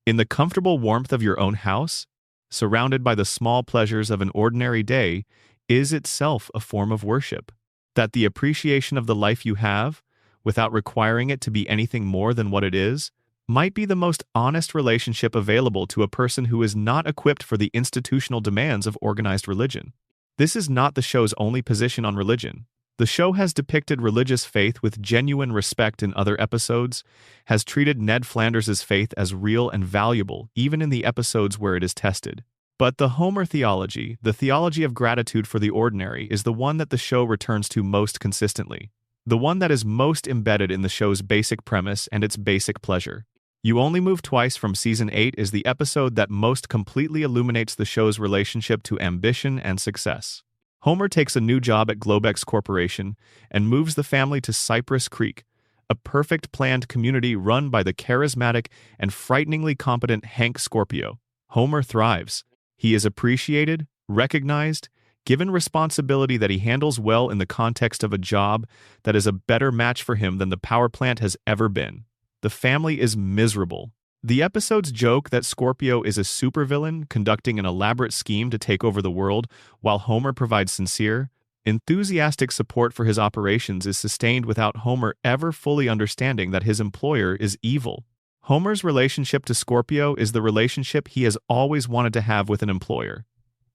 in the comfortable warmth of your own house, surrounded by the small pleasures of an ordinary day, is itself a form of worship. That the appreciation of the life you have, without requiring it to be anything more than what it is, might be the most honest relationship available to a person who is not equipped for the institutional demands of organized religion. This is not the show's only position on religion. The show has depicted religious faith with genuine respect in other episodes, has treated Ned Flanders' faith as real and valuable even in the episodes where it is tested. But the Homer theology, the theology of gratitude for the ordinary, is the one that the show returns to most consistently. The one that is most embedded in the show's basic premise and its basic pleasure. You Only Move Twice from Season 8 is the episode that most completely illuminates the show's relationship to ambition and success. Homer takes a new job at Globex Corporation and moves the family to Cypress Creek, a perfect planned community run by the charismatic and frighteningly competent Hank Scorpio. Homer thrives. He is appreciated, recognized, given responsibility that he handles well in the context of a job that is a better match for him than the power plant has ever been. The family is miserable. The episode's joke that Scorpio is a supervillain conducting an elaborate scheme to take over the world, while Homer provides sincere, enthusiastic support for his operations, is sustained without Homer ever fully understanding that his employer is evil. Homer's relationship to Scorpio is the relationship he has always wanted to have with an employer.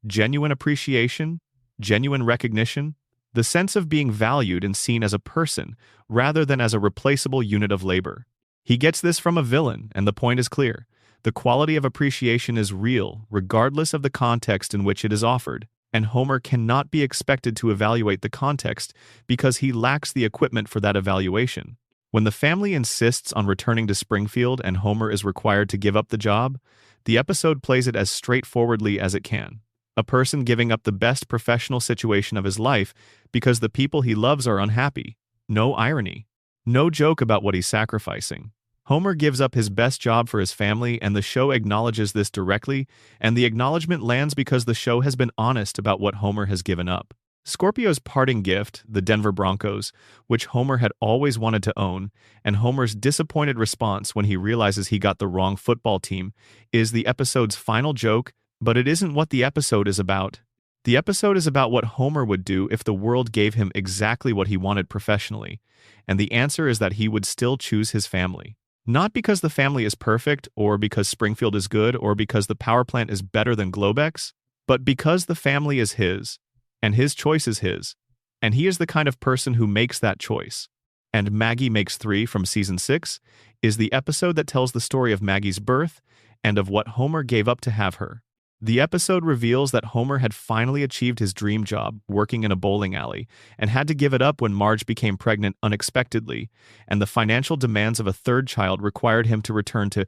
Genuine appreciation, genuine recognition, the sense of being valued and seen as a person rather than as a replaceable unit of labor. He gets this from a villain, and the point is clear. The quality of appreciation is real, regardless of the context in which it is offered, and Homer cannot be expected to evaluate the context because he lacks the equipment for that evaluation. When the family insists on returning to Springfield and Homer is required to give up the job, the episode plays it as straightforwardly as it can. A person giving up the best professional situation of his life because the people he loves are unhappy. No irony. No joke about what he's sacrificing. Homer gives up his best job for his family, and the show acknowledges this directly, and the acknowledgement lands because the show has been honest about what Homer has given up. Scorpio's parting gift, the Denver Broncos, which Homer had always wanted to own, and Homer's disappointed response when he realizes he got the wrong football team, is the episode's final joke, but it isn't what the episode is about. The episode is about what Homer would do if the world gave him exactly what he wanted professionally, and the answer is that he would still choose his family. Not because the family is perfect, or because Springfield is good, or because the power plant is better than Globex, but because the family is his, and his choice is his, and he is the kind of person who makes that choice. And Maggie Makes 3 from Season 6 is the episode that tells the story of Maggie's birth and of what Homer gave up to have her. The episode reveals that Homer had finally achieved his dream job, working in a bowling alley, and had to give it up when Marge became pregnant unexpectedly, and the financial demands of a third child required him to return to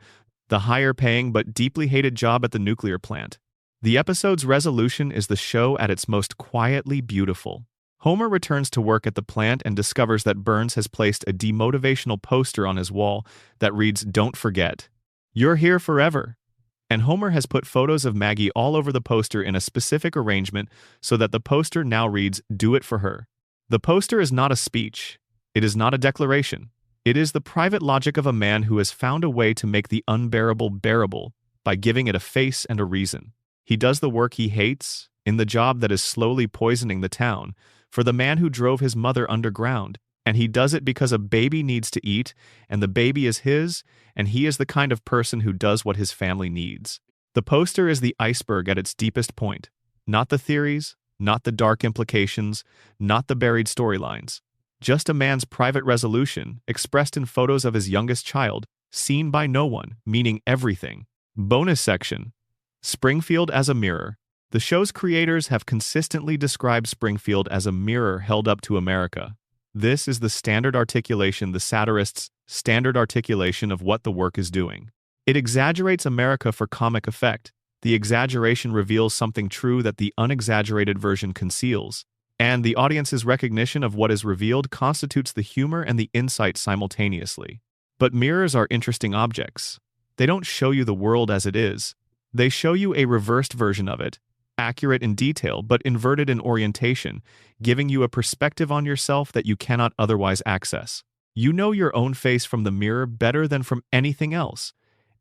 the higher-paying but deeply hated job at the nuclear plant. The episode's resolution is the show at its most quietly beautiful. Homer returns to work at the plant and discovers that Burns has placed a demotivational poster on his wall that reads, "Don't forget. You're here forever." And Homer has put photos of Maggie all over the poster in a specific arrangement so that the poster now reads, "Do it for her." The poster is not a speech. It is not a declaration. It is the private logic of a man who has found a way to make the unbearable bearable by giving it a face and a reason. He does the work he hates, in the job that is slowly poisoning the town, for the man who drove his mother underground, and he does it because a baby needs to eat, and the baby is his, and he is the kind of person who does what his family needs. The poster is the iceberg at its deepest point, not the theories, not the dark implications, not the buried storylines. Just a man's private resolution, expressed in photos of his youngest child, seen by no one, meaning everything. Bonus section. Springfield as a mirror. The show's creators have consistently described Springfield as a mirror held up to America. This is the standard articulation, the satirist's standard articulation of what the work is doing. It exaggerates America for comic effect. The exaggeration reveals something true that the unexaggerated version conceals, and the audience's recognition of what is revealed constitutes the humor and the insight simultaneously. But mirrors are interesting objects. They don't show you the world as it is. They show you a reversed version of it, accurate in detail but inverted in orientation, giving you a perspective on yourself that you cannot otherwise access. You know your own face from the mirror better than from anything else,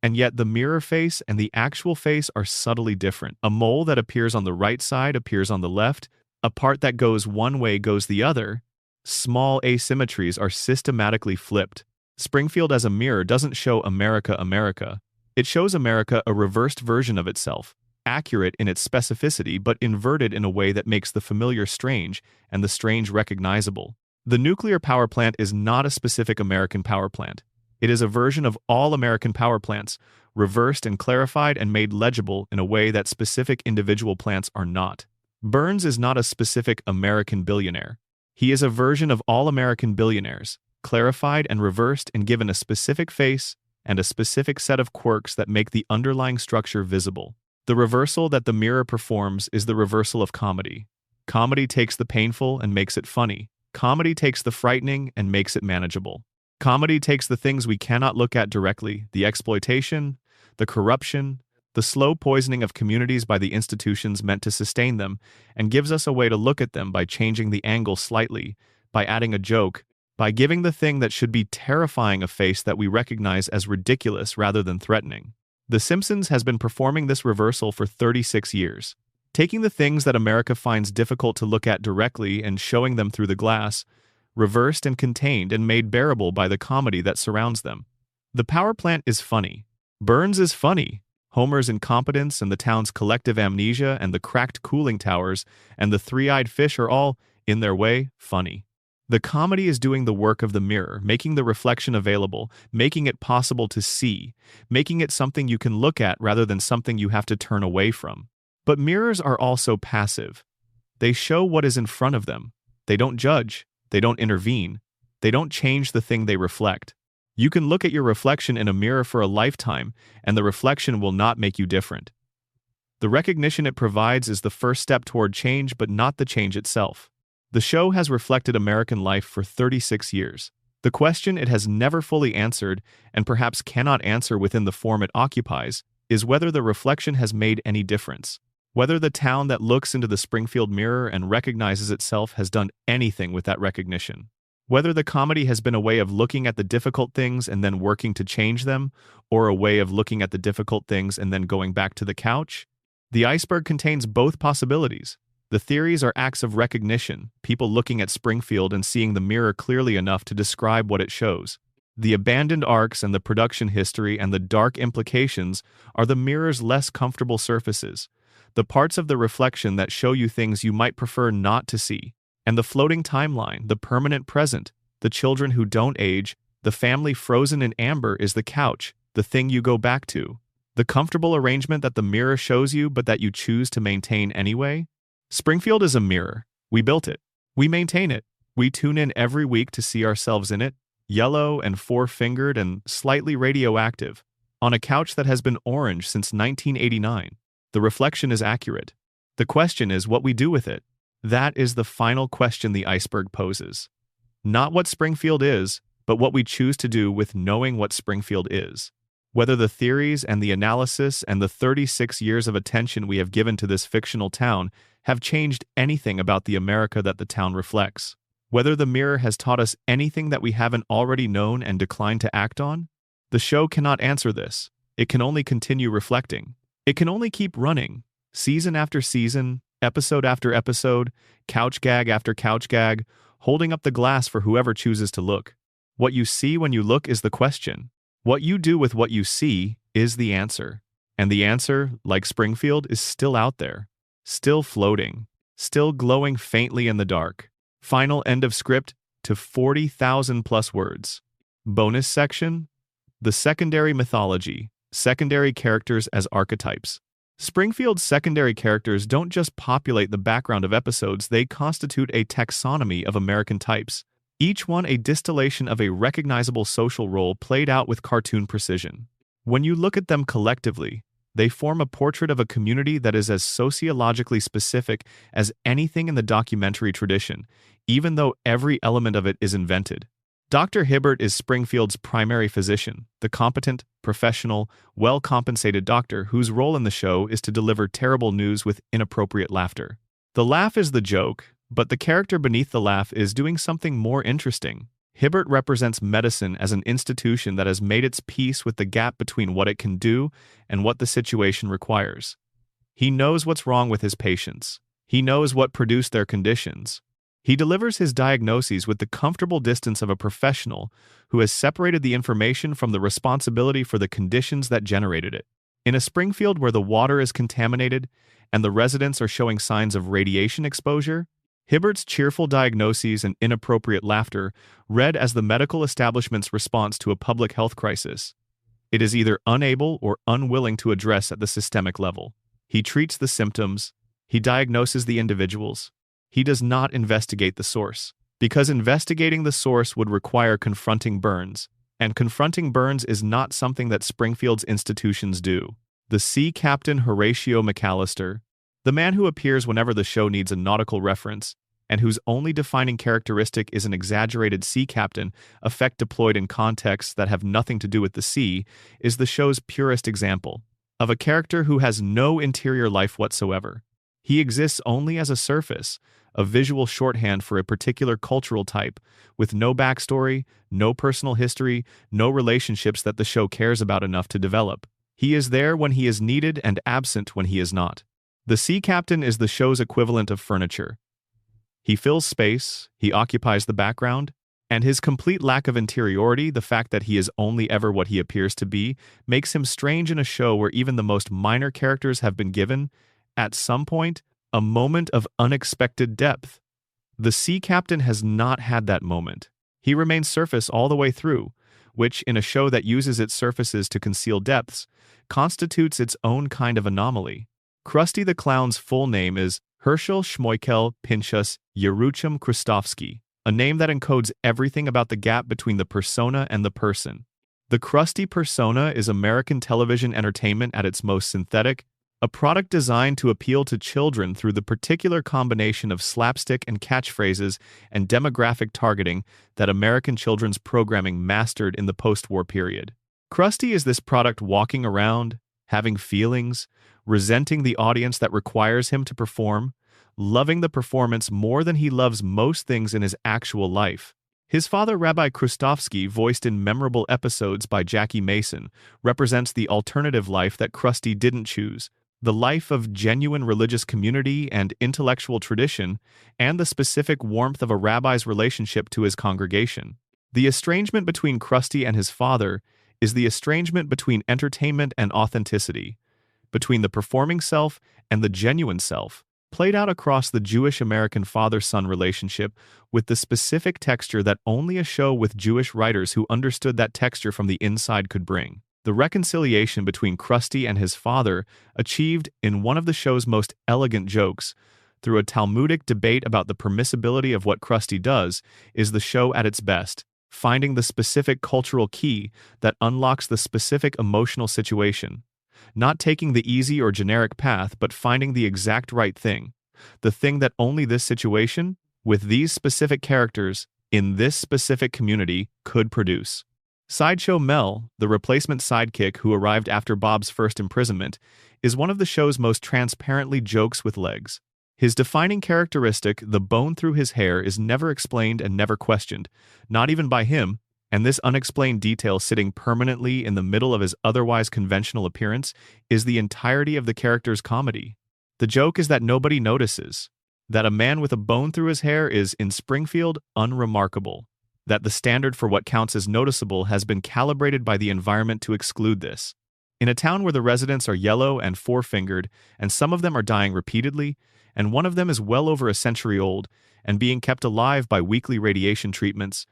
And yet the mirror face and the actual face are subtly different. A mole that appears on the right side appears on the left, a part that goes one way goes the other. Small asymmetries are systematically flipped. Springfield as a mirror doesn't show America America. It shows America a reversed version of itself, accurate in its specificity but inverted in a way that makes the familiar strange and the strange recognizable. The nuclear power plant is not a specific American power plant. It is a version of all American power plants, reversed and clarified and made legible in a way that specific individual plants are not. Burns is not a specific American billionaire. He is a version of all American billionaires, clarified and reversed and given a specific face and a specific set of quirks that make the underlying structure visible. The reversal that the mirror performs is the reversal of comedy. Comedy takes the painful and makes it funny. Comedy takes the frightening and makes it manageable. Comedy takes the things we cannot look at directly, the exploitation, the corruption, the slow poisoning of communities by the institutions meant to sustain them, and gives us a way to look at them by changing the angle slightly, by adding a joke, by giving the thing that should be terrifying a face that we recognize as ridiculous rather than threatening. The Simpsons has been performing this reversal for 36 years, taking the things that America finds difficult to look at directly and showing them through the glass, reversed and contained and made bearable by the comedy that surrounds them. The power plant is funny. Burns is funny. Homer's incompetence and the town's collective amnesia and the cracked cooling towers and the three-eyed fish are all, in their way, funny. The comedy is doing the work of the mirror, making the reflection available, making it possible to see, making it something you can look at rather than something you have to turn away from. But mirrors are also passive. They show what is in front of them. They don't judge. They don't intervene. They don't change the thing they reflect. You can look at your reflection in a mirror for a lifetime, and the reflection will not make you different. The recognition it provides is the first step toward change, but not the change itself. The show has reflected American life for 36 years. The question it has never fully answered, and perhaps cannot answer within the form it occupies, is whether the reflection has made any difference. Whether the town that looks into the Springfield mirror and recognizes itself has done anything with that recognition. Whether the comedy has been a way of looking at the difficult things and then working to change them, or a way of looking at the difficult things and then going back to the couch. The iceberg contains both possibilities. The theories are acts of recognition, people looking at Springfield and seeing the mirror clearly enough to describe what it shows. The abandoned arcs and the production history and the dark implications are the mirror's less comfortable surfaces, the parts of the reflection that show you things you might prefer not to see, and the floating timeline, the permanent present, the children who don't age, the family frozen in amber is the couch, the thing you go back to, the comfortable arrangement that the mirror shows you but that you choose to maintain anyway. Springfield is a mirror. We built it. We maintain it. We tune in every week to see ourselves in it, yellow and four-fingered and slightly radioactive, on a couch that has been orange since 1989. The reflection is accurate. The question is what we do with it. That is the final question the iceberg poses. Not what Springfield is, but what we choose to do with knowing what Springfield is. Whether the theories and the analysis and the 36 years of attention we have given to this fictional town have changed anything about the America that the town reflects. Whether the mirror has taught us anything that we haven't already known and declined to act on. The show cannot answer this. It can only continue reflecting. It can only keep running, season after season, episode after episode, couch gag after couch gag, holding up the glass for whoever chooses to look. What you see when you look is the question. What you do with what you see is the answer. And the answer, like Springfield, is still out there, still floating, still glowing faintly in the dark. Final end of script to 40,000 plus words. Bonus section: the secondary mythology, secondary characters as archetypes. Springfield's secondary characters don't just populate the background of episodes, they constitute a taxonomy of American types, each one a distillation of a recognizable social role played out with cartoon precision. When you look at them collectively, they form a portrait of a community that is as sociologically specific as anything in the documentary tradition, even though every element of it is invented. Dr. Hibbert is Springfield's primary physician, the competent, professional, well-compensated doctor whose role in the show is to deliver terrible news with inappropriate laughter. The laugh is the joke, but the character beneath the laugh is doing something more interesting. Hibbert represents medicine as an institution that has made its peace with the gap between what it can do and what the situation requires. He knows what's wrong with his patients. He knows what produced their conditions. He delivers his diagnoses with the comfortable distance of a professional who has separated the information from the responsibility for the conditions that generated it. In a Springfield where the water is contaminated and the residents are showing signs of radiation exposure, Hibbert's cheerful diagnoses and inappropriate laughter read as the medical establishment's response to a public health crisis. It is either unable or unwilling to address at the systemic level. He treats the symptoms. He diagnoses the individuals. He does not investigate the source, because investigating the source would require confronting Burns, and confronting Burns is not something that Springfield's institutions do. The sea captain Horatio McAllister, the man who appears whenever the show needs a nautical reference, and whose only defining characteristic is an exaggerated sea captain effect deployed in contexts that have nothing to do with the sea, is the show's purest example of a character who has no interior life whatsoever. He exists only as a surface, a visual shorthand for a particular cultural type, with no backstory, no personal history, no relationships that the show cares about enough to develop. He is there when he is needed and absent when he is not. The sea captain is the show's equivalent of furniture. He fills space, he occupies the background, and his complete lack of interiority, the fact that he is only ever what he appears to be, makes him strange in a show where even the most minor characters have been given, at some point, a moment of unexpected depth. The sea captain has not had that moment. He remains surface all the way through, which, in a show that uses its surfaces to conceal depths, constitutes its own kind of anomaly. Krusty the Clown's full name is Herschel Schmoikel Pinchas Yerucham Krustovsky, a name that encodes everything about the gap between the persona and the person. The Krusty persona is American television entertainment at its most synthetic, a product designed to appeal to children through the particular combination of slapstick and catchphrases and demographic targeting that American children's programming mastered in the post-war period. Krusty is this product walking around, having feelings, resenting the audience that requires him to perform, loving the performance more than he loves most things in his actual life. His father, Rabbi Krustovsky, voiced in memorable episodes by Jackie Mason, represents the alternative life that Krusty didn't choose, the life of genuine religious community and intellectual tradition, and the specific warmth of a rabbi's relationship to his congregation. The estrangement between Krusty and his father is the estrangement between entertainment and authenticity, between the performing self and the genuine self, played out across the Jewish-American father-son relationship with the specific texture that only a show with Jewish writers who understood that texture from the inside could bring. The reconciliation between Krusty and his father, achieved in one of the show's most elegant jokes, through a Talmudic debate about the permissibility of what Krusty does, is the show at its best, finding the specific cultural key that unlocks the specific emotional situation. Not taking the easy or generic path, but finding the exact right thing. The thing that only this situation, with these specific characters, in this specific community, could produce. Sideshow Mel, the replacement sidekick who arrived after Bob's first imprisonment, is one of the show's most transparently jokes with legs. His defining characteristic, the bone through his hair, is never explained and never questioned, not even by him, and this unexplained detail sitting permanently in the middle of his otherwise conventional appearance is the entirety of the character's comedy. The joke is that nobody notices, that a man with a bone through his hair is, in Springfield, unremarkable, that the standard for what counts as noticeable has been calibrated by the environment to exclude this. In a town where the residents are yellow and four-fingered, and some of them are dying repeatedly, and one of them is well over a century old, and being kept alive by weekly radiation treatments,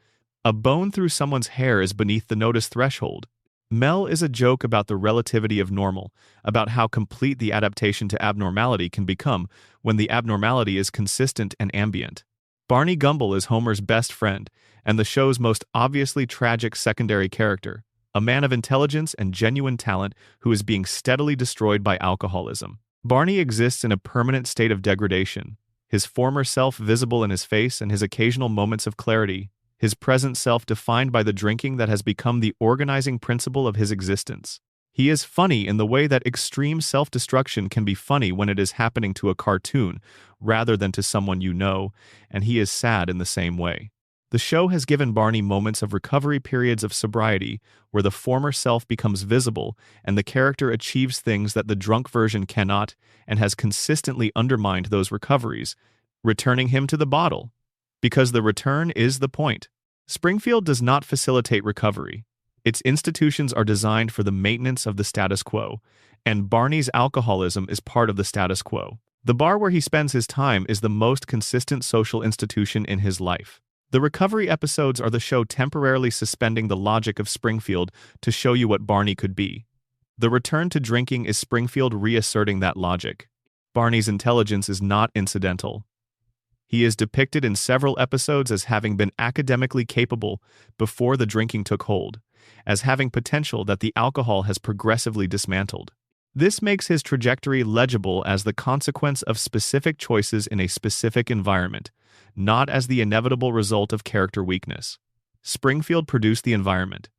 a bone through someone's hair is beneath the notice threshold. Mel is a joke about the relativity of normal, about how complete the adaptation to abnormality can become when the abnormality is consistent and ambient. Barney Gumble is Homer's best friend, and the show's most obviously tragic secondary character, a man of intelligence and genuine talent who is being steadily destroyed by alcoholism. Barney exists in a permanent state of degradation, his former self visible in his face and his occasional moments of clarity, his present self defined by the drinking that has become the organizing principle of his existence. He is funny in the way that extreme self-destruction can be funny when it is happening to a cartoon rather than to someone you know, and he is sad in the same way. The show has given Barney moments of recovery periods of sobriety where the former self becomes visible and the character achieves things that the drunk version cannot and has consistently undermined those recoveries, returning him to the bottle. Because the return is the point. Springfield does not facilitate recovery. Its institutions are designed for the maintenance of the status quo, and Barney's alcoholism is part of the status quo. The bar where he spends his time is the most consistent social institution in his life. The recovery episodes are the show temporarily suspending the logic of Springfield to show you what Barney could be. The return to drinking is Springfield reasserting that logic. Barney's intelligence is not incidental. He is depicted in several episodes as having been academically capable before the drinking took hold, as having potential that the alcohol has progressively dismantled. This makes his trajectory legible as the consequence of specific choices in a specific environment, not as the inevitable result of character weakness. Springfield produced the environment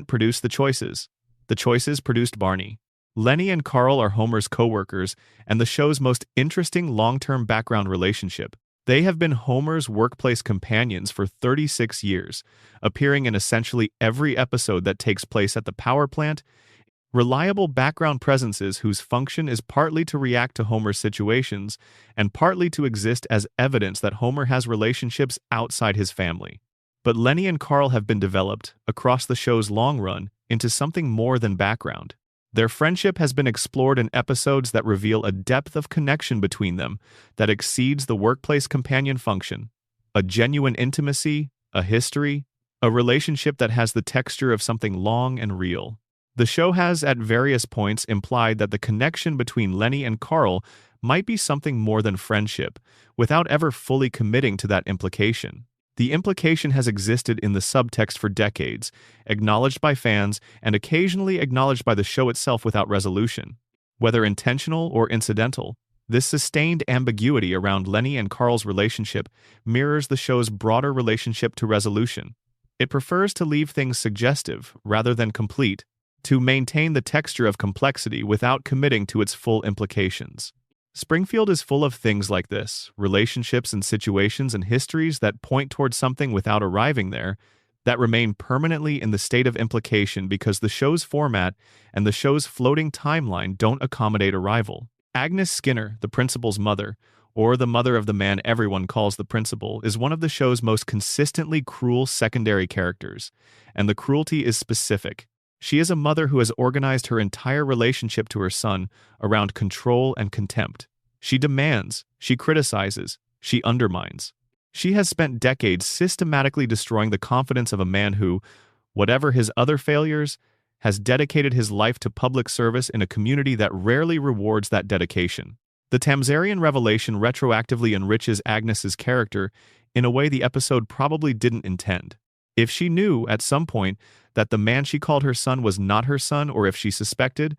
produced the choices produced Barney. Lenny and Carl are Homer's co-workers and the show's most interesting long-term background relationship. They have been Homer's workplace companions for 36 years, appearing in essentially every episode that takes place at the power plant, reliable background presences whose function is partly to react to Homer's situations and partly to exist as evidence that Homer has relationships outside his family. But Lenny and Carl have been developed, across the show's long run, into something more than background. Their friendship has been explored in episodes that reveal a depth of connection between them that exceeds the workplace companion function, a genuine intimacy, a history, a relationship that has the texture of something long and real. The show has at various points implied that the connection between Lenny and Carl might be something more than friendship, without ever fully committing to that implication. The implication has existed in the subtext for decades, acknowledged by fans and occasionally acknowledged by the show itself without resolution. Whether intentional or incidental, this sustained ambiguity around Lenny and Carl's relationship mirrors the show's broader relationship to resolution. It prefers to leave things suggestive rather than complete, to maintain the texture of complexity without committing to its full implications. Springfield is full of things like this, relationships and situations and histories that point toward something without arriving there, that remain permanently in the state of implication because the show's format and the show's floating timeline don't accommodate arrival. Agnes Skinner, the principal's mother, or the mother of the man everyone calls the principal, is one of the show's most consistently cruel secondary characters, and the cruelty is specific. She is a mother who has organized her entire relationship to her son around control and contempt. She demands, she criticizes, she undermines. She has spent decades systematically destroying the confidence of a man who, whatever his other failures, has dedicated his life to public service in a community that rarely rewards that dedication. The Tamsarian revelation retroactively enriches Agnes's character in a way the episode probably didn't intend. If she knew, at some point, that the man she called her son was not her son, or if she suspected,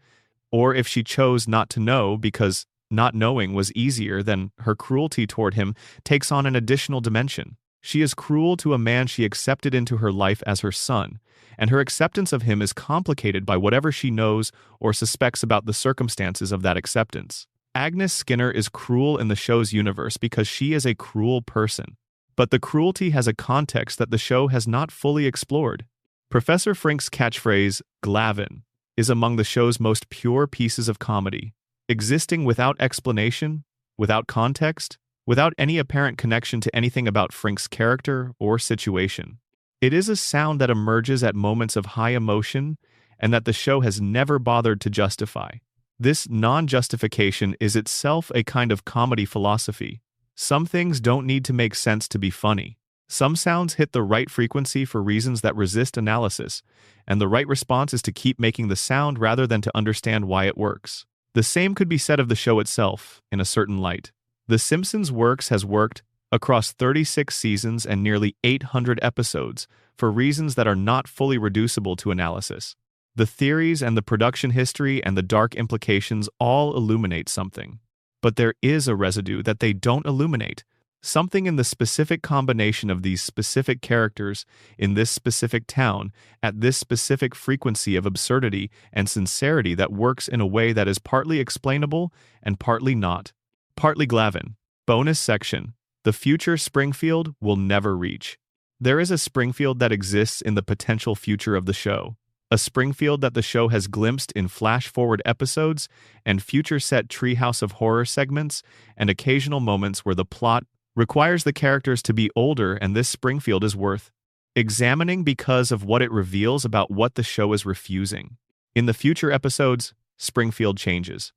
or if she chose not to know because not knowing was easier, then her cruelty toward him takes on an additional dimension. She is cruel to a man she accepted into her life as her son, and her acceptance of him is complicated by whatever she knows or suspects about the circumstances of that acceptance. Agnes Skinner is cruel in the show's universe because she is a cruel person. But the cruelty has a context that the show has not fully explored. Professor Frink's catchphrase, "Glavin," is among the show's most pure pieces of comedy, existing without explanation, without context, without any apparent connection to anything about Frink's character or situation. It is a sound that emerges at moments of high emotion and that the show has never bothered to justify. This non-justification is itself a kind of comedy philosophy. Some things don't need to make sense to be funny. Some sounds hit the right frequency for reasons that resist analysis, and the right response is to keep making the sound rather than to understand why it works. The same could be said of the show itself, in a certain light. The Simpsons has worked across 36 seasons and nearly 800 episodes for reasons that are not fully reducible to analysis. The theories and the production history and the dark implications all illuminate something. But there is a residue that they don't illuminate, something in the specific combination of these specific characters in this specific town at this specific frequency of absurdity and sincerity that works in a way that is partly explainable and partly not. Partly Glavin. Bonus section. The future Springfield will never reach. There is a Springfield that exists in the potential future of the show. A Springfield that the show has glimpsed in flash-forward episodes and future-set Treehouse of Horror segments and occasional moments where the plot requires the characters to be older, and this Springfield is worth examining because of what it reveals about what the show is refusing. In the future episodes, Springfield changes.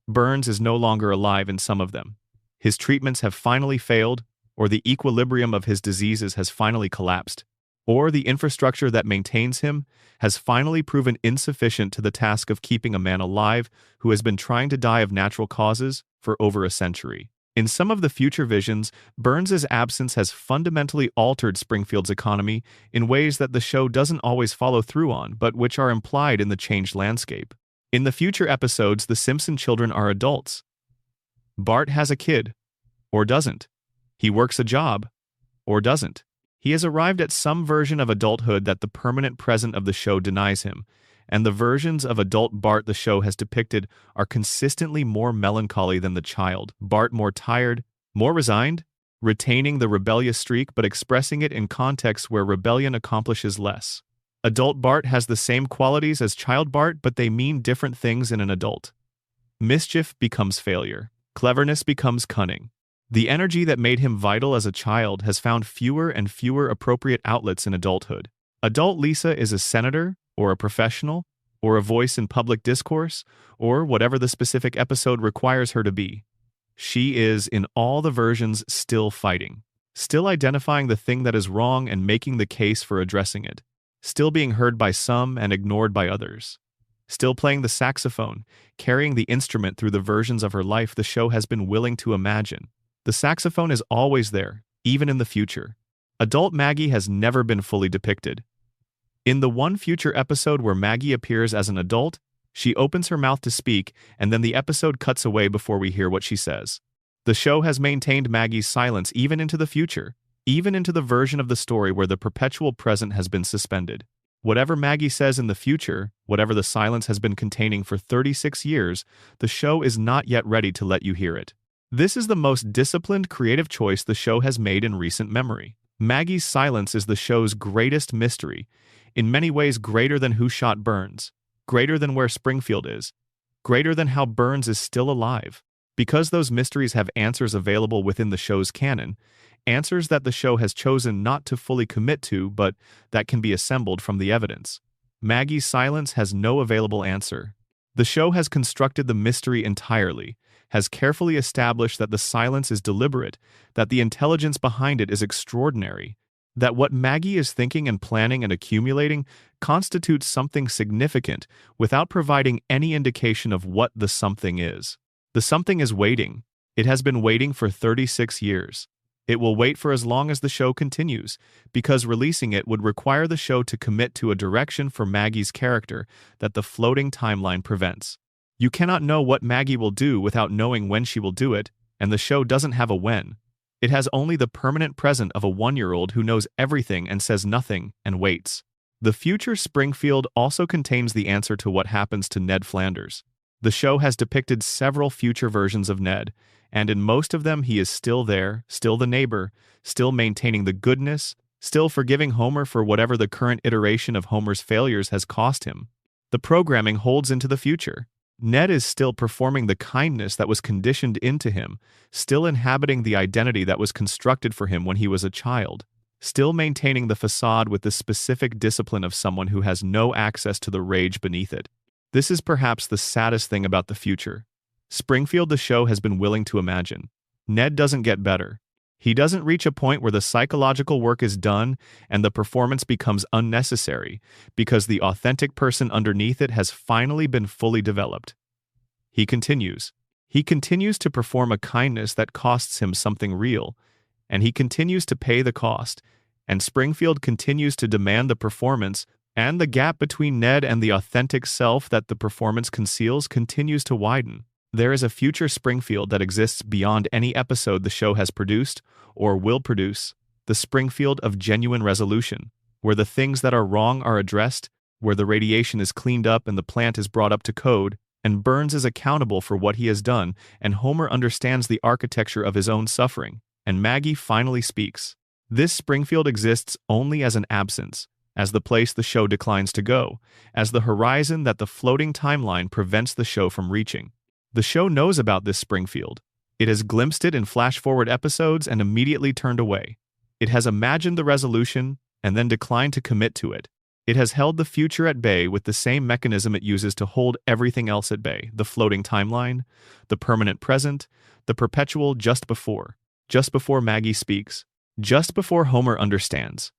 Burns is no longer alive in some of them. His treatments have finally failed, or the equilibrium of his diseases has finally collapsed, or the infrastructure that maintains him has finally proven insufficient to the task of keeping a man alive who has been trying to die of natural causes for over a century. In some of the future visions, Burns's absence has fundamentally altered Springfield's economy in ways that the show doesn't always follow through on, but which are implied in the changed landscape. In the future episodes, the Simpson children are adults. Bart has a kid, or doesn't. He works a job, or doesn't. He has arrived at some version of adulthood that the permanent present of the show denies him, and the versions of adult Bart the show has depicted are consistently more melancholy than the child. Bart more tired, more resigned, retaining the rebellious streak but expressing it in contexts where rebellion accomplishes less. Adult Bart has the same qualities as child Bart, but they mean different things in an adult. Mischief becomes failure. Cleverness becomes cunning. The energy that made him vital as a child has found fewer and fewer appropriate outlets in adulthood. Adult Lisa is a senator, or a professional, or a voice in public discourse, or whatever the specific episode requires her to be. She is, in all the versions, still fighting. Still identifying the thing that is wrong and making the case for addressing it. Still being heard by some and ignored by others. Still playing the saxophone, carrying the instrument through the versions of her life the show has been willing to imagine. The saxophone is always there, even in the future. Adult Maggie has never been fully depicted. In the one future episode where Maggie appears as an adult, she opens her mouth to speak, and then the episode cuts away before we hear what she says. The show has maintained Maggie's silence even into the future, even into the version of the story where the perpetual present has been suspended. Whatever Maggie says in the future, whatever the silence has been containing for 36 years, the show is not yet ready to let you hear it. This is the most disciplined creative choice the show has made in recent memory. Maggie's silence is the show's greatest mystery, in many ways greater than who shot Burns, greater than where Springfield is, greater than how Burns is still alive. Because those mysteries have answers available within the show's canon, answers that the show has chosen not to fully commit to, but that can be assembled from the evidence. Maggie's silence has no available answer. The show has constructed the mystery entirely, has carefully established that the silence is deliberate, that the intelligence behind it is extraordinary, that what Maggie is thinking and planning and accumulating constitutes something significant without providing any indication of what the something is. The something is waiting. It has been waiting for 36 years. It will wait for as long as the show continues, because releasing it would require the show to commit to a direction for Maggie's character that the floating timeline prevents. You cannot know what Maggie will do without knowing when she will do it, and the show doesn't have a when. It has only the permanent present of a 1-year-old who knows everything and says nothing and waits. The future Springfield also contains the answer to what happens to Ned Flanders. The show has depicted several future versions of Ned, and in most of them he is still there, still the neighbor, still maintaining the goodness, still forgiving Homer for whatever the current iteration of Homer's failures has cost him. The programming holds into the future. Ned is still performing the kindness that was conditioned into him, still inhabiting the identity that was constructed for him when he was a child, still maintaining the facade with the specific discipline of someone who has no access to the rage beneath it. This is perhaps the saddest thing about the future. Springfield the show has been willing to imagine. Ned doesn't get better. He doesn't reach a point where the psychological work is done and the performance becomes unnecessary because the authentic person underneath it has finally been fully developed. He continues. He continues to perform a kindness that costs him something real, and he continues to pay the cost, and Springfield continues to demand the performance, and the gap between Ned and the authentic self that the performance conceals continues to widen. There is a future Springfield that exists beyond any episode the show has produced or will produce, the Springfield of genuine resolution, where the things that are wrong are addressed, where the radiation is cleaned up and the plant is brought up to code, and Burns is accountable for what he has done, and Homer understands the architecture of his own suffering, and Maggie finally speaks. This Springfield exists only as an absence, as the place the show declines to go, as the horizon that the floating timeline prevents the show from reaching. The show knows about this Springfield. It has glimpsed it in flash-forward episodes and immediately turned away. It has imagined the resolution and then declined to commit to it. It has held the future at bay with the same mechanism it uses to hold everything else at bay: the floating timeline, the permanent present, the perpetual just before Maggie speaks, just before Homer understands,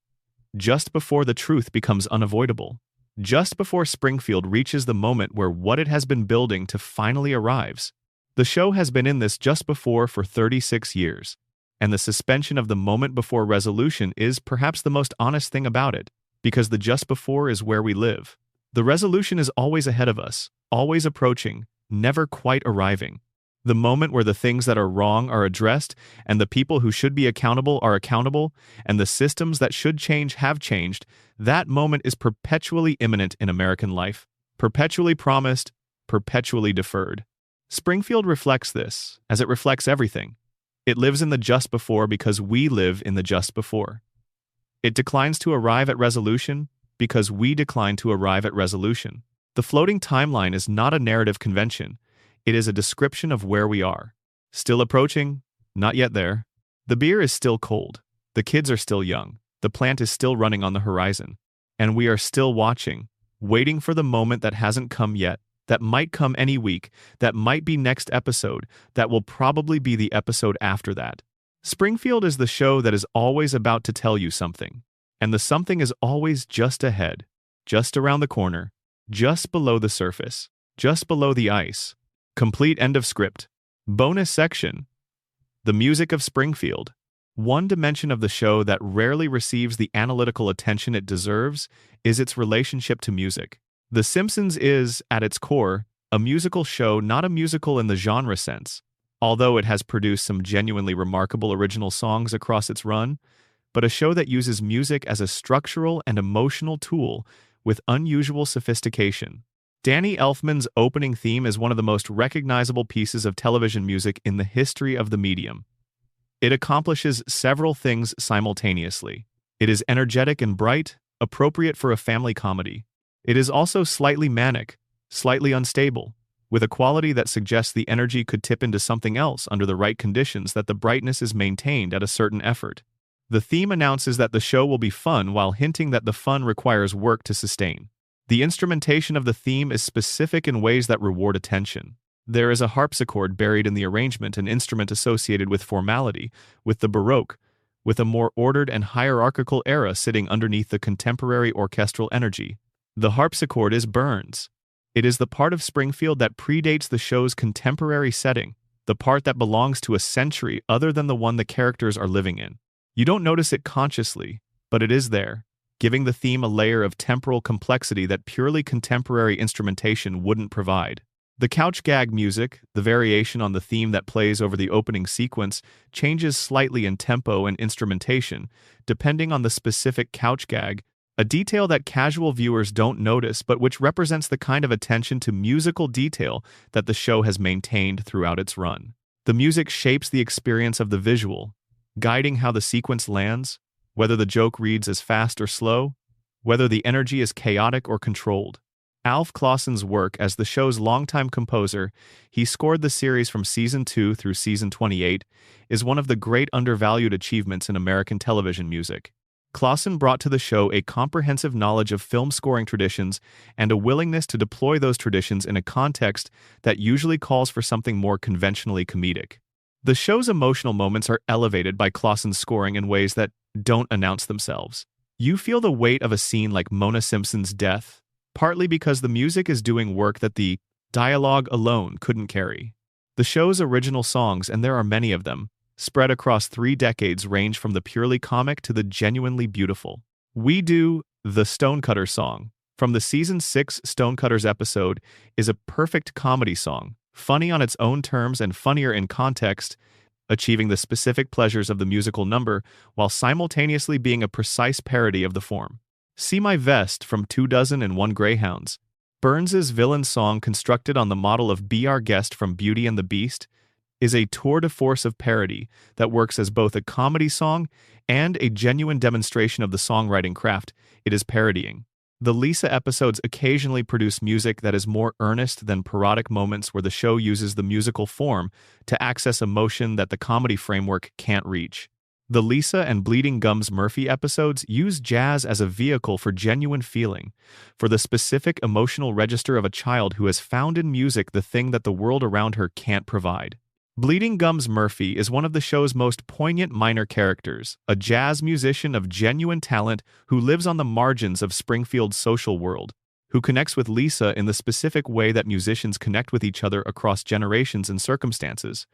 just before the truth becomes unavoidable, just before Springfield reaches the moment where what it has been building to finally arrives. The show has been in this just before for 36 years, and the suspension of the moment before resolution is perhaps the most honest thing about it, because the just before is where we live. The resolution is always ahead of us, always approaching, never quite arriving. The moment where the things that are wrong are addressed, and the people who should be accountable are accountable, and the systems that should change have changed, that moment is perpetually imminent in American life, perpetually promised, perpetually deferred. Springfield reflects this, as it reflects everything. It lives in the just before because we live in the just before. It declines to arrive at resolution because we decline to arrive at resolution. The floating timeline is not a narrative convention. It is a description of where we are. Still approaching, not yet there. The beer is still cold. The kids are still young. The plant is still running on the horizon. And we are still watching, waiting for the moment that hasn't come yet, that might come any week, that might be next episode, that will probably be the episode after that. Springfield is the show that is always about to tell you something, and the something is always just ahead, just around the corner, just below the surface, just below the ice. Complete end of script. Bonus section. The music of Springfield. One dimension of the show that rarely receives the analytical attention it deserves is its relationship to music. The Simpsons is, at its core, a musical show, not a musical in the genre sense, although it has produced some genuinely remarkable original songs across its run, but a show that uses music as a structural and emotional tool with unusual sophistication. Danny Elfman's opening theme is one of the most recognizable pieces of television music in the history of the medium. It accomplishes several things simultaneously. It is energetic and bright, appropriate for a family comedy. It is also slightly manic, slightly unstable, with a quality that suggests the energy could tip into something else under the right conditions, that the brightness is maintained at a certain effort. The theme announces that the show will be fun while hinting that the fun requires work to sustain. The instrumentation of the theme is specific in ways that reward attention. There is a harpsichord buried in the arrangement, an instrument associated with formality, with the Baroque, with a more ordered and hierarchical era sitting underneath the contemporary orchestral energy. The harpsichord is Burns. It is the part of Springfield that predates the show's contemporary setting, the part that belongs to a century other than the one the characters are living in. You don't notice it consciously, but it is there, giving the theme a layer of temporal complexity that purely contemporary instrumentation wouldn't provide. The couch gag music, the variation on the theme that plays over the opening sequence, changes slightly in tempo and instrumentation, depending on the specific couch gag, a detail that casual viewers don't notice but which represents the kind of attention to musical detail that the show has maintained throughout its run. The music shapes the experience of the visual, guiding how the sequence lands, whether the joke reads as fast or slow, whether the energy is chaotic or controlled. Alf Clausen's work as the show's longtime composer, he scored the series from Season 2 through Season 28, is one of the great undervalued achievements in American television music. Clausen brought to the show a comprehensive knowledge of film scoring traditions and a willingness to deploy those traditions in a context that usually calls for something more conventionally comedic. The show's emotional moments are elevated by Clausen's scoring in ways that don't announce themselves. You feel the weight of a scene like Mona Simpson's death, partly because the music is doing work that the dialogue alone couldn't carry. The show's original songs, and there are many of them, spread across 3 decades, range from the purely comic to the genuinely beautiful. We Do, the Stonecutter song, from the Season 6 Stonecutters episode, is a perfect comedy song, funny on its own terms and funnier in context, achieving the specific pleasures of the musical number while simultaneously being a precise parody of the form. See My Vest from 201 Greyhounds. Burns's villain song, constructed on the model of Be Our Guest from Beauty and the Beast, is a tour de force of parody that works as both a comedy song and a genuine demonstration of the songwriting craft it is parodying. The Lisa episodes occasionally produce music that is more earnest than parodic moments where the show uses the musical form to access emotion that the comedy framework can't reach. The Lisa and Bleeding Gums Murphy episodes use jazz as a vehicle for genuine feeling, for the specific emotional register of a child who has found in music the thing that the world around her can't provide. Bleeding Gums Murphy is one of the show's most poignant minor characters, a jazz musician of genuine talent who lives on the margins of Springfield's social world, who connects with Lisa in the specific way that musicians connect with each other across generations and circumstances,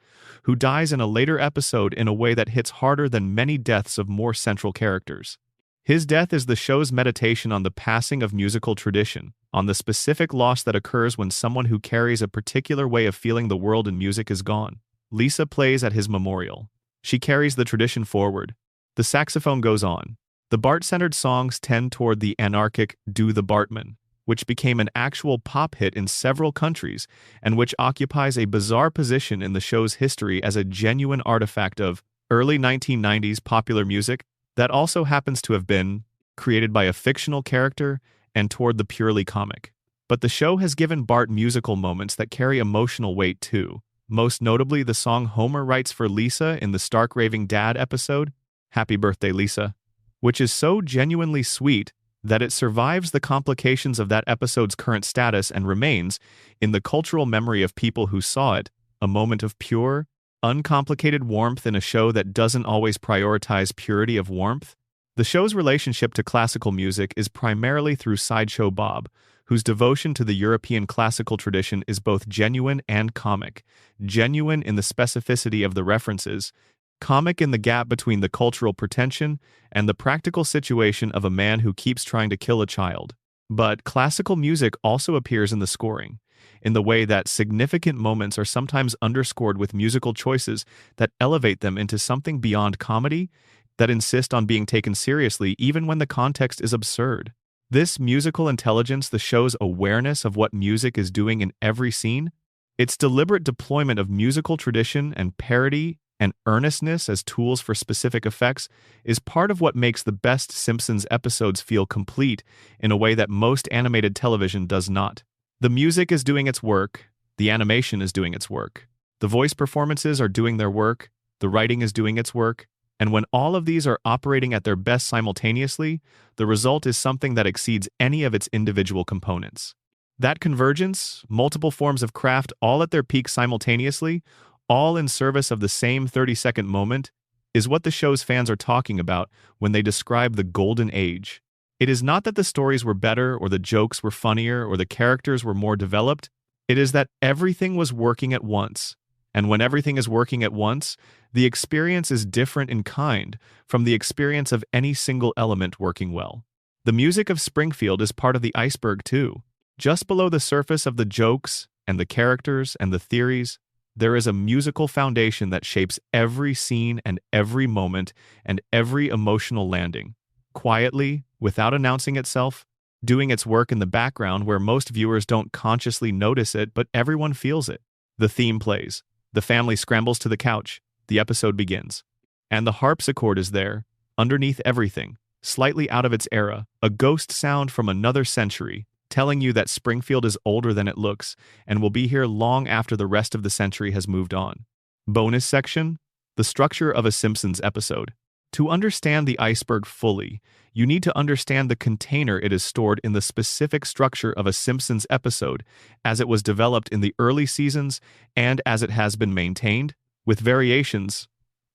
who dies in a later episode in a way that hits harder than many deaths of more central characters. His death is the show's meditation on the passing of musical tradition, on the specific loss that occurs when someone who carries a particular way of feeling the world and music is gone. Lisa plays at his memorial. She carries the tradition forward. The saxophone goes on. The Bart-centered songs tend toward the anarchic Do the Bartman, which became an actual pop hit in several countries and which occupies a bizarre position in the show's history as a genuine artifact of early 1990s popular music that also happens to have been created by a fictional character and toward the purely comic. But the show has given Bart musical moments that carry emotional weight too. Most notably the song Homer writes for Lisa in the Stark Raving Dad episode, Happy Birthday Lisa, which is so genuinely sweet that it survives the complications of that episode's current status and remains, in the cultural memory of people who saw it, a moment of pure, uncomplicated warmth in a show that doesn't always prioritize purity of warmth. The show's relationship to classical music is primarily through Sideshow Bob, whose devotion to the European classical tradition is both genuine and comic, genuine in the specificity of the references, comic in the gap between the cultural pretension and the practical situation of a man who keeps trying to kill a child. But classical music also appears in the scoring, in the way that significant moments are sometimes underscored with musical choices that elevate them into something beyond comedy, that insist on being taken seriously even when the context is absurd. This musical intelligence, the show's awareness of what music is doing in every scene, its deliberate deployment of musical tradition and parody and earnestness as tools for specific effects, is part of what makes the best Simpsons episodes feel complete in a way that most animated television does not. The music is doing its work, the animation is doing its work, the voice performances are doing their work, the writing is doing its work, and when all of these are operating at their best simultaneously, the result is something that exceeds any of its individual components. That convergence, multiple forms of craft all at their peak simultaneously, all in service of the same 30-second moment, is what the show's fans are talking about when they describe the golden age. It is not that the stories were better or the jokes were funnier or the characters were more developed. It is that everything was working at once. And when everything is working at once, the experience is different in kind from the experience of any single element working well. The music of Springfield is part of the iceberg too. Just below the surface of the jokes and the characters and the theories, there is a musical foundation that shapes every scene and every moment and every emotional landing, quietly, without announcing itself, doing its work in the background where most viewers don't consciously notice it, but everyone feels it. The theme plays. The family scrambles to the couch. The episode begins. And the harpsichord is there, underneath everything, slightly out of its era, a ghost sound from another century, telling you that Springfield is older than it looks and will be here long after the rest of the century has moved on. Bonus section: the structure of a Simpsons episode. To understand the iceberg fully, you need to understand the container it is stored in, the specific structure of a Simpsons episode as it was developed in the early seasons and as it has been maintained, with variations,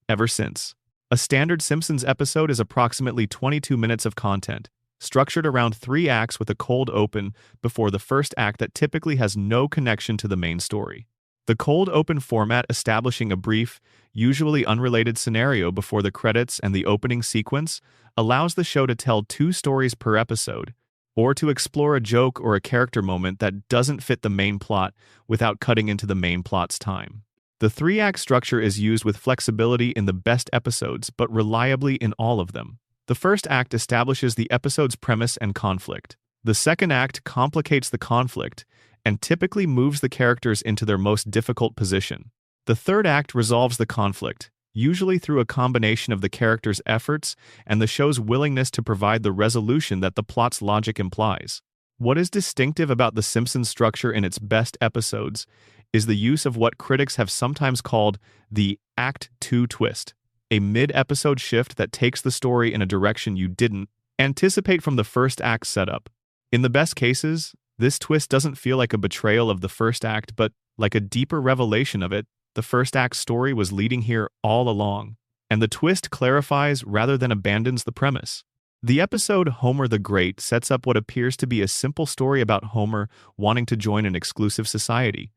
ever since. A standard Simpsons episode is approximately 22 minutes of content, structured around 3 acts with a cold open before the first act that typically has no connection to the main story. The cold open format, establishing a brief, usually unrelated scenario before the credits and the opening sequence, allows the show to tell 2 stories per episode, or to explore a joke or a character moment that doesn't fit the main plot without cutting into the main plot's time. The 3-act structure is used with flexibility in the best episodes, but reliably in all of them. The first act establishes the episode's premise and conflict. The second act complicates the conflict and typically moves the characters into their most difficult position. The third act resolves the conflict, usually through a combination of the characters' efforts and the show's willingness to provide the resolution that the plot's logic implies. What is distinctive about The Simpsons' structure in its best episodes is the use of what critics have sometimes called the Act 2 twist, a mid-episode shift that takes the story in a direction you didn't anticipate from the first act setup. In the best cases, this twist doesn't feel like a betrayal of the first act, but like a deeper revelation of it. The first act's story was leading here all along, and the twist clarifies rather than abandons the premise. The episode Homer the Great sets up what appears to be a simple story about Homer wanting to join an exclusive society,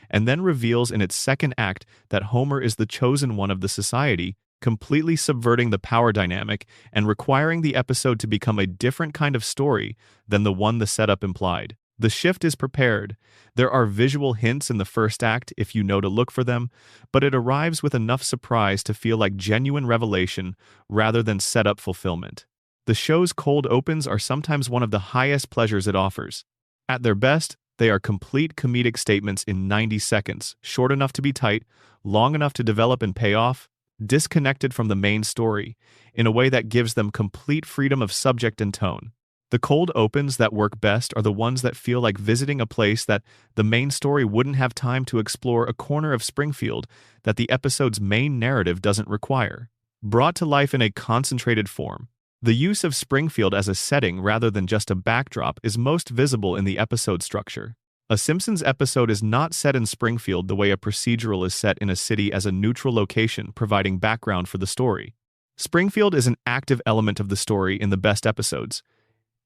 and then reveals in its second act that Homer is the chosen one of the society, completely subverting the power dynamic and requiring the episode to become a different kind of story than the one the setup implied. The shift is prepared. There are visual hints in the first act if you know to look for them, but it arrives with enough surprise to feel like genuine revelation rather than setup fulfillment. The show's cold opens are sometimes one of the highest pleasures it offers. At their best, they are complete comedic statements in 90 seconds, short enough to be tight, long enough to develop and pay off, disconnected from the main story, in a way that gives them complete freedom of subject and tone. The cold opens that work best are the ones that feel like visiting a place that the main story wouldn't have time to explore, a corner of Springfield that the episode's main narrative doesn't require. Brought to life in a concentrated form, the use of Springfield as a setting rather than just a backdrop is most visible in the episode structure. A Simpsons episode is not set in Springfield the way a procedural is set in a city as a neutral location providing background for the story. Springfield is an active element of the story in the best episodes,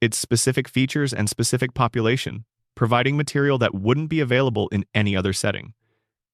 its specific features and specific population, providing material that wouldn't be available in any other setting.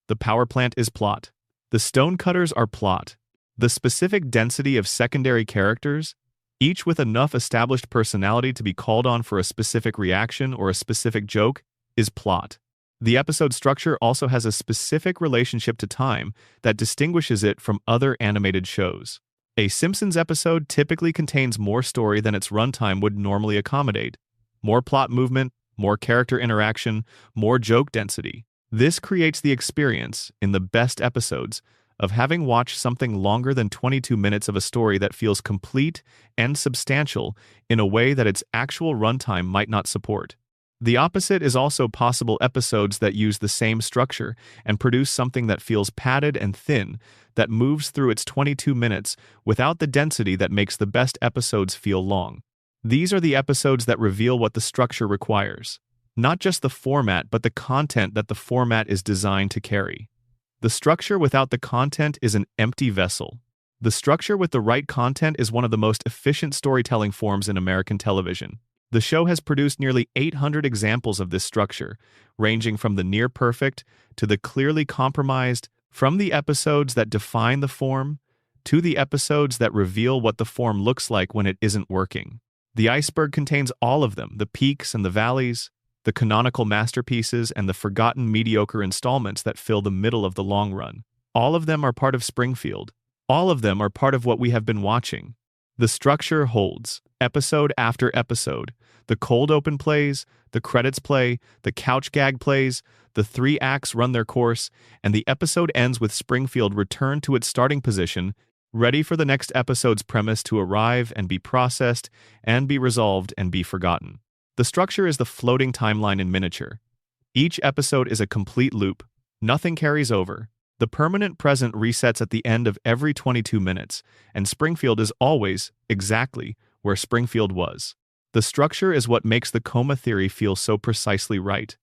The power plant is plot. The stonecutters are plot. The specific density of secondary characters, each with enough established personality to be called on for a specific reaction or a specific joke, is plot. The episode structure also has a specific relationship to time that distinguishes it from other animated shows. A Simpsons episode typically contains more story than its runtime would normally accommodate. More plot movement, more character interaction, more joke density. This creates the experience, in the best episodes, of having watched something longer than 22 minutes of a story that feels complete and substantial in a way that its actual runtime might not support. The opposite is also possible: episodes that use the same structure and produce something that feels padded and thin, that moves through its 22 minutes without the density that makes the best episodes feel long. These are the episodes that reveal what the structure requires. Not just the format, but the content that the format is designed to carry. The structure without the content is an empty vessel. The structure with the right content is one of the most efficient storytelling forms in American television. The show has produced nearly 800 examples of this structure, ranging from the near-perfect to the clearly compromised, from the episodes that define the form to the episodes that reveal what the form looks like when it isn't working. The Iceberg contains all of them: the peaks and the valleys, the canonical masterpieces and the forgotten mediocre installments that fill the middle of the long run. All of them are part of Springfield. All of them are part of what we have been watching. The structure holds, episode after episode. The cold open plays, the credits play, the couch gag plays, the three acts run their course, and the episode ends with Springfield returned to its starting position, ready for the next episode's premise to arrive and be processed and be resolved and be forgotten. The structure is the floating timeline in miniature. Each episode is a complete loop. Nothing carries over. The permanent present resets at the end of every 22 minutes, and Springfield is always, exactly, where Springfield was. The structure is what makes the coma theory feel so precisely right.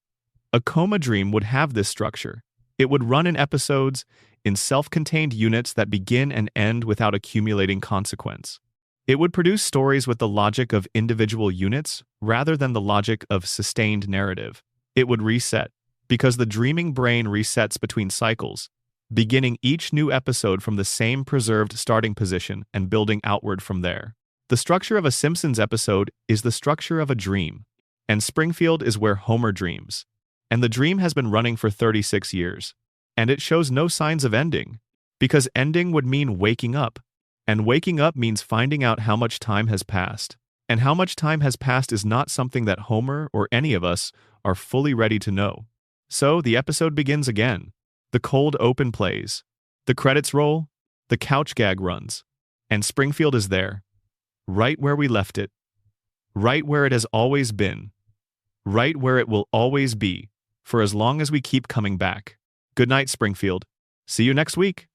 A coma dream would have this structure. It would run in episodes, in self-contained units that begin and end without accumulating consequence. It would produce stories with the logic of individual units rather than the logic of sustained narrative. It would reset, because the dreaming brain resets between cycles, beginning each new episode from the same preserved starting position and building outward from there. The structure of a Simpsons episode is the structure of a dream, and Springfield is where Homer dreams. And the dream has been running for 36 years, and it shows no signs of ending, because ending would mean waking up, and waking up means finding out how much time has passed. And how much time has passed is not something that Homer or any of us are fully ready to know. So the episode begins again. The cold open plays. The credits roll. The The couch gag runs. And Springfield is there. Right where we left it. Right where it has always been. Right where it will always be. For as long as we keep coming back. Good night, Springfield. See you next week.